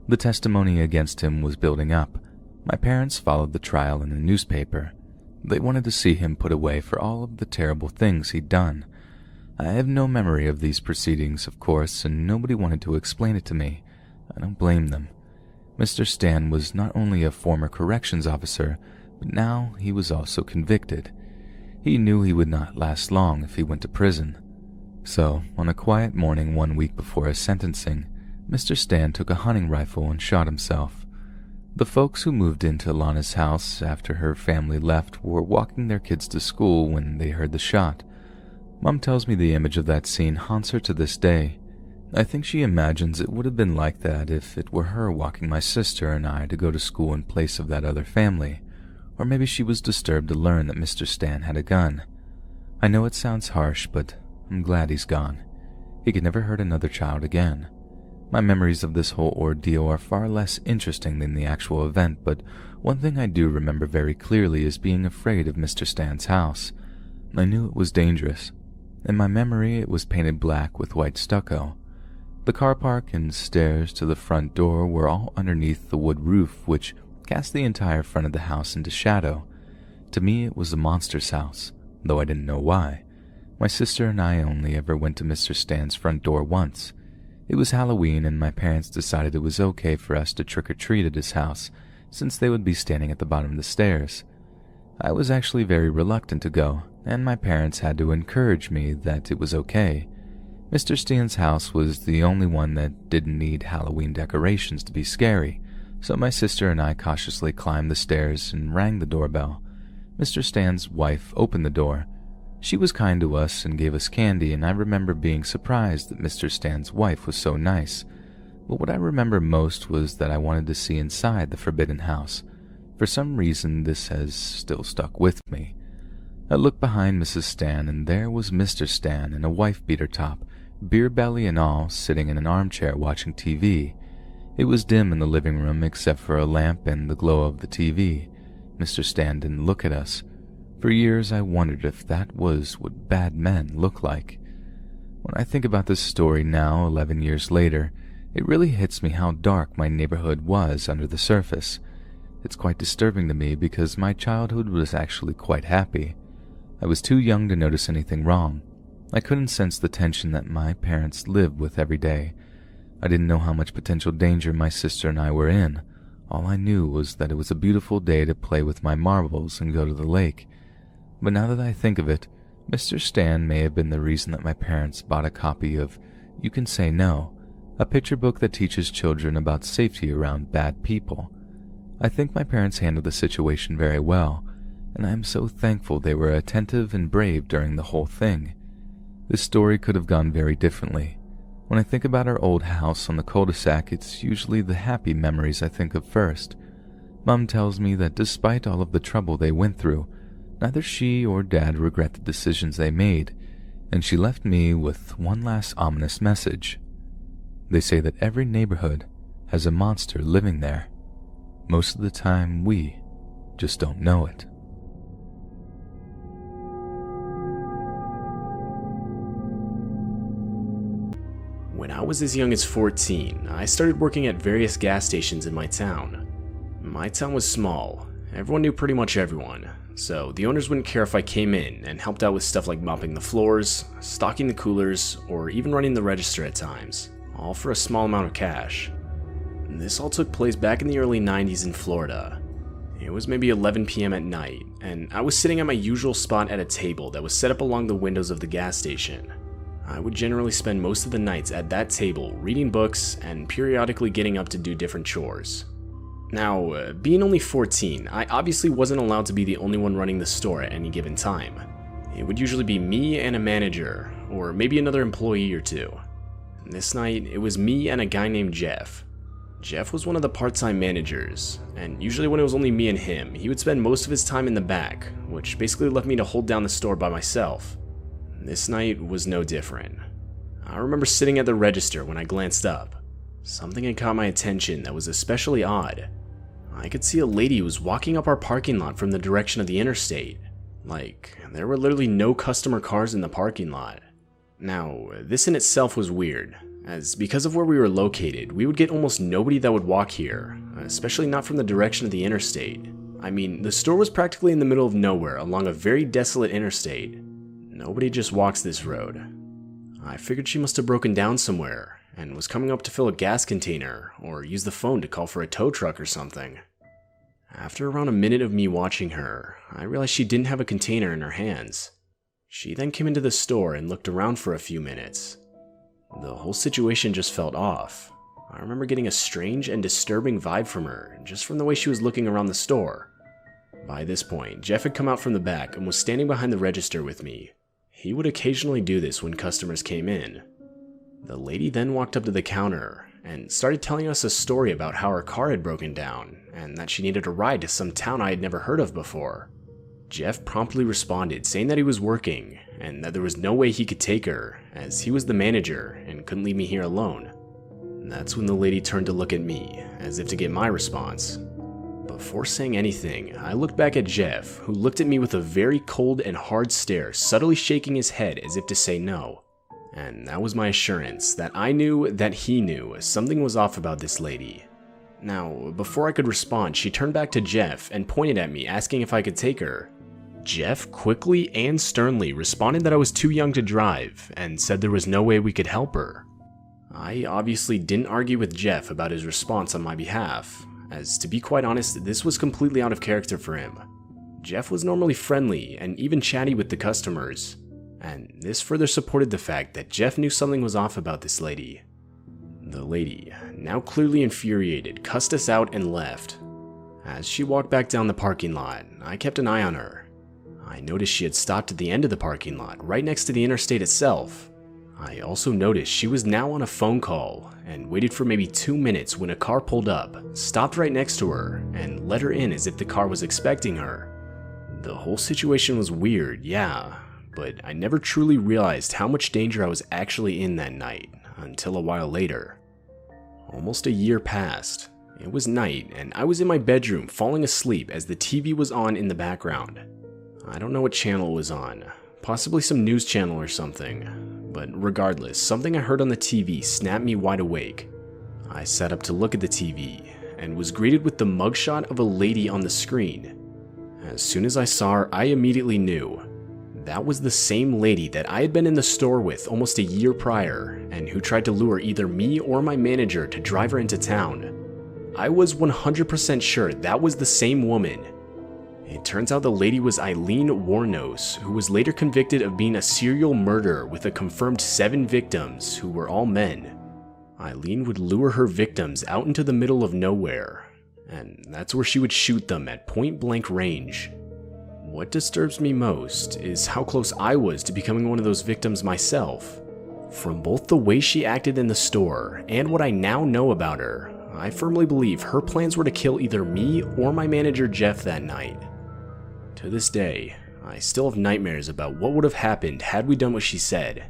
[SPEAKER 1] The testimony against him was building up. My parents followed the trial in the newspaper. They wanted to see him put away for all of the terrible things he'd done. I have no memory of these proceedings, of course, and nobody wanted to explain it to me. I don't blame them. Mr. Stan was not only a former corrections officer, but now he was also convicted. He knew he would not last long if he went to prison. So, on a quiet morning 1 week before his sentencing, Mr. Stan took a hunting rifle and shot himself. The folks who moved into Lana's house after her family left were walking their kids to school when they heard the shot. Mom tells me the image of that scene haunts her to this day. I think she imagines it would have been like that if it were her walking my sister and I to go to school in place of that other family, or maybe she was disturbed to learn that Mr. Stan had a gun. I know it sounds harsh, but I'm glad he's gone. He could never hurt another child again. My memories of this whole ordeal are far less interesting than the actual event, but one thing I do remember very clearly is being afraid of Mr. Stan's house. I knew it was dangerous. In my memory, it was painted black with white stucco. The car park and stairs to the front door were all underneath the wood roof, which cast the entire front of the house into shadow. To me, it was a monster's house, though I didn't know why. My sister and I only ever went to Mr. Stan's front door once. It was Halloween, and my parents decided it was okay for us to trick-or-treat at his house, since they would be standing at the bottom of the stairs. I was actually very reluctant to go, and my parents had to encourage me that it was okay. Mr. Stan's house was the only one that didn't need Halloween decorations to be scary, so my sister and I cautiously climbed the stairs and rang the doorbell. Mr. Stan's wife opened the door. She was kind to us and gave us candy, and I remember being surprised that Mr. Stan's wife was so nice. But what I remember most was that I wanted to see inside the forbidden house. For some reason, this has still stuck with me. I looked behind Mrs. Stan, and there was Mr. Stan in a wife-beater top, beer belly and all, sitting in an armchair watching TV. It was dim in the living room except for a lamp and the glow of the TV. Mr. Stan didn't look at us. For years I wondered if that was what bad men look like. When I think about this story now, 11 years later, it really hits me how dark my neighborhood was under the surface. It's quite disturbing to me because my childhood was actually quite happy. I was too young to notice anything wrong. I couldn't sense the tension that my parents lived with every day. I didn't know how much potential danger my sister and I were in. All I knew was that it was a beautiful day to play with my marbles and go to the lake. But now that I think of it, Mr. Stan may have been the reason that my parents bought a copy of You Can Say No, a picture book that teaches children about safety around bad people. I think my parents handled the situation very well, and I am so thankful they were attentive and brave during the whole thing. This story could have gone very differently. When I think about our old house on the cul-de-sac, it's usually the happy memories I think of first. Mom tells me that despite all of the trouble they went through, neither she or Dad regret the decisions they made, and she left me with one last ominous message. They say that every neighborhood has a monster living there. Most of the time, we just don't know it.
[SPEAKER 4] When I was as young as 14, I started working at various gas stations in my town. My town was small. Everyone knew pretty much everyone, so the owners wouldn't care if I came in and helped out with stuff like mopping the floors, stocking the coolers, or even running the register at times, all for a small amount of cash. This all took place back in the early 90s in Florida. It was maybe 11 p.m. at night, and I was sitting at my usual spot at a table that was set up along the windows of the gas station. I would generally spend most of the nights at that table reading books and periodically getting up to do different chores. Now, being only 14, I obviously wasn't allowed to be the only one running the store at any given time. It would usually be me and a manager, or maybe another employee or two. This night, it was me and a guy named Jeff. Jeff was one of the part-time managers, and usually when it was only me and him, he would spend most of his time in the back, which basically left me to hold down the store by myself. This night was no different. I remember sitting at the register when I glanced up. Something had caught my attention that was especially odd. I could see a lady who was walking up our parking lot from the direction of the interstate. Like, there were literally no customer cars in the parking lot. Now, this in itself was weird, as because of where we were located, we would get almost nobody that would walk here, especially not from the direction of the interstate. I mean, the store was practically in the middle of nowhere along a very desolate interstate. Nobody just walks this road. I figured she must have broken down somewhere and was coming up to fill a gas container or use the phone to call for a tow truck or something. After around a minute of me watching her, I realized she didn't have a container in her hands. She then came into the store and looked around for a few minutes. The whole situation just felt off. I remember getting a strange and disturbing vibe from her, just from the way she was looking around the store. By this point, Jeff had come out from the back and was standing behind the register with me. He would occasionally do this when customers came in. The lady then walked up to the counter and started telling us a story about how her car had broken down and that she needed a ride to some town I had never heard of before. Jeff promptly responded, saying that he was working and that there was no way he could take her, as he was the manager and couldn't leave me here alone. That's when the lady turned to look at me, as if to get my response. Before saying anything, I looked back at Jeff, who looked at me with a very cold and hard stare, subtly shaking his head as if to say no. And that was my assurance that I knew that he knew something was off about this lady. Now, before I could respond, she turned back to Jeff and pointed at me, asking if I could take her. Jeff quickly and sternly responded that I was too young to drive, and said there was no way we could help her. I obviously didn't argue with Jeff about his response on my behalf, as to be quite honest, this was completely out of character for him. Jeff was normally friendly and even chatty with the customers, and this further supported the fact that Jeff knew something was off about this lady. The lady, now clearly infuriated, cussed us out and left. As she walked back down the parking lot, I kept an eye on her. I noticed she had stopped at the end of the parking lot, right next to the interstate itself. I also noticed she was now on a phone call, and waited for maybe 2 minutes when a car pulled up, stopped right next to her, and let her in as if the car was expecting her. The whole situation was weird, yeah, but I never truly realized how much danger I was actually in that night, until a while later. Almost a year passed. It was night, and I was in my bedroom falling asleep as the TV was on in the background. I don't know what channel it was on, possibly some news channel or something, but regardless, something I heard on the TV snapped me wide awake. I sat up to look at the TV, and was greeted with the mugshot of a lady on the screen. As soon as I saw her, I immediately knew. That was the same lady that I had been in the store with almost a year prior, and who tried to lure either me or my manager to drive her into town. I was 100% sure that was the same woman. It turns out the lady was Eileen Warnos, who was later convicted of being a serial murderer with a confirmed 7 victims who were all men. Eileen would lure her victims out into the middle of nowhere, and that's where she would shoot them at point-blank range. What disturbs me most is how close I was to becoming one of those victims myself. From both the way she acted in the store and what I now know about her, I firmly believe her plans were to kill either me or my manager Jeff that night. To this day, I still have nightmares about what would have happened had we done what she said.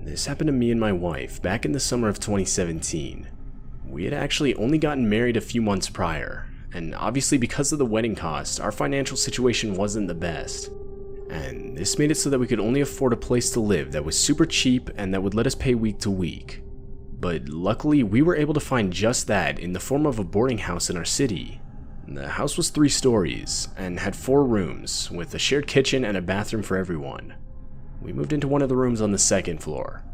[SPEAKER 4] This happened to me and my wife back in the summer of 2017. We had actually only gotten married a few months prior, and obviously because of the wedding costs, our financial situation wasn't the best. And this made it so that we could only afford a place to live that was super cheap and that would let us pay week to week. But luckily, we were able to find just that in the form of a boarding house in our city. The house was 3 stories and had 4 rooms, with a shared kitchen and a bathroom for everyone. We moved into one of the rooms on the 2nd floor.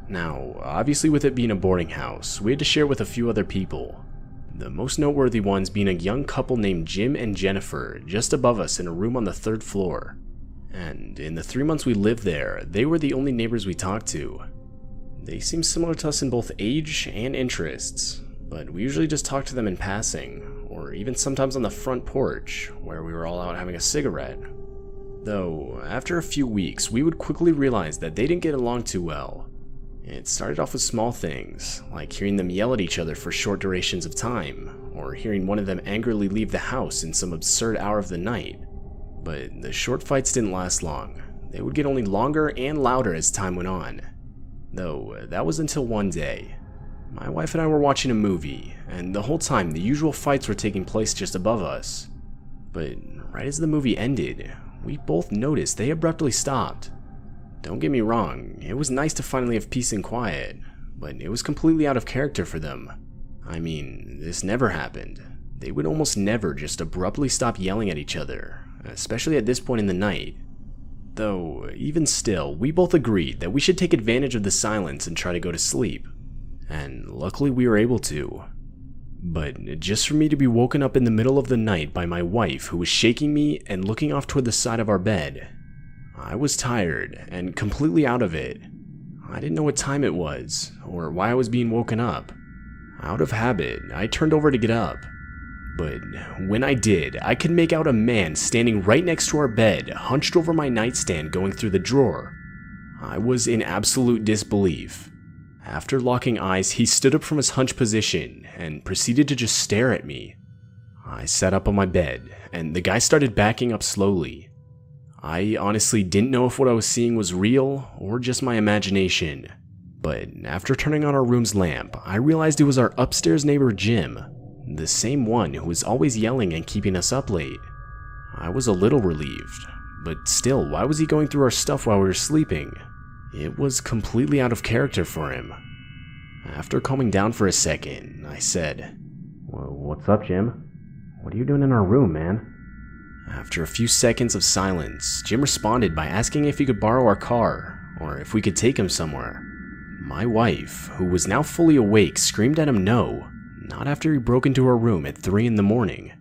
[SPEAKER 4] Now, obviously with it being a boarding house, we had to share with a few other people. The most noteworthy ones being a young couple named Jim and Jennifer just above us in a room on the 3rd floor. And in the 3 months we lived there, they were the only neighbors we talked to. They seemed similar to us in both age and interests, but we usually just talked to them in passing, or even sometimes on the front porch, where we were all out having a cigarette. Though, after a few weeks, we would quickly realize that they didn't get along too well. It started off with small things, like hearing them yell at each other for short durations of time, or hearing one of them angrily leave the house in some absurd hour of the night. But the short fights didn't last long. They would get only longer and louder as time went on. Though, that was until one day. My wife and I were watching a movie, and the whole time the usual fights were taking place just above us. But right as the movie ended, we both noticed they abruptly stopped. Don't get me wrong, it was nice to finally have peace and quiet, but it was completely out of character for them. I mean, this never happened. They would almost never just abruptly stop yelling at each other, especially at this point in the night. Though, even still, we both agreed that we should take advantage of the silence and try to go to sleep. And luckily we were able to. But just for me to be woken up in the middle of the night by my wife, who was shaking me and looking off toward the side of our bed. I was tired and completely out of it. I didn't know what time it was, or why I was being woken up. Out of habit, I turned over to get up. But when I did, I could make out a man standing right next to our bed, hunched over my nightstand going through the drawer. I was in absolute disbelief. After locking eyes, he stood up from his hunch position and proceeded to just stare at me. I sat up on my bed, and the guy started backing up slowly. I honestly didn't know if what I was seeing was real or just my imagination, but after turning on our room's lamp, I realized it was our upstairs neighbor Jim, the same one who was always yelling and keeping us up late. I was a little relieved, but still, why was he going through our stuff while we were sleeping? It was completely out of character for him. After calming down for a second, I said, "What's up, Jim? What are you doing in our room, man?" After a few seconds of silence, Jim responded by asking if he could borrow our car, or if we could take him somewhere. My wife, who was now fully awake, screamed at him no, not after he broke into her room at 3 in the morning.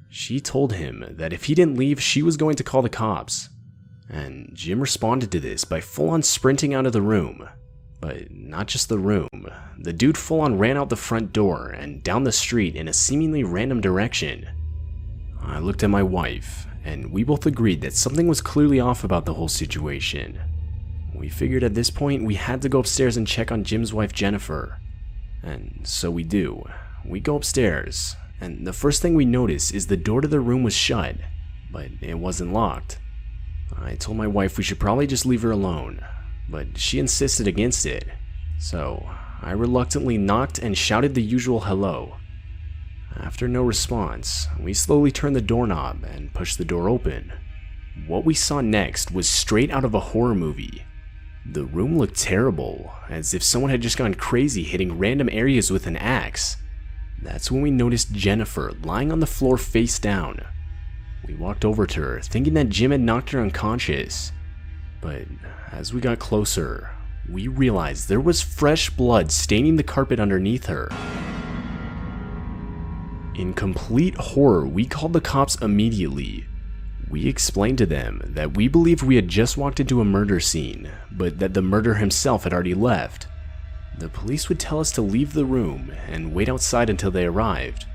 [SPEAKER 4] She told him that if he didn't leave, she was going to call the cops. And Jim responded to this by full-on sprinting out of the room. But not just the room, the dude full-on ran out the front door and down the street in a seemingly random direction. I looked at my wife, and we both agreed that something was clearly off about the whole situation. We figured at this point we had to go upstairs and check on Jim's wife Jennifer. And so we do. We go upstairs, and the first thing we notice is the door to the room was shut, but it wasn't locked. I told my wife we should probably just leave her alone, but she insisted against it, so I reluctantly knocked and shouted the usual hello. After no response, we slowly turned the doorknob and pushed the door open. What we saw next was straight out of a horror movie. The room looked terrible, as if someone had just gone crazy hitting random areas with an axe. That's when we noticed Jennifer lying on the floor face down. We walked over to her, thinking that Jim had knocked her unconscious. But as we got closer, we realized there was fresh blood staining the carpet underneath her. In complete horror, we called the cops immediately. We explained to them that we believed we had just walked into a murder scene, but that the murderer himself had already left. The police would tell us to leave the room and wait outside until they arrived.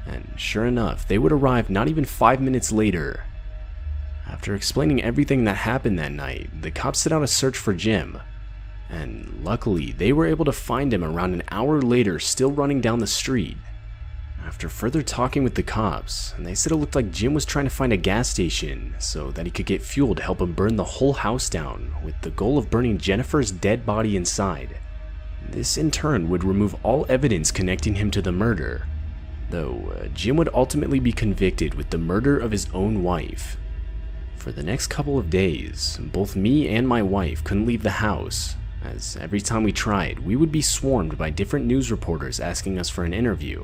[SPEAKER 4] And sure enough, they would arrive not even 5 minutes later. After explaining everything that happened that night, the cops set out a search for Jim. And luckily, they were able to find him around an hour later, still running down the street. After further talking with the cops, they said it looked like Jim was trying to find a gas station so that he could get fuel to help him burn the whole house down, with the goal of burning Jennifer's dead body inside. This in turn would remove all evidence connecting him to the murder, though Jim would ultimately be convicted with the murder of his own wife. For the next couple of days, both me and my wife couldn't leave the house, as every time we tried, we would be swarmed by different news reporters asking us for an interview.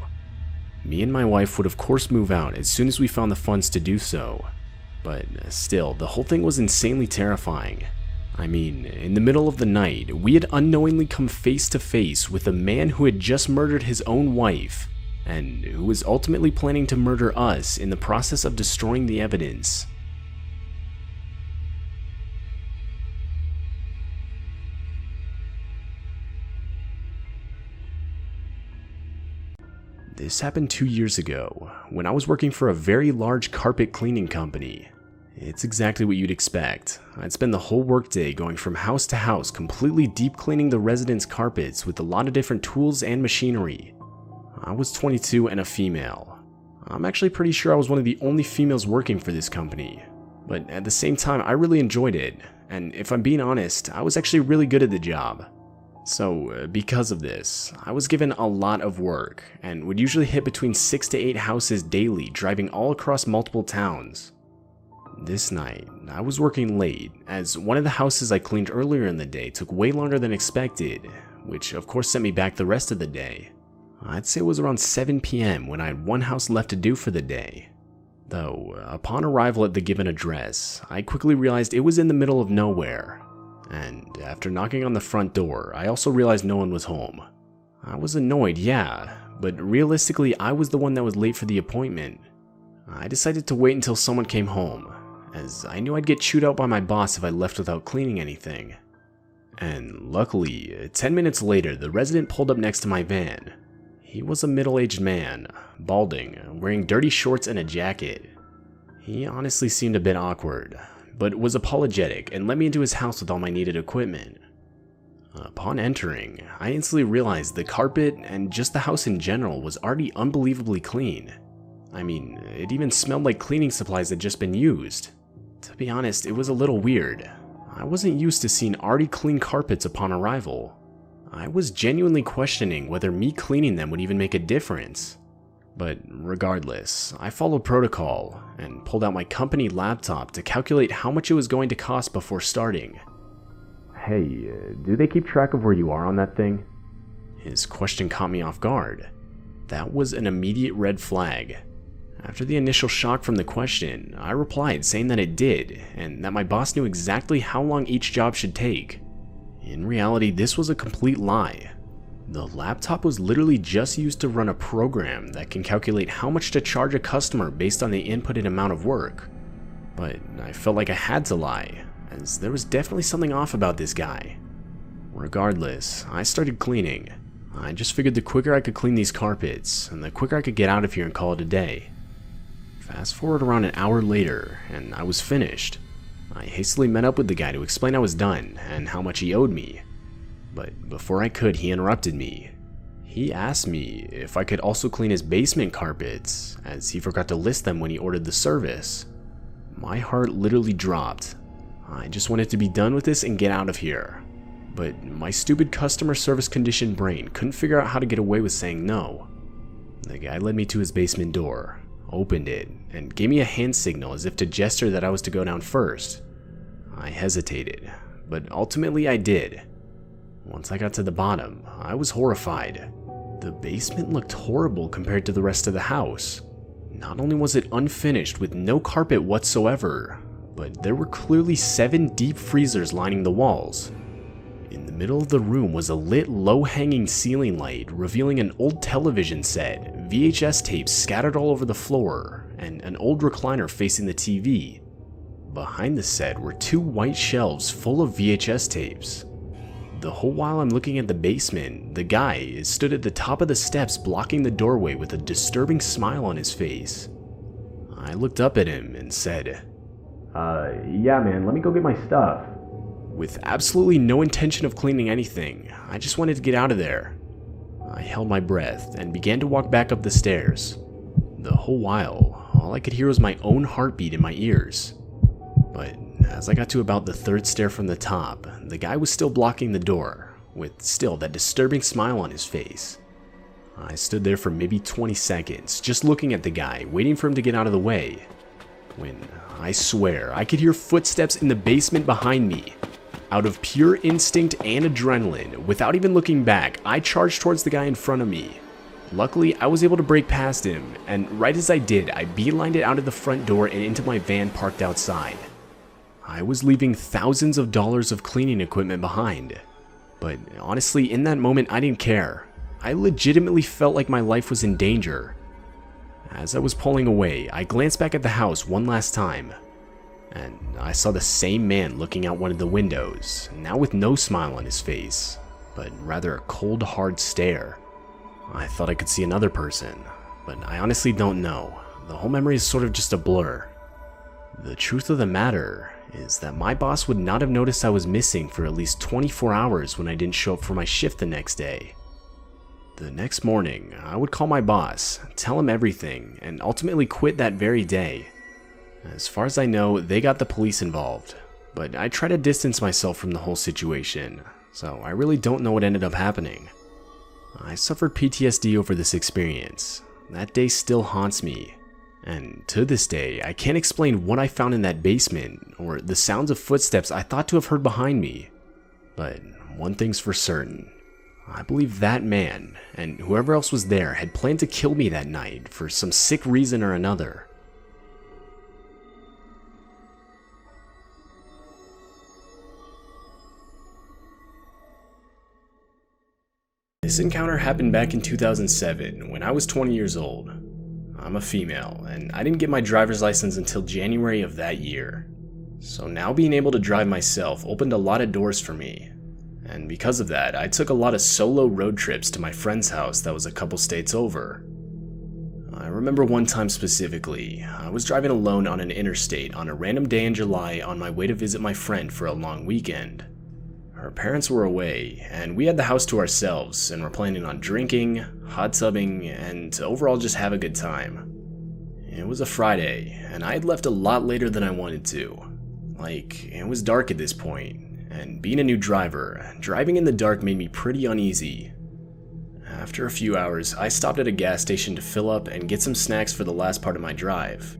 [SPEAKER 4] Me and my wife would of course move out as soon as we found the funds to do so, but still, the whole thing was insanely terrifying. I mean, in the middle of the night, we had unknowingly come face to face with a man who had just murdered his own wife, and who was ultimately planning to murder us in the process of destroying the evidence. This happened 2 years ago, when I was working for a very large carpet cleaning company. It's exactly what you'd expect. I'd spend the whole workday going from house to house, completely deep cleaning the residents' carpets with a lot of different tools and machinery. I was 22 and a female. I'm actually pretty sure I was one of the only females working for this company, but at the same time I really enjoyed it, and if I'm being honest, I was actually really good at the job. So, because of this, I was given a lot of work, and would usually hit between 6 to 8 houses daily, driving all across multiple towns. This night, I was working late, as one of the houses I cleaned earlier in the day took way longer than expected, which of course sent me back the rest of the day. I'd say it was around 7 p.m. when I had one house left to do for the day. Though, upon arrival at the given address, I quickly realized it was in the middle of nowhere. And after knocking on the front door, I also realized no one was home. I was annoyed, yeah, but realistically I was the one that was late for the appointment. I decided to wait until someone came home, as I knew I'd get chewed out by my boss if I left without cleaning anything. And luckily, 10 minutes later, the resident pulled up next to my van. He was a middle-aged man, balding, wearing dirty shorts and a jacket. He honestly seemed a bit awkward, but was apologetic and let me into his house with all my needed equipment. Upon entering, I instantly realized the carpet and just the house in general was already unbelievably clean. I mean, it even smelled like cleaning supplies had just been used. To be honest, it was a little weird. I wasn't used to seeing already clean carpets upon arrival. I was genuinely questioning whether me cleaning them would even make a difference. But regardless, I followed protocol and pulled out my company laptop to calculate how much it was going to cost before starting. "Hey, do they keep track of where you are on that thing?" His question caught me off guard. That was an immediate red flag. After the initial shock from the question, I replied saying that it did, and that my boss knew exactly how long each job should take. In reality, this was a complete lie. The laptop was literally just used to run a program that can calculate how much to charge a customer based on the inputted amount of work. But I felt like I had to lie, as there was definitely something off about this guy. Regardless, I started cleaning. I just figured the quicker I could clean these carpets, and the quicker I could get out of here and call it a day. Fast forward around an hour later, and I was finished. I hastily met up with the guy to explain I was done and how much he owed me. But before I could, he interrupted me. He asked me if I could also clean his basement carpets, as he forgot to list them when he ordered the service. My heart literally dropped. I just wanted to be done with this and get out of here. But my stupid customer service conditioned brain couldn't figure out how to get away with saying no. The guy led me to his basement door, opened it, and gave me a hand signal as if to gesture that I was to go down first. I hesitated, but ultimately I did. Once I got to the bottom, I was horrified. The basement looked horrible compared to the rest of the house. Not only was it unfinished with no carpet whatsoever, but there were clearly 7 deep freezers lining the walls. In the middle of the room was a lit, low-hanging ceiling light revealing an old television set, VHS tapes scattered all over the floor, and an old recliner facing the TV. Behind the set were 2 white shelves full of VHS tapes. The whole while I'm looking at the basement, the guy stood at the top of the steps blocking the doorway with a disturbing smile on his face. I looked up at him and said, "Yeah man, let me go get my stuff." With absolutely no intention of cleaning anything, I just wanted to get out of there. I held my breath and began to walk back up the stairs. The whole while, all I could hear was my own heartbeat in my ears. But as I got to about the 3rd stair from the top, the guy was still blocking the door, with still that disturbing smile on his face. I stood there for maybe 20 seconds, just looking at the guy, waiting for him to get out of the way, when I swear I could hear footsteps in the basement behind me. Out of pure instinct and adrenaline, without even looking back, I charged towards the guy in front of me. Luckily, I was able to break past him, and right as I did, I beelined it out of the front door and into my van parked outside. I was leaving thousands of dollars of cleaning equipment behind. But honestly, in that moment, I didn't care. I legitimately felt like my life was in danger. As I was pulling away, I glanced back at the house one last time, and I saw the same man looking out one of the windows, now with no smile on his face, but rather a cold, hard stare. I thought I could see another person, but I honestly don't know. The whole memory is sort of just a blur. The truth of the matter is that my boss would not have noticed I was missing for at least 24 hours when I didn't show up for my shift the next day. The next morning, I would call my boss, tell him everything, and ultimately quit that very day. As far as I know, they got the police involved, but I try to distance myself from the whole situation, so I really don't know what ended up happening. I suffered PTSD over this experience. That day still haunts me. And to this day, I can't explain what I found in that basement, or the sounds of footsteps I thought to have heard behind me. But one thing's for certain. I believe that man, and whoever else was there, had planned to kill me that night for some sick reason or another. This encounter happened back in 2007, when I was 20 years old. I'm a female, and I didn't get my driver's license until January of that year. So now being able to drive myself opened a lot of doors for me. And because of that, I took a lot of solo road trips to my friend's house that was a couple states over. I remember one time specifically, I was driving alone on an interstate on a random day in July on my way to visit my friend for a long weekend. Her parents were away, and we had the house to ourselves and were planning on drinking, hot tubbing, and to overall just have a good time. It was a Friday, and I had left a lot later than I wanted to. It was dark at this point, and being a new driver, driving in the dark made me pretty uneasy. After a few hours, I stopped at a gas station to fill up and get some snacks for the last part of my drive.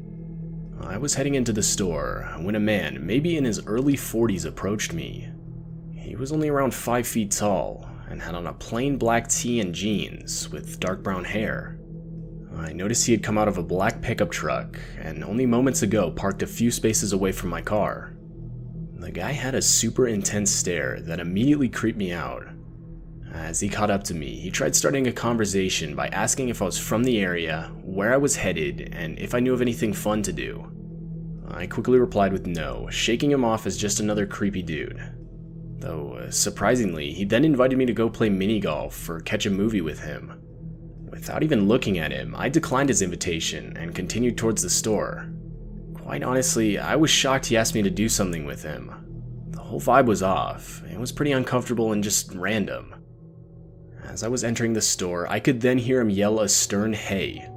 [SPEAKER 4] I was heading into the store when a man, maybe in his early 40s, approached me. He was only around 5 feet tall and had on a plain black tee and jeans with dark brown hair. I noticed he had come out of a black pickup truck and only moments ago parked a few spaces away from my car. The guy had a super intense stare that immediately creeped me out. As he caught up to me, he tried starting a conversation by asking if I was from the area, where I was headed, and if I knew of anything fun to do. I quickly replied with no, shaking him off as just another creepy dude. Though, surprisingly, he then invited me to go play mini golf or catch a movie with him. Without even looking at him, I declined his invitation and continued towards the store. Quite honestly, I was shocked he asked me to do something with him. The whole vibe was off. It was pretty uncomfortable and just random. As I was entering the store, I could then hear him yell a stern "hey."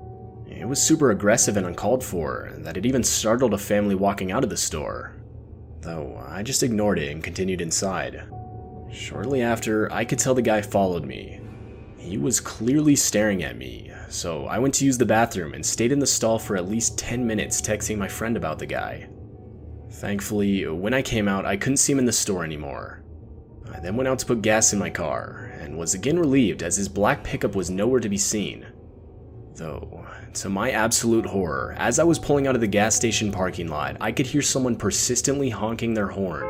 [SPEAKER 4] It was super aggressive and uncalled for, that it even startled a family walking out of the store. Though, I just ignored it and continued inside. Shortly after, I could tell the guy followed me. He was clearly staring at me, so I went to use the bathroom and stayed in the stall for at least 10 minutes texting my friend about the guy. Thankfully, when I came out, I couldn't see him in the store anymore. I then went out to put gas in my car, and was again relieved as his black pickup was nowhere to be seen. Though, to my absolute horror, as I was pulling out of the gas station parking lot, I could hear someone persistently honking their horn.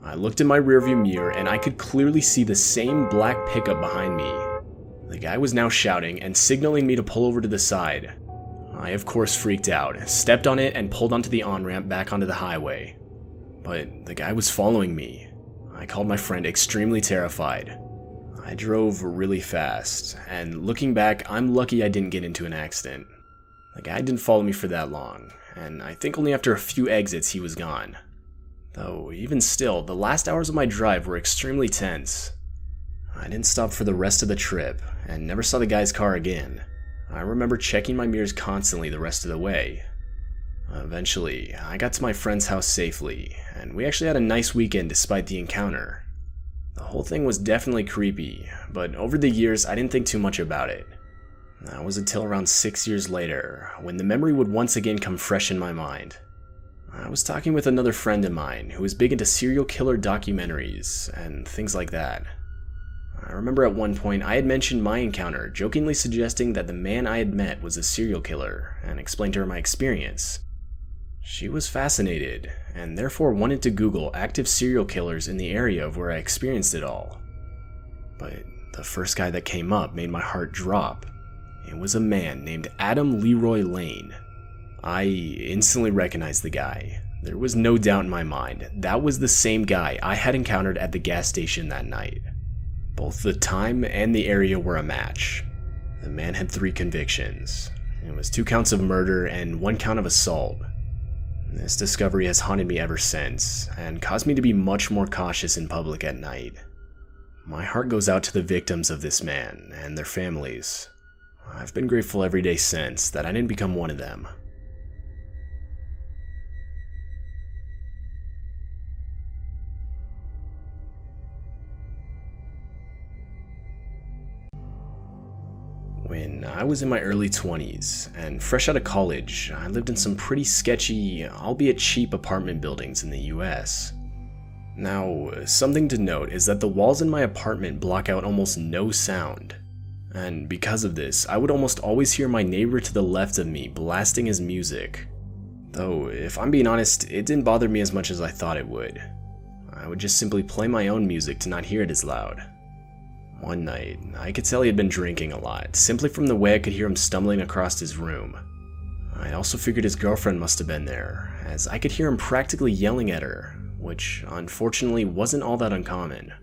[SPEAKER 4] I looked in my rearview mirror and I could clearly see the same black pickup behind me. The guy was now shouting and signaling me to pull over to the side. I of course freaked out, stepped on it and pulled onto the on-ramp back onto the highway. But the guy was following me. I called my friend extremely terrified. I drove really fast, and looking back, I'm lucky I didn't get into an accident. The guy didn't follow me for that long, and I think only after a few exits he was gone. Though, even still, the last hours of my drive were extremely tense. I didn't stop for the rest of the trip, and never saw the guy's car again. I remember checking my mirrors constantly the rest of the way. Eventually, I got to my friend's house safely, and we actually had a nice weekend despite the encounter. The whole thing was definitely creepy, but over the years I didn't think too much about it. That was until around 6 years later, when the memory would once again come fresh in my mind. I was talking with another friend of mine who was big into serial killer documentaries and things like that. I remember at one point I had mentioned my encounter, jokingly suggesting that the man I had met was a serial killer, and explained to her my experience. She was fascinated, and therefore wanted to Google active serial killers in the area of where I experienced it all. But the first guy that came up made my heart drop. It was a man named Adam Leroy Lane. I instantly recognized the guy. There was no doubt in my mind, that was the same guy I had encountered at the gas station that night. Both the time and the area were a match. The man had 3 convictions. It was 2 counts of murder and 1 count of assault. This discovery has haunted me ever since, and caused me to be much more cautious in public at night. My heart goes out to the victims of this man and their families. I've been grateful every day since that I didn't become one of them. When I was in my early 20s and fresh out of college, I lived in some pretty sketchy, albeit cheap apartment buildings in the US. Now, something to note is that the walls in my apartment block out almost no sound. And because of this, I would almost always hear my neighbor to the left of me blasting his music. Though, if I'm being honest, it didn't bother me as much as I thought it would. I would just simply play my own music to not hear it as loud. One night, I could tell he had been drinking a lot, simply from the way I could hear him stumbling across his room. I also figured his girlfriend must have been there, as I could hear him practically yelling at her, which unfortunately wasn't all that uncommon.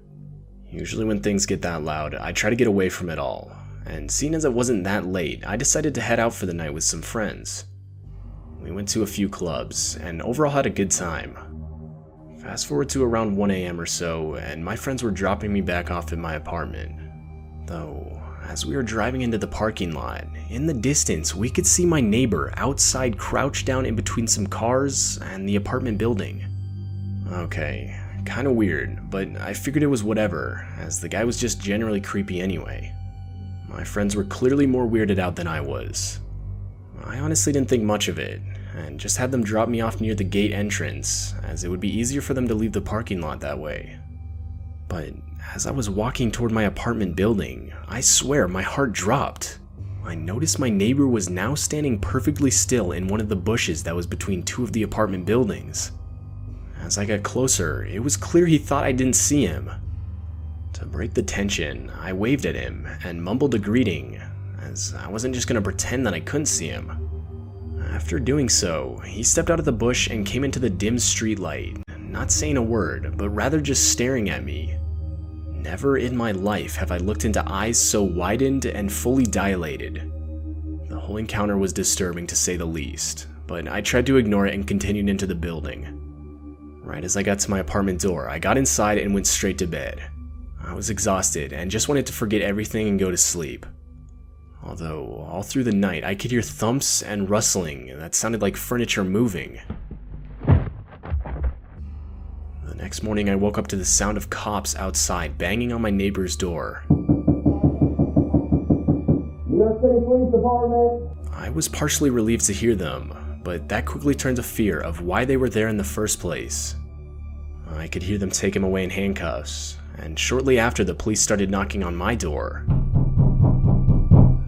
[SPEAKER 4] Usually when things get that loud, I try to get away from it all, and seeing as it wasn't that late, I decided to head out for the night with some friends. We went to a few clubs, and overall had a good time. Fast forward to around 1 a.m. or so, and my friends were dropping me back off at my apartment. Though, as we were driving into the parking lot, in the distance we could see my neighbor outside crouched down in between some cars and the apartment building. Okay, kinda weird, but I figured it was whatever, as the guy was just generally creepy anyway. My friends were clearly more weirded out than I was. I honestly didn't think much of it, and just had them drop me off near the gate entrance, as it would be easier for them to leave the parking lot that way. But as I was walking toward my apartment building, I swear my heart dropped. I noticed my neighbor was now standing perfectly still in one of the bushes that was between two of the apartment buildings. As I got closer, it was clear he thought I didn't see him. To break the tension, I waved at him and mumbled a greeting, as I wasn't just going to pretend that I couldn't see him. After doing so, he stepped out of the bush and came into the dim streetlight, not saying a word, but rather just staring at me. Never in my life have I looked into eyes so widened and fully dilated. The whole encounter was disturbing to say the least, but I tried to ignore it and continued into the building. Right as I got to my apartment door, I got inside and went straight to bed. I was exhausted and just wanted to forget everything and go to sleep. Although, all through the night, I could hear thumps and rustling that sounded like furniture moving. The next morning, I woke up to the sound of cops outside banging on my neighbor's door.
[SPEAKER 5] New York City Police Department!
[SPEAKER 4] I was partially relieved to hear them, but that quickly turned to fear of why they were there in the first place. I could hear them take him away in handcuffs, and shortly after the police started knocking on my door.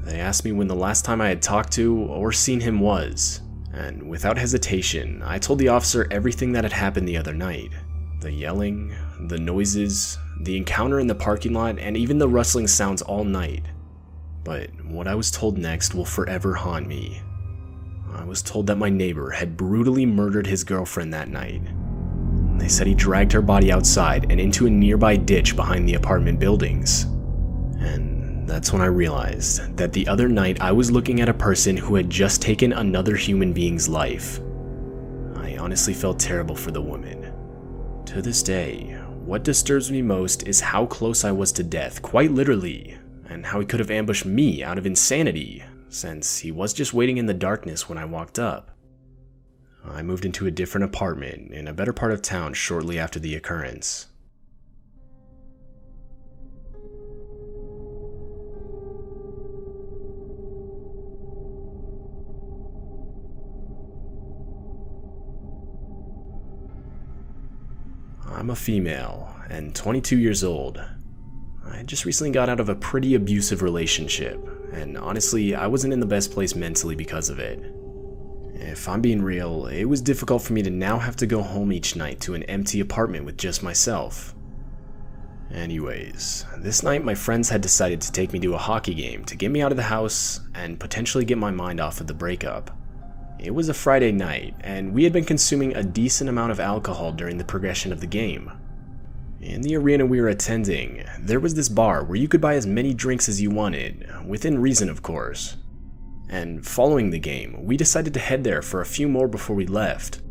[SPEAKER 4] They asked me when the last time I had talked to or seen him was, and without hesitation, I told the officer everything that had happened the other night. The yelling, the noises, the encounter in the parking lot, and even the rustling sounds all night. But what I was told next will forever haunt me. I was told that my neighbor had brutally murdered his girlfriend that night. They said he dragged her body outside and into a nearby ditch behind the apartment buildings. And that's when I realized that the other night I was looking at a person who had just taken another human being's life. I honestly felt terrible for the woman. To this day, what disturbs me most is how close I was to death, quite literally, and how he could have ambushed me out of insanity, since he was just waiting in the darkness when I walked up. I moved into a different apartment in a better part of town shortly after the occurrence. I'm a female and 22 years old. I just recently got out of a pretty abusive relationship, and honestly, I wasn't in the best place mentally because of it. If I'm being real, it was difficult for me to now have to go home each night to an empty apartment with just myself. Anyways, this night my friends had decided to take me to a hockey game to get me out of the house and potentially get my mind off of the breakup. It was a Friday night, and we had been consuming a decent amount of alcohol during the progression of the game. In the arena we were attending, there was this bar where you could buy as many drinks as you wanted, within reason of course. And following the game, we decided to head there for a few more before we left.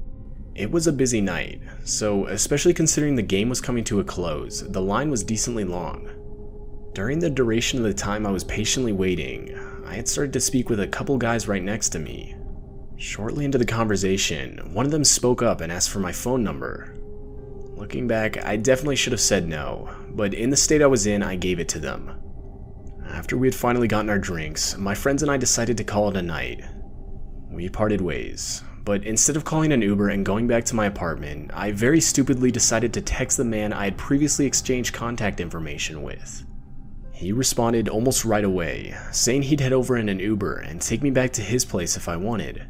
[SPEAKER 4] It was a busy night, so especially considering the game was coming to a close, the line was decently long. During the duration of the time I was patiently waiting, I had started to speak with a couple guys right next to me. Shortly into the conversation, one of them spoke up and asked for my phone number. Looking back, I definitely should have said no, but in the state I was in, I gave it to them. After we had finally gotten our drinks, my friends and I decided to call it a night. We parted ways, but instead of calling an Uber and going back to my apartment, I very stupidly decided to text the man I had previously exchanged contact information with. He responded almost right away, saying he'd head over in an Uber and take me back to his place if I wanted.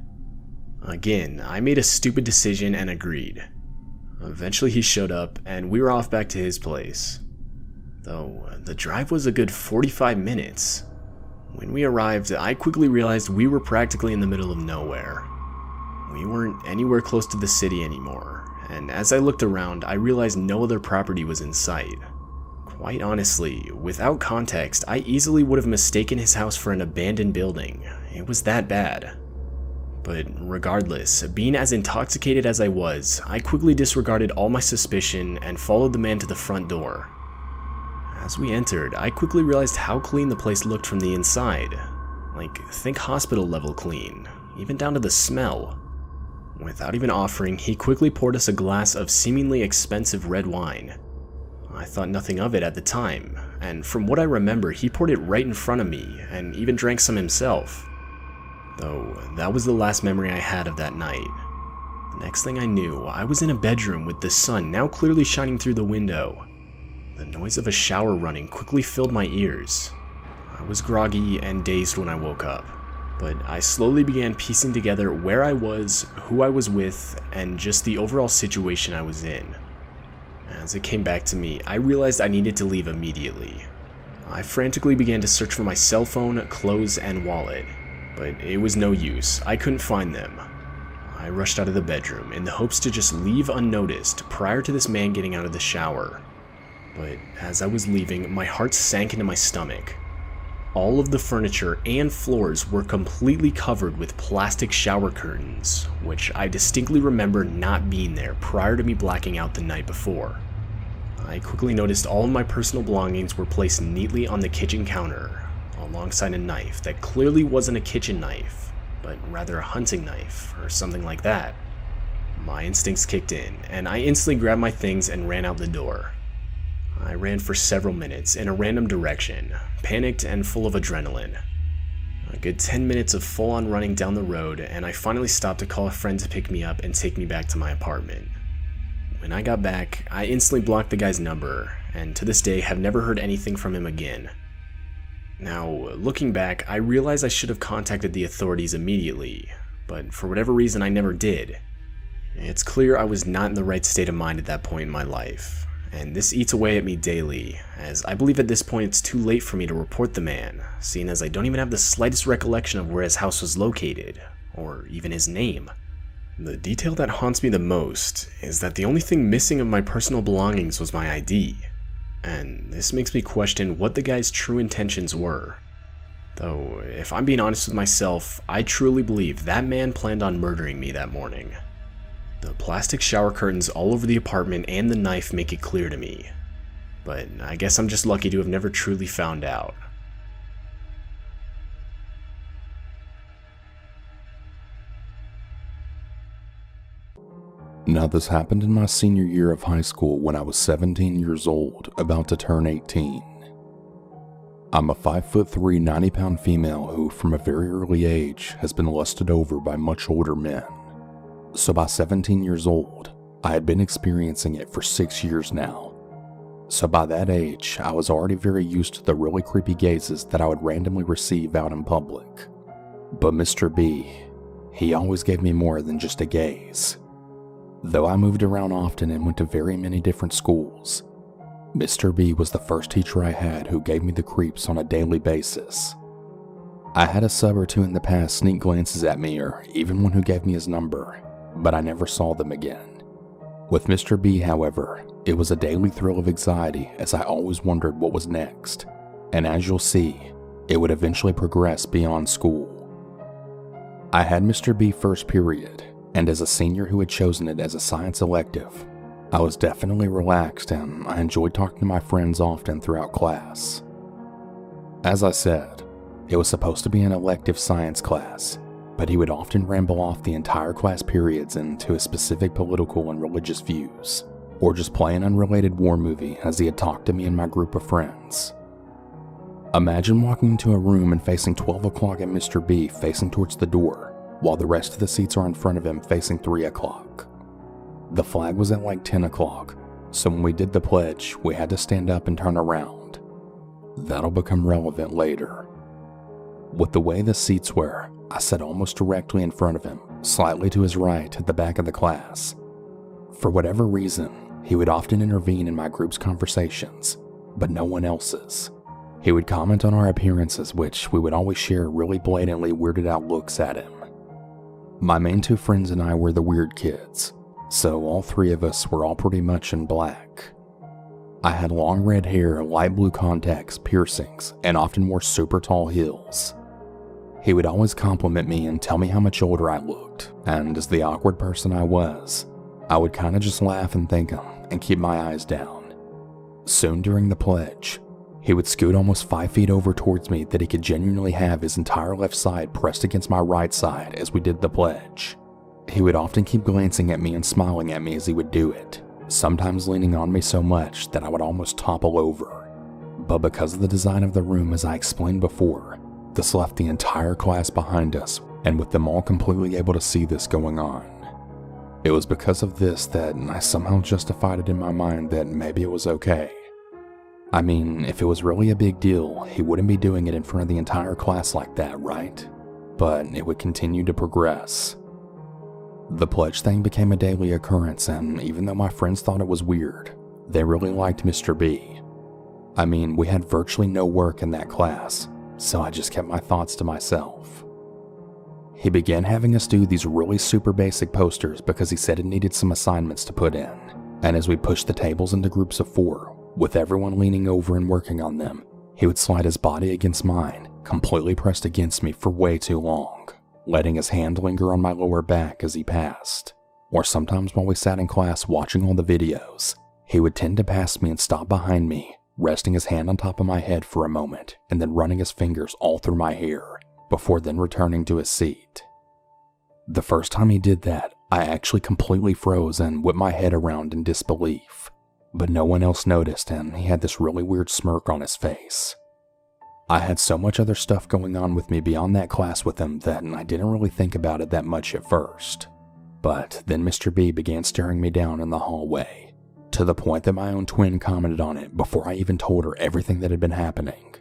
[SPEAKER 4] Again, I made a stupid decision and agreed. Eventually he showed up and we were off back to his place. Though the drive was a good 45 minutes. When we arrived, I quickly realized we were practically in the middle of nowhere. We weren't anywhere close to the city anymore, and as I looked around, I realized no other property was in sight. Quite honestly, without context, I easily would have mistaken his house for an abandoned building. It was that bad. But regardless, being as intoxicated as I was, I quickly disregarded all my suspicion and followed the man to the front door. As we entered, I quickly realized how clean the place looked from the inside. Like, think hospital level clean, even down to the smell. Without even offering, he quickly poured us a glass of seemingly expensive red wine. I thought nothing of it at the time, and from what I remember, he poured it right in front of me and even drank some himself. Though, that was the last memory I had of that night. The next thing I knew, I was in a bedroom with the sun now clearly shining through the window. The noise of a shower running quickly filled my ears. I was groggy and dazed when I woke up, but I slowly began piecing together where I was, who I was with, and just the overall situation I was in. As it came back to me, I realized I needed to leave immediately. I frantically began to search for my cell phone, clothes, and wallet. But it was no use, I couldn't find them. I rushed out of the bedroom in the hopes to just leave unnoticed prior to this man getting out of the shower. But as I was leaving, my heart sank into my stomach. All of the furniture and floors were completely covered with plastic shower curtains, which I distinctly remember not being there prior to me blacking out the night before. I quickly noticed all of my personal belongings were placed neatly on the kitchen counter, alongside a knife that clearly wasn't a kitchen knife, but rather a hunting knife or something like that. My instincts kicked in, and I instantly grabbed my things and ran out the door. I ran for several minutes in a random direction, panicked and full of adrenaline. A good 10 minutes of full-on running down the road, and I finally stopped to call a friend to pick me up and take me back to my apartment. When I got back, I instantly blocked the guy's number, and to this day have never heard anything from him again. Now, looking back, I realize I should have contacted the authorities immediately, but for whatever reason I never did. It's clear I was not in the right state of mind at that point in my life, and this eats away at me daily, as I believe at this point it's too late for me to report the man, seeing as I don't even have the slightest recollection of where his house was located, or even his name. The detail that haunts me the most is that the only thing missing of my personal belongings was my ID. And this makes me question what the guy's true intentions were. Though, if I'm being honest with myself, I truly believe that man planned on murdering me that morning. The plastic shower curtains all over the apartment and the knife make it clear to me. But I guess I'm just lucky to have never truly found out.
[SPEAKER 6] Now, this happened in my senior year of high school when I was 17 years old, about to turn 18. I'm a 5'3", 90-pound female who, from a very early age, has been lusted over by much older men. So by 17 years old, I had been experiencing it for 6 years now. So by that age, I was already very used to the really creepy gazes that I would randomly receive out in public. But Mr. B, he always gave me more than just a gaze. Though I moved around often and went to very many different schools, Mr. B was the first teacher I had who gave me the creeps on a daily basis. I had a sub or two in the past sneak glances at me or even one who gave me his number, but I never saw them again. With Mr. B, however, it was a daily thrill of anxiety as I always wondered what was next, and as you'll see, it would eventually progress beyond school. I had Mr. B first period, and as a senior who had chosen it as a science elective, I was definitely relaxed and I enjoyed talking to my friends often throughout class. As I said, it was supposed to be an elective science class, but he would often ramble off the entire class periods into his specific political and religious views, or just play an unrelated war movie as he had talked to me and my group of friends. Imagine walking into a room and facing 12 o'clock and Mr. B facing towards the door, while the rest of the seats are in front of him facing 3 o'clock. The flag was at like 10 o'clock, so when we did the pledge, we had to stand up and turn around. That'll become relevant later. With the way the seats were, I sat almost directly in front of him, slightly to his right at the back of the class. For whatever reason, he would often intervene in my group's conversations, but no one else's. He would comment on our appearances, which we would always share really blatantly weirded out looks at him. My main 2 friends and I were the weird kids, so all 3 of us were all pretty much in black. I had long red hair, light blue contacts, piercings, and often wore super tall heels. He would always compliment me and tell me how much older I looked, and as the awkward person I was, I would kinda just laugh and thank him and keep my eyes down. Soon during the pledge, he would scoot almost 5 feet over towards me that he could genuinely have his entire left side pressed against my right side as we did the pledge. He would often keep glancing at me and smiling at me as he would do it, sometimes leaning on me so much that I would almost topple over. But because of the design of the room, as I explained before, this left the entire class behind us, and with them all completely able to see this going on. It was because of this that I somehow justified it in my mind that maybe it was okay. I mean, if it was really a big deal, he wouldn't be doing it in front of the entire class like that, right? But it would continue to progress. The pledge thing became a daily occurrence, and even though my friends thought it was weird, they really liked Mr. B. I mean, we had virtually no work in that class, so I just kept my thoughts to myself. He began having us do these really super basic posters because he said it needed some assignments to put in, and as we pushed the tables into groups of 4, with everyone leaning over and working on them, he would slide his body against mine, completely pressed against me for way too long, letting his hand linger on my lower back as he passed. Or sometimes while we sat in class watching all the videos, he would tend to pass me and stop behind me, resting his hand on top of my head for a moment and then running his fingers all through my hair, before then returning to his seat. The first time he did that, I actually completely froze and whipped my head around in disbelief, but no one else noticed and he had this really weird smirk on his face. I had so much other stuff going on with me beyond that class with him that I didn't really think about it that much at first. But then Mr. B began staring me down in the hallway, to the point that my own twin commented on it before I even told her everything that had been happening.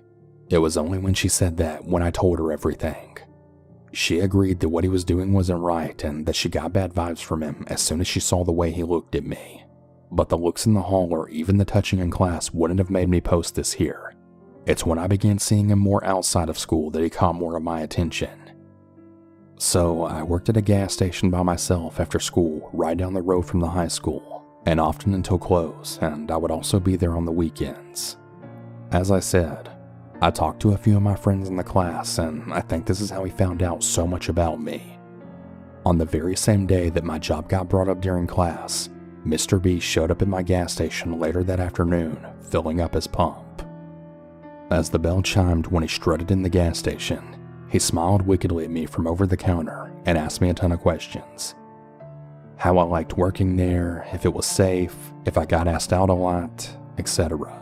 [SPEAKER 6] It was only when she said that when I told her everything. She agreed that what he was doing wasn't right and that she got bad vibes from him as soon as she saw the way he looked at me. But the looks in the hall or even the touching in class wouldn't have made me post this here. It's when I began seeing him more outside of school that he caught more of my attention. So I worked at a gas station by myself after school right down the road from the high school, and often until close, and I would also be there on the weekends. As I said, I talked to a few of my friends in the class, and I think this is how he found out so much about me. On the very same day that my job got brought up during class, Mr. B showed up at my gas station later that afternoon, filling up his pump. As the bell chimed when he strutted in the gas station, he smiled wickedly at me from over the counter and asked me a ton of questions. How I liked working there, if it was safe, if I got asked out a lot, etc.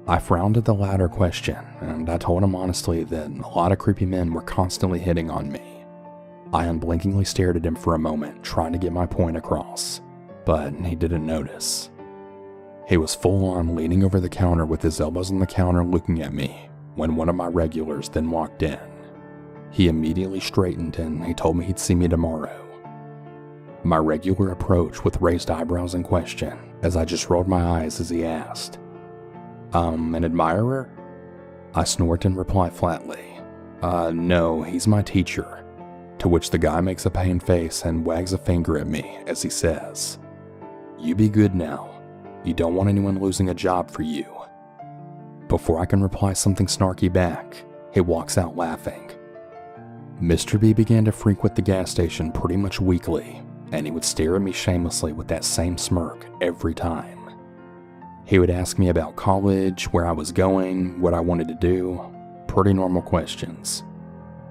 [SPEAKER 6] I frowned at the latter question, and I told him honestly that a lot of creepy men were constantly hitting on me. I unblinkingly stared at him for a moment, trying to get my point across, but he didn't notice. He was full on leaning over the counter with his elbows on the counter looking at me when one of my regulars then walked in. He immediately straightened and he told me he'd see me tomorrow. My regular approached with raised eyebrows in question as I just rolled my eyes as he asked, an admirer? I snort and reply flatly, no, he's my teacher, to which the guy makes a pained face and wags a finger at me as he says, you be good now. You don't want anyone losing a job for you. Before I can reply something snarky back, he walks out laughing. Mr. B began to frequent the gas station pretty much weekly, and he would stare at me shamelessly with that same smirk every time. He would ask me about college, where I was going, what I wanted to do, pretty normal questions.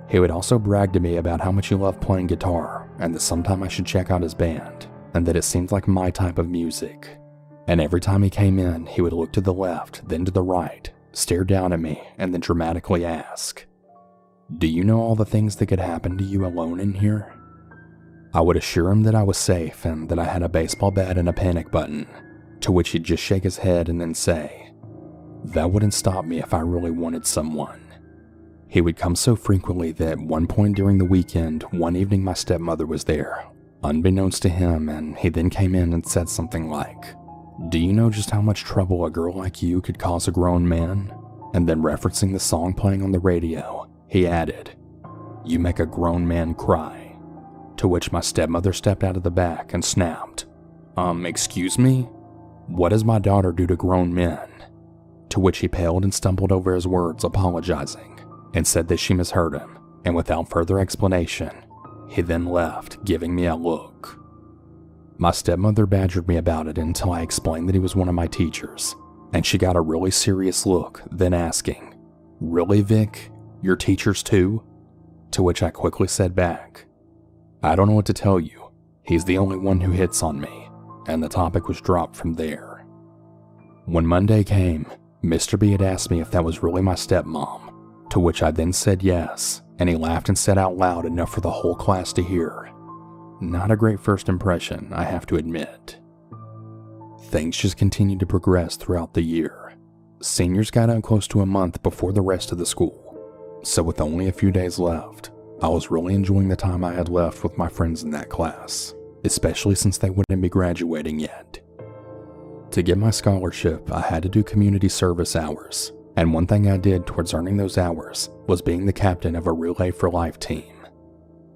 [SPEAKER 6] He would also brag to me about how much he loved playing guitar, and that sometime I should check out his band, and that it seemed like my type of music. And every time he came in, he would look to the left, then to the right, stare down at me, and then dramatically ask, do you know all the things that could happen to you alone in here? I would assure him that I was safe and that I had a baseball bat and a panic button, to which he'd just shake his head and then say, that wouldn't stop me if I really wanted someone. He would come so frequently that at one point during the weekend, one evening my stepmother was there, unbeknownst to him, and he then came in and said something like, do you know just how much trouble a girl like you could cause a grown man? And then referencing the song playing on the radio, he added, you make a grown man cry. To which my stepmother stepped out of the back and snapped, excuse me? What does my daughter do to grown men? To which he paled and stumbled over his words, apologizing, and said that she misheard him, and without further explanation, he then left, giving me a look. My stepmother badgered me about it until I explained that he was one of my teachers, and she got a really serious look, then asking, "Really, Vic? Your teachers too?" To which I quickly said back, "I don't know what to tell you. He's the only one who hits on me," and the topic was dropped from there. When Monday came, Mr. B had asked me if that was really my stepmom, to which I then said yes, and he laughed and said out loud enough for the whole class to hear. Not a great first impression, I have to admit. Things just continued to progress throughout the year. Seniors got out close to a month before the rest of the school, so with only a few days left, I was really enjoying the time I had left with my friends in that class, especially since they wouldn't be graduating yet. To get my scholarship, I had to do community service hours, and one thing I did towards earning those hours was being the captain of a Relay for Life team.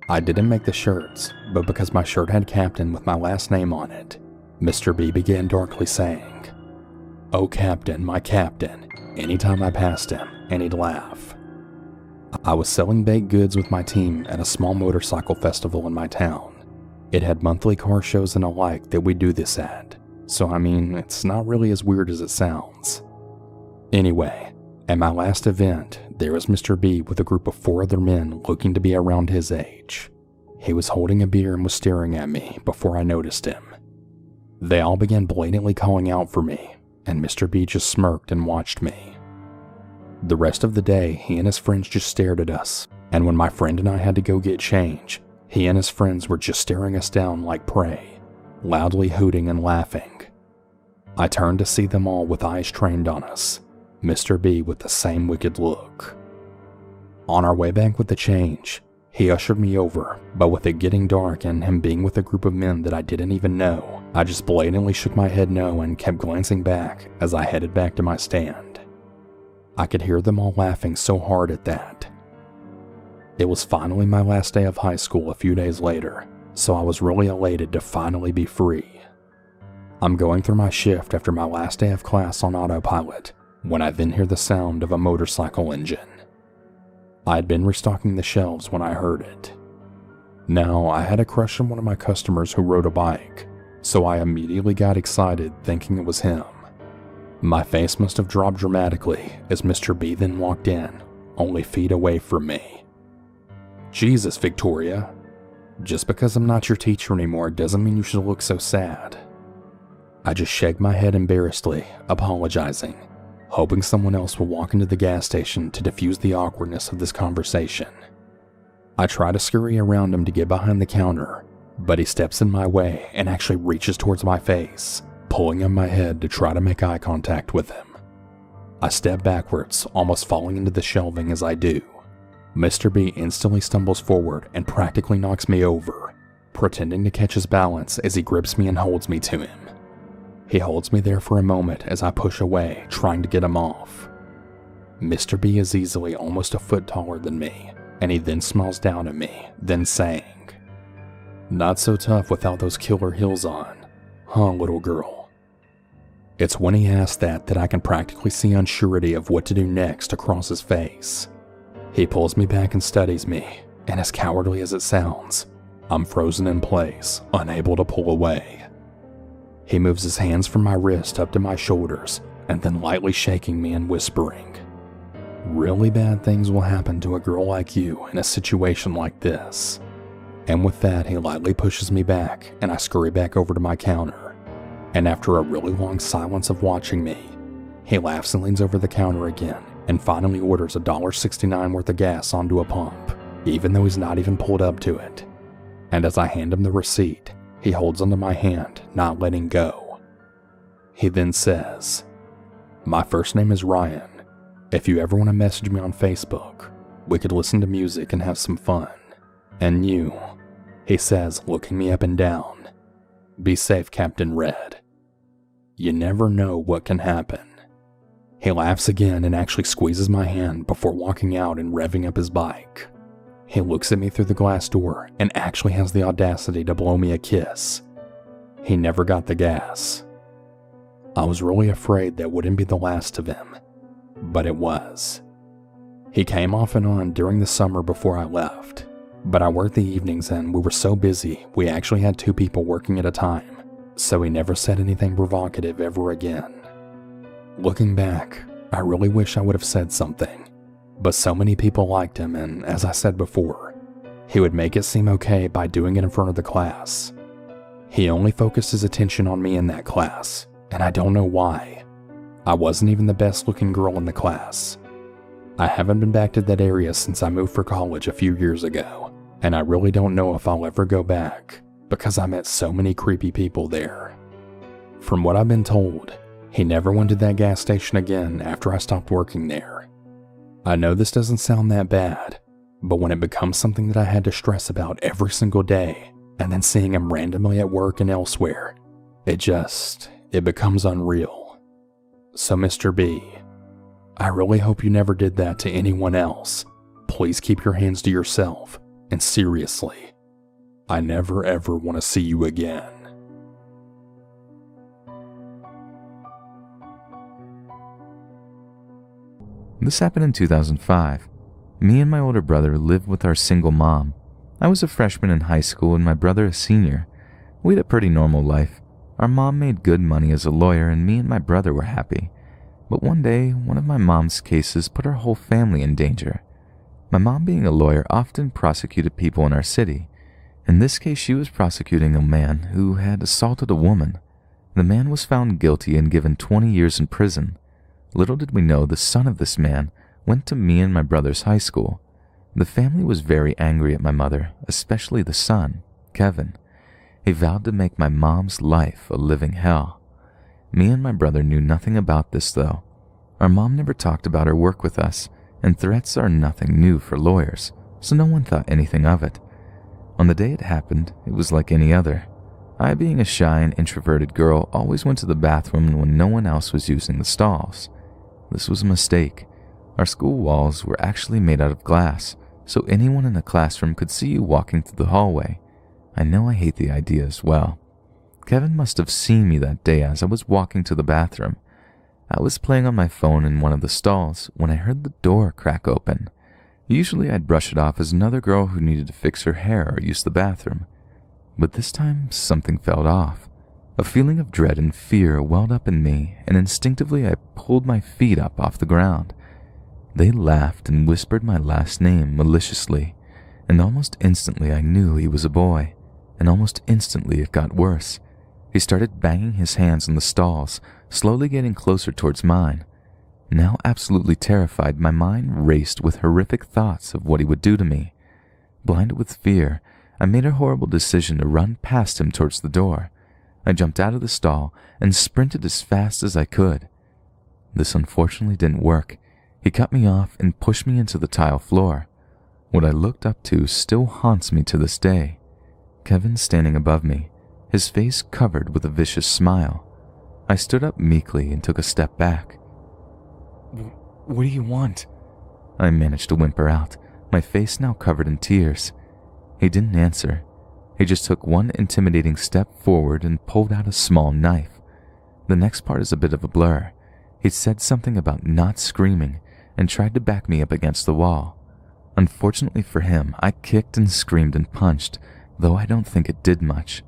[SPEAKER 6] I didn't make the shirts, but because my shirt had captain with my last name on it, Mr. B began darkly saying, "Oh Captain, my Captain," anytime I passed him, and he'd laugh. I was selling baked goods with my team at a small motorcycle festival in my town. It had monthly car shows and alike that we do this at, so I mean, it's not really as weird as it sounds. Anyway, at my last event, there was Mr. B with a group of 4 other men looking to be around his age. He was holding a beer and was staring at me before I noticed him. They all began blatantly calling out for me, and Mr. B just smirked and watched me. The rest of the day, he and his friends just stared at us, and when my friend and I had to go get change, he and his friends were just staring us down like prey, loudly hooting and laughing. I turned to see them all with eyes trained on us, Mr. B with the same wicked look. On our way back with the change, he ushered me over, but with it getting dark and him being with a group of men that I didn't even know, I just blatantly shook my head no and kept glancing back as I headed back to my stand. I could hear them all laughing so hard at that. It was finally my last day of high school a few days later, so I was really elated to finally be free. I'm going through my shift after my last day of class on autopilot, when I then hear the sound of a motorcycle engine. I had been restocking the shelves when I heard it. Now, I had a crush on one of my customers who rode a bike, so I immediately got excited thinking it was him. My face must have dropped dramatically as Mr. B then walked in, only feet away from me. "Jesus, Victoria. Just because I'm not your teacher anymore doesn't mean you should look so sad." I just shake my head embarrassedly, apologizing, hoping someone else will walk into the gas station to diffuse the awkwardness of this conversation. I try to scurry around him to get behind the counter, but he steps in my way and actually reaches towards my face, pulling on my head to try to make eye contact with him. I step backwards, almost falling into the shelving as I do. Mr. B instantly stumbles forward and practically knocks me over, pretending to catch his balance as he grips me and holds me to him. He holds me there for a moment as I push away, trying to get him off. Mr. B is easily almost a foot taller than me, and he then smiles down at me, then saying, "Not so tough without those killer heels on, huh, little girl?" It's when he asks that I can practically see unsurety of what to do next across his face. He pulls me back and studies me, and as cowardly as it sounds, I'm frozen in place, unable to pull away. He moves his hands from my wrist up to my shoulders, and then lightly shaking me and whispering, "Really bad things will happen to a girl like you in a situation like this." And with that, he lightly pushes me back, and I scurry back over to my counter. And after a really long silence of watching me, he laughs and leans over the counter again, and finally orders $1.69 worth of gas onto a pump, even though he's not even pulled up to it. And as I hand him the receipt, he holds onto my hand, not letting go. He then says, "My first name is Ryan. If you ever want to message me on Facebook, we could listen to music and have some fun. And you," he says, looking me up and down, "be safe, Captain Red. You never know what can happen." He laughs again and actually squeezes my hand before walking out and revving up his bike. He looks at me through the glass door and actually has the audacity to blow me a kiss. He never got the gas. I was really afraid that wouldn't be the last of him, but it was. He came off and on during the summer before I left, but I worked the evenings and we were so busy we actually had 2 people working at a time, so he never said anything provocative ever again. Looking back, I really wish I would have said something, but so many people liked him, and as I said before, he would make it seem okay by doing it in front of the class. He only focused his attention on me in that class, and I don't know why. I wasn't even the best looking girl in the class. I haven't been back to that area since I moved for college a few years ago, and I really don't know if I'll ever go back because I met so many creepy people there. From what I've been told, he never went to that gas station again after I stopped working there. I know this doesn't sound that bad, but when it becomes something that I had to stress about every single day, and then seeing him randomly at work and elsewhere, it becomes unreal. So Mr. B, I really hope you never did that to anyone else. Please keep your hands to yourself, and seriously, I never ever want to see you again.
[SPEAKER 1] This happened in 2005. Me and my older brother lived with our single mom. I was a freshman in high school and my brother a senior. We had a pretty normal life. Our mom made good money as a lawyer and me and my brother were happy. But one day, one of my mom's cases put our whole family in danger. My mom, being a lawyer, often prosecuted people in our city. In this case, she was prosecuting a man who had assaulted a woman. The man was found guilty and given 20 years in prison. Little did we know the son of this man went to me and my brother's high school. The family was very angry at my mother, especially the son, Kevin. He vowed to make my mom's life a living hell. Me and my brother knew nothing about this, though. Our mom never talked about her work with us, and threats are nothing new for lawyers, so no one thought anything of it. On the day it happened, it was like any other. I, being a shy and introverted girl, always went to the bathroom when no one else was using the stalls. This was a mistake. Our school walls were actually made out of glass, so anyone in the classroom could see you walking through the hallway. I know I hate the idea as well. Kevin must have seen me that day as I was walking to the bathroom. I was playing on my phone in one of the stalls when I heard the door crack open. Usually I'd brush it off as another girl who needed to fix her hair or use the bathroom. But this time something felt off. A feeling of dread and fear welled up in me, and instinctively I pulled my feet up off the ground. They laughed and whispered my last name maliciously, and almost instantly I knew he was a boy, and almost instantly it got worse. He started banging his hands on the stalls, slowly getting closer towards mine. Now absolutely terrified, my mind raced with horrific thoughts of what he would do to me. Blinded with fear, I made a horrible decision to run past him towards the door. I jumped out of the stall and sprinted as fast as I could. This unfortunately didn't work. He cut me off and pushed me into the tile floor. What I looked up to still haunts me to this day. Kevin standing above me, his face covered with a vicious smile. I stood up meekly and took a step back. "What do you want?" I managed to whimper out, my face now covered in tears. He didn't answer. He just took one intimidating step forward and pulled out a small knife. The next part is a bit of a blur. He said something about not screaming and tried to back me up against the wall. Unfortunately for him, I kicked and screamed and punched, though I don't think it did much.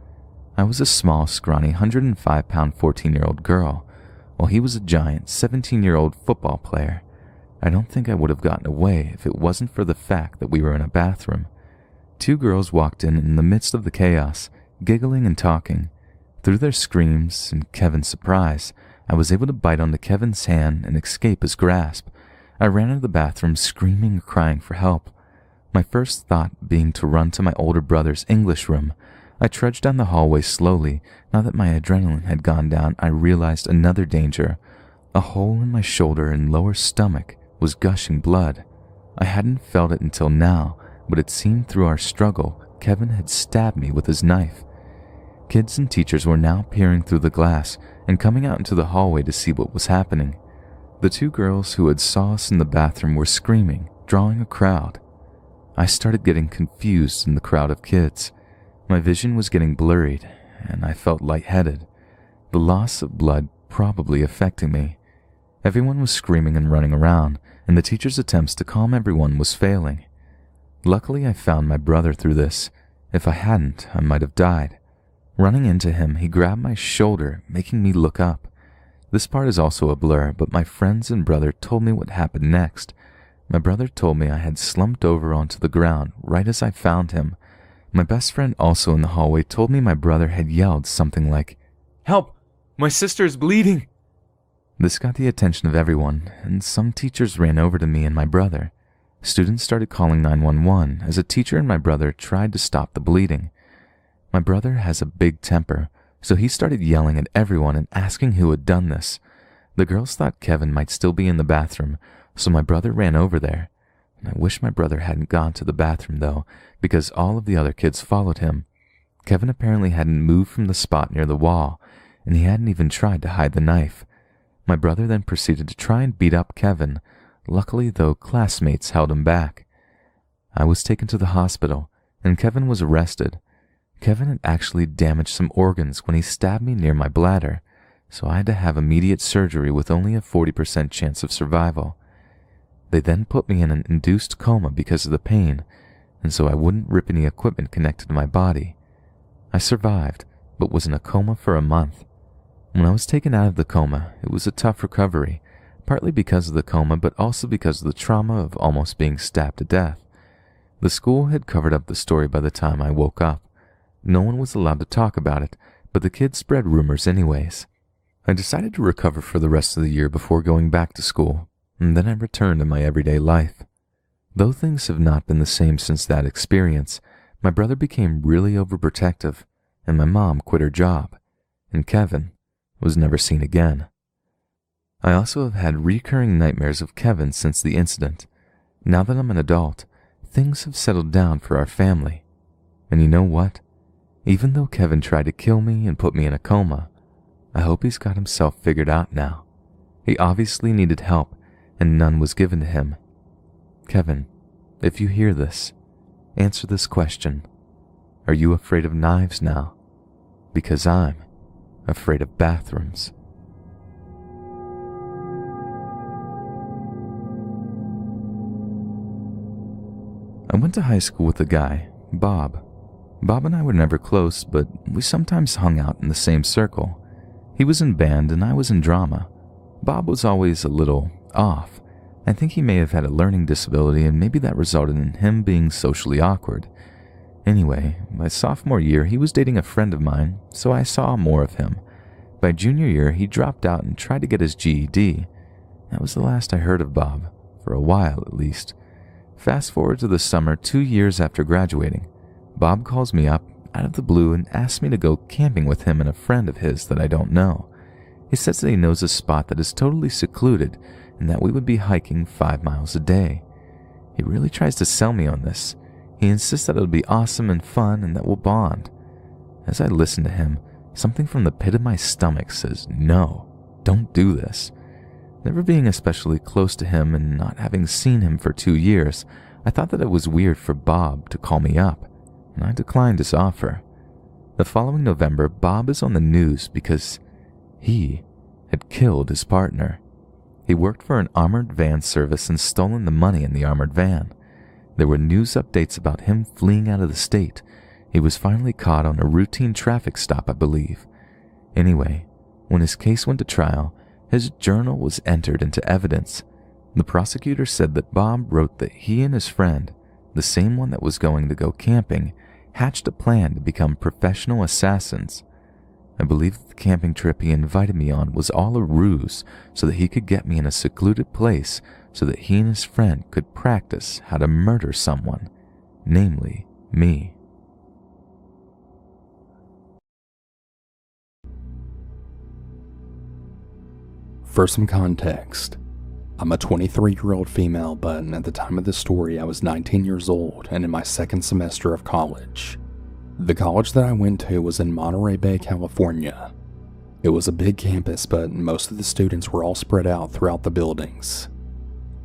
[SPEAKER 1] I was a small, scrawny 105-pound 14-year-old girl, while he was a giant 17-year-old football player. I don't think I would have gotten away if it wasn't for the fact that we were in a bathroom. 2 girls walked in the midst of the chaos, giggling and talking. Through their screams and Kevin's surprise, I was able to bite onto Kevin's hand and escape his grasp. I ran into the bathroom screaming and crying for help. My first thought being to run to my older brother's English room. I trudged down the hallway slowly. Now that my adrenaline had gone down, I realized another danger. A hole in my shoulder and lower stomach was gushing blood. I hadn't felt it until now, but it seemed through our struggle, Kevin had stabbed me with his knife. Kids and teachers were now peering through the glass and coming out into the hallway to see what was happening. The 2 girls who had saw us in the bathroom were screaming, drawing a crowd. I started getting confused in the crowd of kids. My vision was getting blurred, and I felt lightheaded, the loss of blood probably affecting me. Everyone was screaming and running around, and the teacher's attempts to calm everyone was failing. Luckily, I found my brother through this. If I hadn't, I might have died. Running into him, he grabbed my shoulder, making me look up. This part is also a blur, but my friends and brother told me what happened next. My brother told me I had slumped over onto the ground right as I found him. My best friend also in the hallway told me my brother had yelled something like, "Help! My sister's bleeding!" This got the attention of everyone, and some teachers ran over to me and my brother. Students started calling 911 as a teacher and my brother tried to stop the bleeding. My brother has a big temper, so he started yelling at everyone and asking who had done this. The girls thought Kevin might still be in the bathroom, so my brother ran over there. And I wish my brother hadn't gone to the bathroom though, because all of the other kids followed him. Kevin apparently hadn't moved from the spot near the wall, and he hadn't even tried to hide the knife. My brother then proceeded to try and beat up Kevin. Luckily, though, classmates held him back. I was taken to the hospital, and Kevin was arrested. Kevin had actually damaged some organs when he stabbed me near my bladder, so I had to have immediate surgery with only a 40% chance of survival. They then put me in an induced coma because of the pain, and so I wouldn't rip any equipment connected to my body. I survived, but was in a coma for a month. When I was taken out of the coma, it was a tough recovery, partly because of the coma, but also because of the trauma of almost being stabbed to death. The school had covered up the story by the time I woke up. No one was allowed to talk about it, but the kids spread rumors anyways. I decided to recover for the rest of the year before going back to school, and then I returned to my everyday life. Though things have not been the same since that experience, my brother became really overprotective, and my mom quit her job, and Kevin was never seen again. I also have had recurring nightmares of Kevin since the incident. Now that I'm an adult, things have settled down for our family. And you know what? Even though Kevin tried to kill me and put me in a coma, I hope he's got himself figured out now. He obviously needed help, and none was given to him. Kevin, if you hear this, answer this question. Are you afraid of knives now? Because I'm afraid of bathrooms. I went to high school with a guy, Bob. Bob and I were never close, but we sometimes hung out in the same circle. He was in band and I was in drama. Bob was always a little off. I think he may have had a learning disability and maybe that resulted in him being socially awkward. Anyway, my sophomore year he was dating a friend of mine, so I saw more of him. By junior year he dropped out and tried to get his GED. That was the last I heard of Bob, for a while at least. Fast forward to the summer 2 years after graduating. Bob calls me up out of the blue and asks me to go camping with him and a friend of his that I don't know. He says that he knows a spot that is totally secluded and that we would be hiking 5 miles a day. He really tries to sell me on this. He insists that it'll be awesome and fun and that we'll bond. As I listen to him, something from the pit of my stomach says, no, don't do this. Never being especially close to him and not having seen him for 2 years, I thought that it was weird for Bob to call me up, and I declined his offer. The following November, Bob is on the news because he had killed his partner. He worked for an armored van service and stolen the money in the armored van. There were news updates about him fleeing out of the state. He was finally caught on a routine traffic stop, I believe. Anyway, when his case went to trial, his journal was entered into evidence. The prosecutor said that Bob wrote that he and his friend, the same one that was going to go camping, hatched a plan to become professional assassins. I believe that the camping trip he invited me on was all a ruse so that he could get me in a secluded place so that he and his friend could practice how to murder someone, namely me.
[SPEAKER 6] For some context, I'm a 23-year-old female, but at the time of this story I was 19 years old and in my second semester of college. The college that I went to was in Monterey Bay, California. It was a big campus, but most of the students were all spread out throughout the buildings.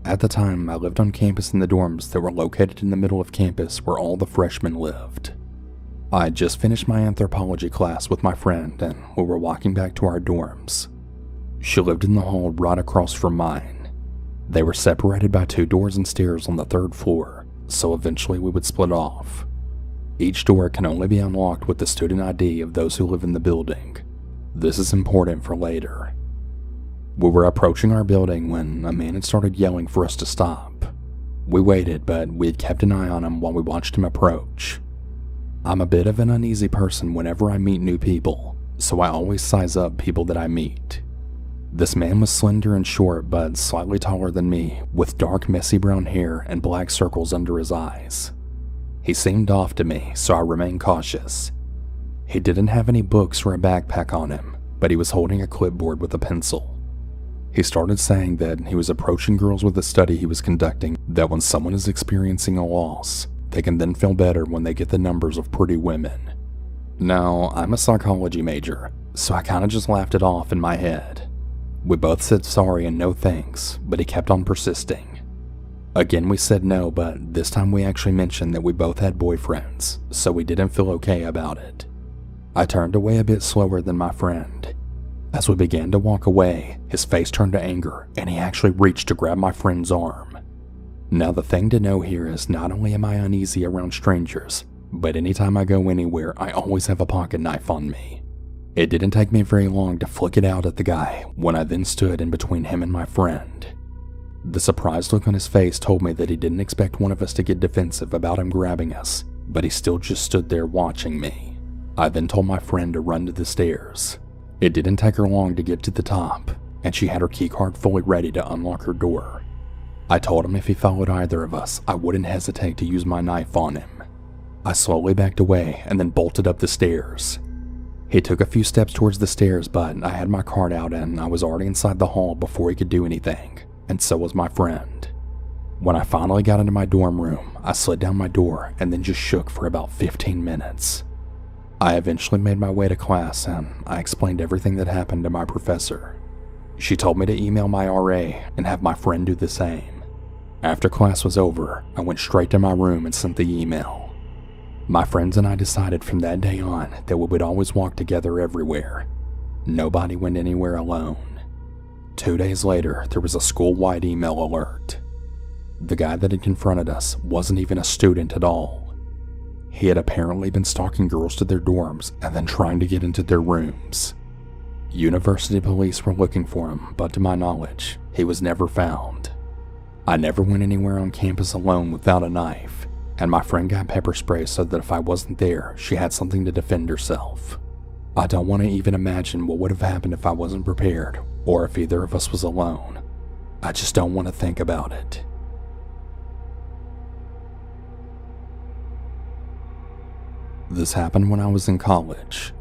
[SPEAKER 6] At the time, I lived on campus in the dorms that were located in the middle of campus where all the freshmen lived. I had just finished my anthropology class with my friend and we were walking back to our dorms. She lived in the hall right across from mine. They were separated by 2 doors and stairs on the 3rd floor, so eventually we would split off. Each door can only be unlocked with the student ID of those who live in the building. This is important for later. We were approaching our building when a man had started yelling for us to stop. We waited, but we had kept an eye on him while we watched him approach. I'm a bit of an uneasy person whenever I meet new people, so I always size up people that I meet. This man was slender and short, but slightly taller than me, with dark, messy brown hair and black circles under his eyes. He seemed off to me, so I remained cautious. He didn't have any books or a backpack on him, but he was holding a clipboard with a pencil. He started saying that he was approaching girls with a study he was conducting, that when someone is experiencing a loss, they can then feel better when they get the numbers of pretty women. Now, I'm a psychology major, so I kinda just laughed it off in my head. We both said sorry and no thanks, but he kept on persisting. Again we said no, but this time we actually mentioned that we both had boyfriends, so we didn't feel okay about it. I turned away a bit slower than my friend. As we began to walk away, his face turned to anger, and he actually reached to grab my friend's arm. Now the thing to know here is not only am I uneasy around strangers, but anytime I go anywhere, I always have a pocket knife on me. It didn't take me very long to flick it out at the guy when I then stood in between him and my friend. The surprised look on his face told me that he didn't expect one of us to get defensive about him grabbing us, but he still just stood there watching me. I then told my friend to run to the stairs. It didn't take her long to get to the top, and she had her keycard fully ready to unlock her door. I told him if he followed either of us, I wouldn't hesitate to use my knife on him. I slowly backed away and then bolted up the stairs. He took a few steps towards the stairs, but I had my card out and I was already inside the hall before he could do anything, and so was my friend. When I finally got into my dorm room, I slid down my door and then just shook for about 15 minutes. I eventually made my way to class and I explained everything that happened to my professor. She told me to email my RA and have my friend do the same. After class was over, I went straight to my room and sent the email. My friends and I decided from that day on that we would always walk together everywhere. Nobody went anywhere alone. 2 days later, there was a school-wide email alert. The guy that had confronted us wasn't even a student at all. He had apparently been stalking girls to their dorms and then trying to get into their rooms. University police were looking for him, but to my knowledge, he was never found. I never went anywhere on campus alone without a knife, and my friend got pepper spray so that if I wasn't there, she had something to defend herself. I don't want to even imagine what would have happened if I wasn't prepared, or if either of us was alone. I just don't want to think about it. This happened when I was in college.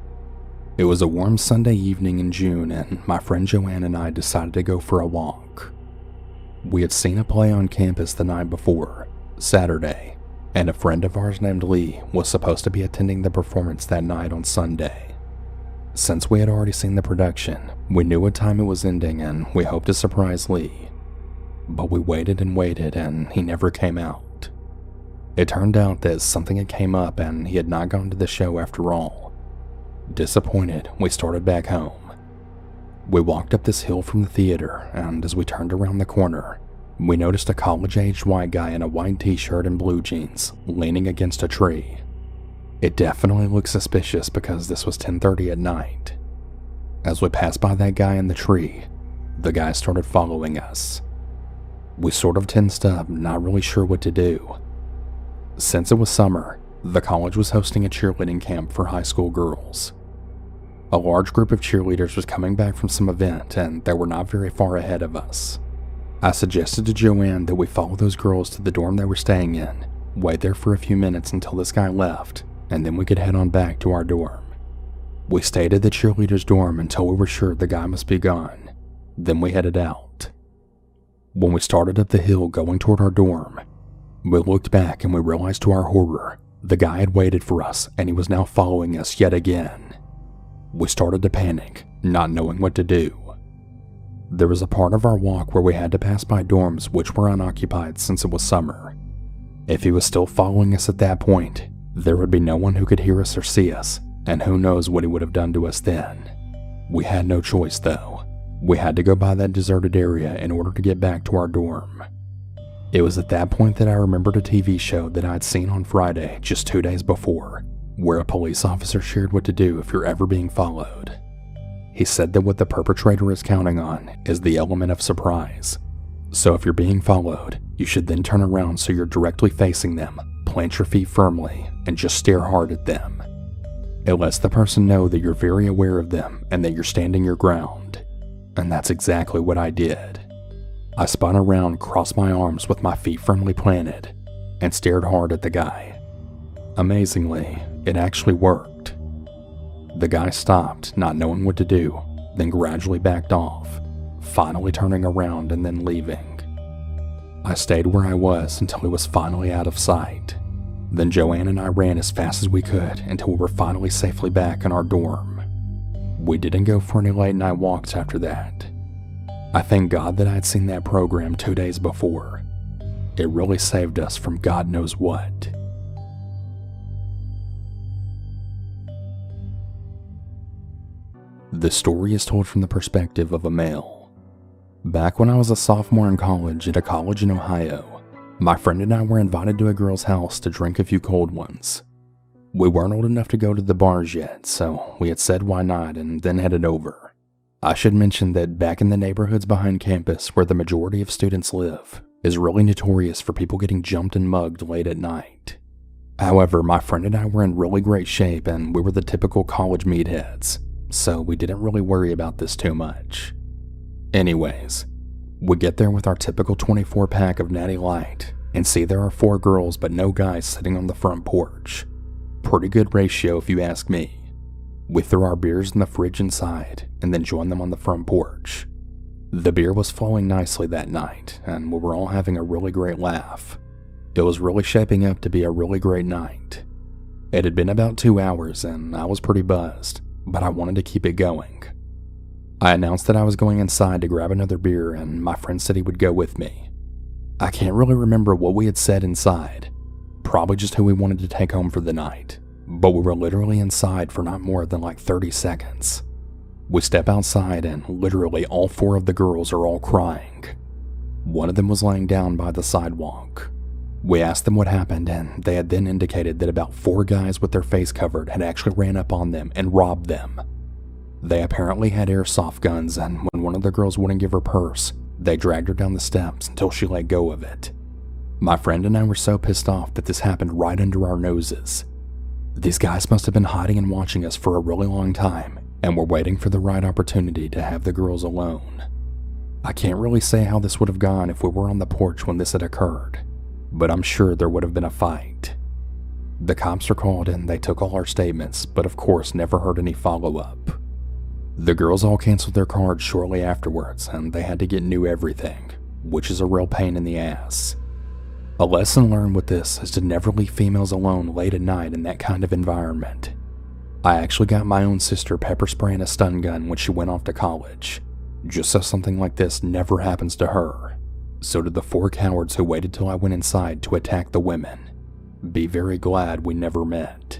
[SPEAKER 6] It was a warm Sunday evening in June, and my friend Joanne and I decided to go for a walk. We had seen a play on campus the night before, Saturday, and a friend of ours named Lee was supposed to be attending the performance that night on Sunday. Since we had already seen the production, we knew what time it was ending and we hoped to surprise Lee. But we waited and he never came out. It turned out that something had came up and he had not gone to the show after all. Disappointed, we started back home. We walked up this hill from the theater, and as we turned around the corner, we noticed a college-aged white guy in a white t-shirt and blue jeans leaning against a tree. It definitely looked suspicious because this was 10:30 at night. As we passed by that guy in the tree, the guy started following us. We sort of tensed up, not really sure what to do. Since it was summer, the college was hosting a cheerleading camp for high school girls. A large group of cheerleaders was coming back from some event and they were not very far ahead of us. I suggested to Joanne that we follow those girls to the dorm they were staying in, wait there for a few minutes until this guy left, and then we could head on back to our dorm. We stayed at the cheerleaders' dorm until we were sure the guy must be gone. Then we headed out. When we started up the hill going toward our dorm, we looked back and we realized to our horror, the guy had waited for us and he was now following us yet again. We started to panic, not knowing what to do. There was a part of our walk where we had to pass by dorms which were unoccupied since it was summer. If he was still following us at that point, there would be no one who could hear us or see us, and who knows what he would have done to us then. We had no choice though. We had to go by that deserted area in order to get back to our dorm. It was at that point that I remembered a TV show that I'd seen on Friday just 2 days before, where a police officer shared what to do if you're ever being followed. He said that what the perpetrator is counting on is the element of surprise. So if you're being followed, you should then turn around so you're directly facing them, plant your feet firmly, and just stare hard at them. It lets the person know that you're very aware of them and that you're standing your ground. And that's exactly what I did. I spun around, crossed my arms with my feet firmly planted, and stared hard at the guy. Amazingly, it actually worked. The guy stopped, not knowing what to do, then gradually backed off, finally turning around and then leaving. I stayed where I was until he was finally out of sight. Then Joanne and I ran as fast as we could until we were finally safely back in our dorm. We didn't go for any late night walks after that. I thank God that I had seen that program 2 days before. It really saved us from God knows what. The story is told from the perspective of a male. Back when I was a sophomore in college at a college in Ohio, my friend and I were invited to a girl's house to drink a few cold ones. We weren't old enough to go to the bars yet, so we had said why not and then headed over. I should mention that back in the neighborhoods behind campus where the majority of students live is really notorious for people getting jumped and mugged late at night. However, my friend and I were in really great shape and we were the typical college meatheads, so we didn't really worry about this too much. Anyways, we get there with our typical 24-pack of Natty Light and see there are 4 girls but no guys sitting on the front porch. Pretty good ratio if you ask me. We threw our beers in the fridge inside and then joined them on the front porch. The beer was flowing nicely that night and we were all having a really great laugh. It was really shaping up to be a really great night. It had been about 2 hours and I was pretty buzzed, but I wanted to keep it going. I announced that I was going inside to grab another beer and my friend said he would go with me. I can't really remember what we had said inside, probably just who we wanted to take home for the night, but we were literally inside for not more than like 30 seconds. We step outside and literally all 4 of the girls are all crying. One of them was laying down by the sidewalk. We asked them what happened and they had then indicated that about 4 guys with their face covered had actually ran up on them and robbed them. They apparently had airsoft guns and when one of the girls wouldn't give her purse, they dragged her down the steps until she let go of it. My friend and I were so pissed off that this happened right under our noses. These guys must have been hiding and watching us for a really long time and were waiting for the right opportunity to have the girls alone. I can't really say how this would have gone if we were on the porch when this had occurred, but I'm sure there would have been a fight. The cops were called and they took all our statements, but of course never heard any follow-up. The girls all canceled their cards shortly afterwards and they had to get new everything, which is a real pain in the ass. A lesson learned with this is to never leave females alone late at night in that kind of environment. I actually got my own sister pepper spraying a stun gun when she went off to college, just so something like this never happens to her. So did the 4 cowards who waited till I went inside to attack the women. Be very glad we never met.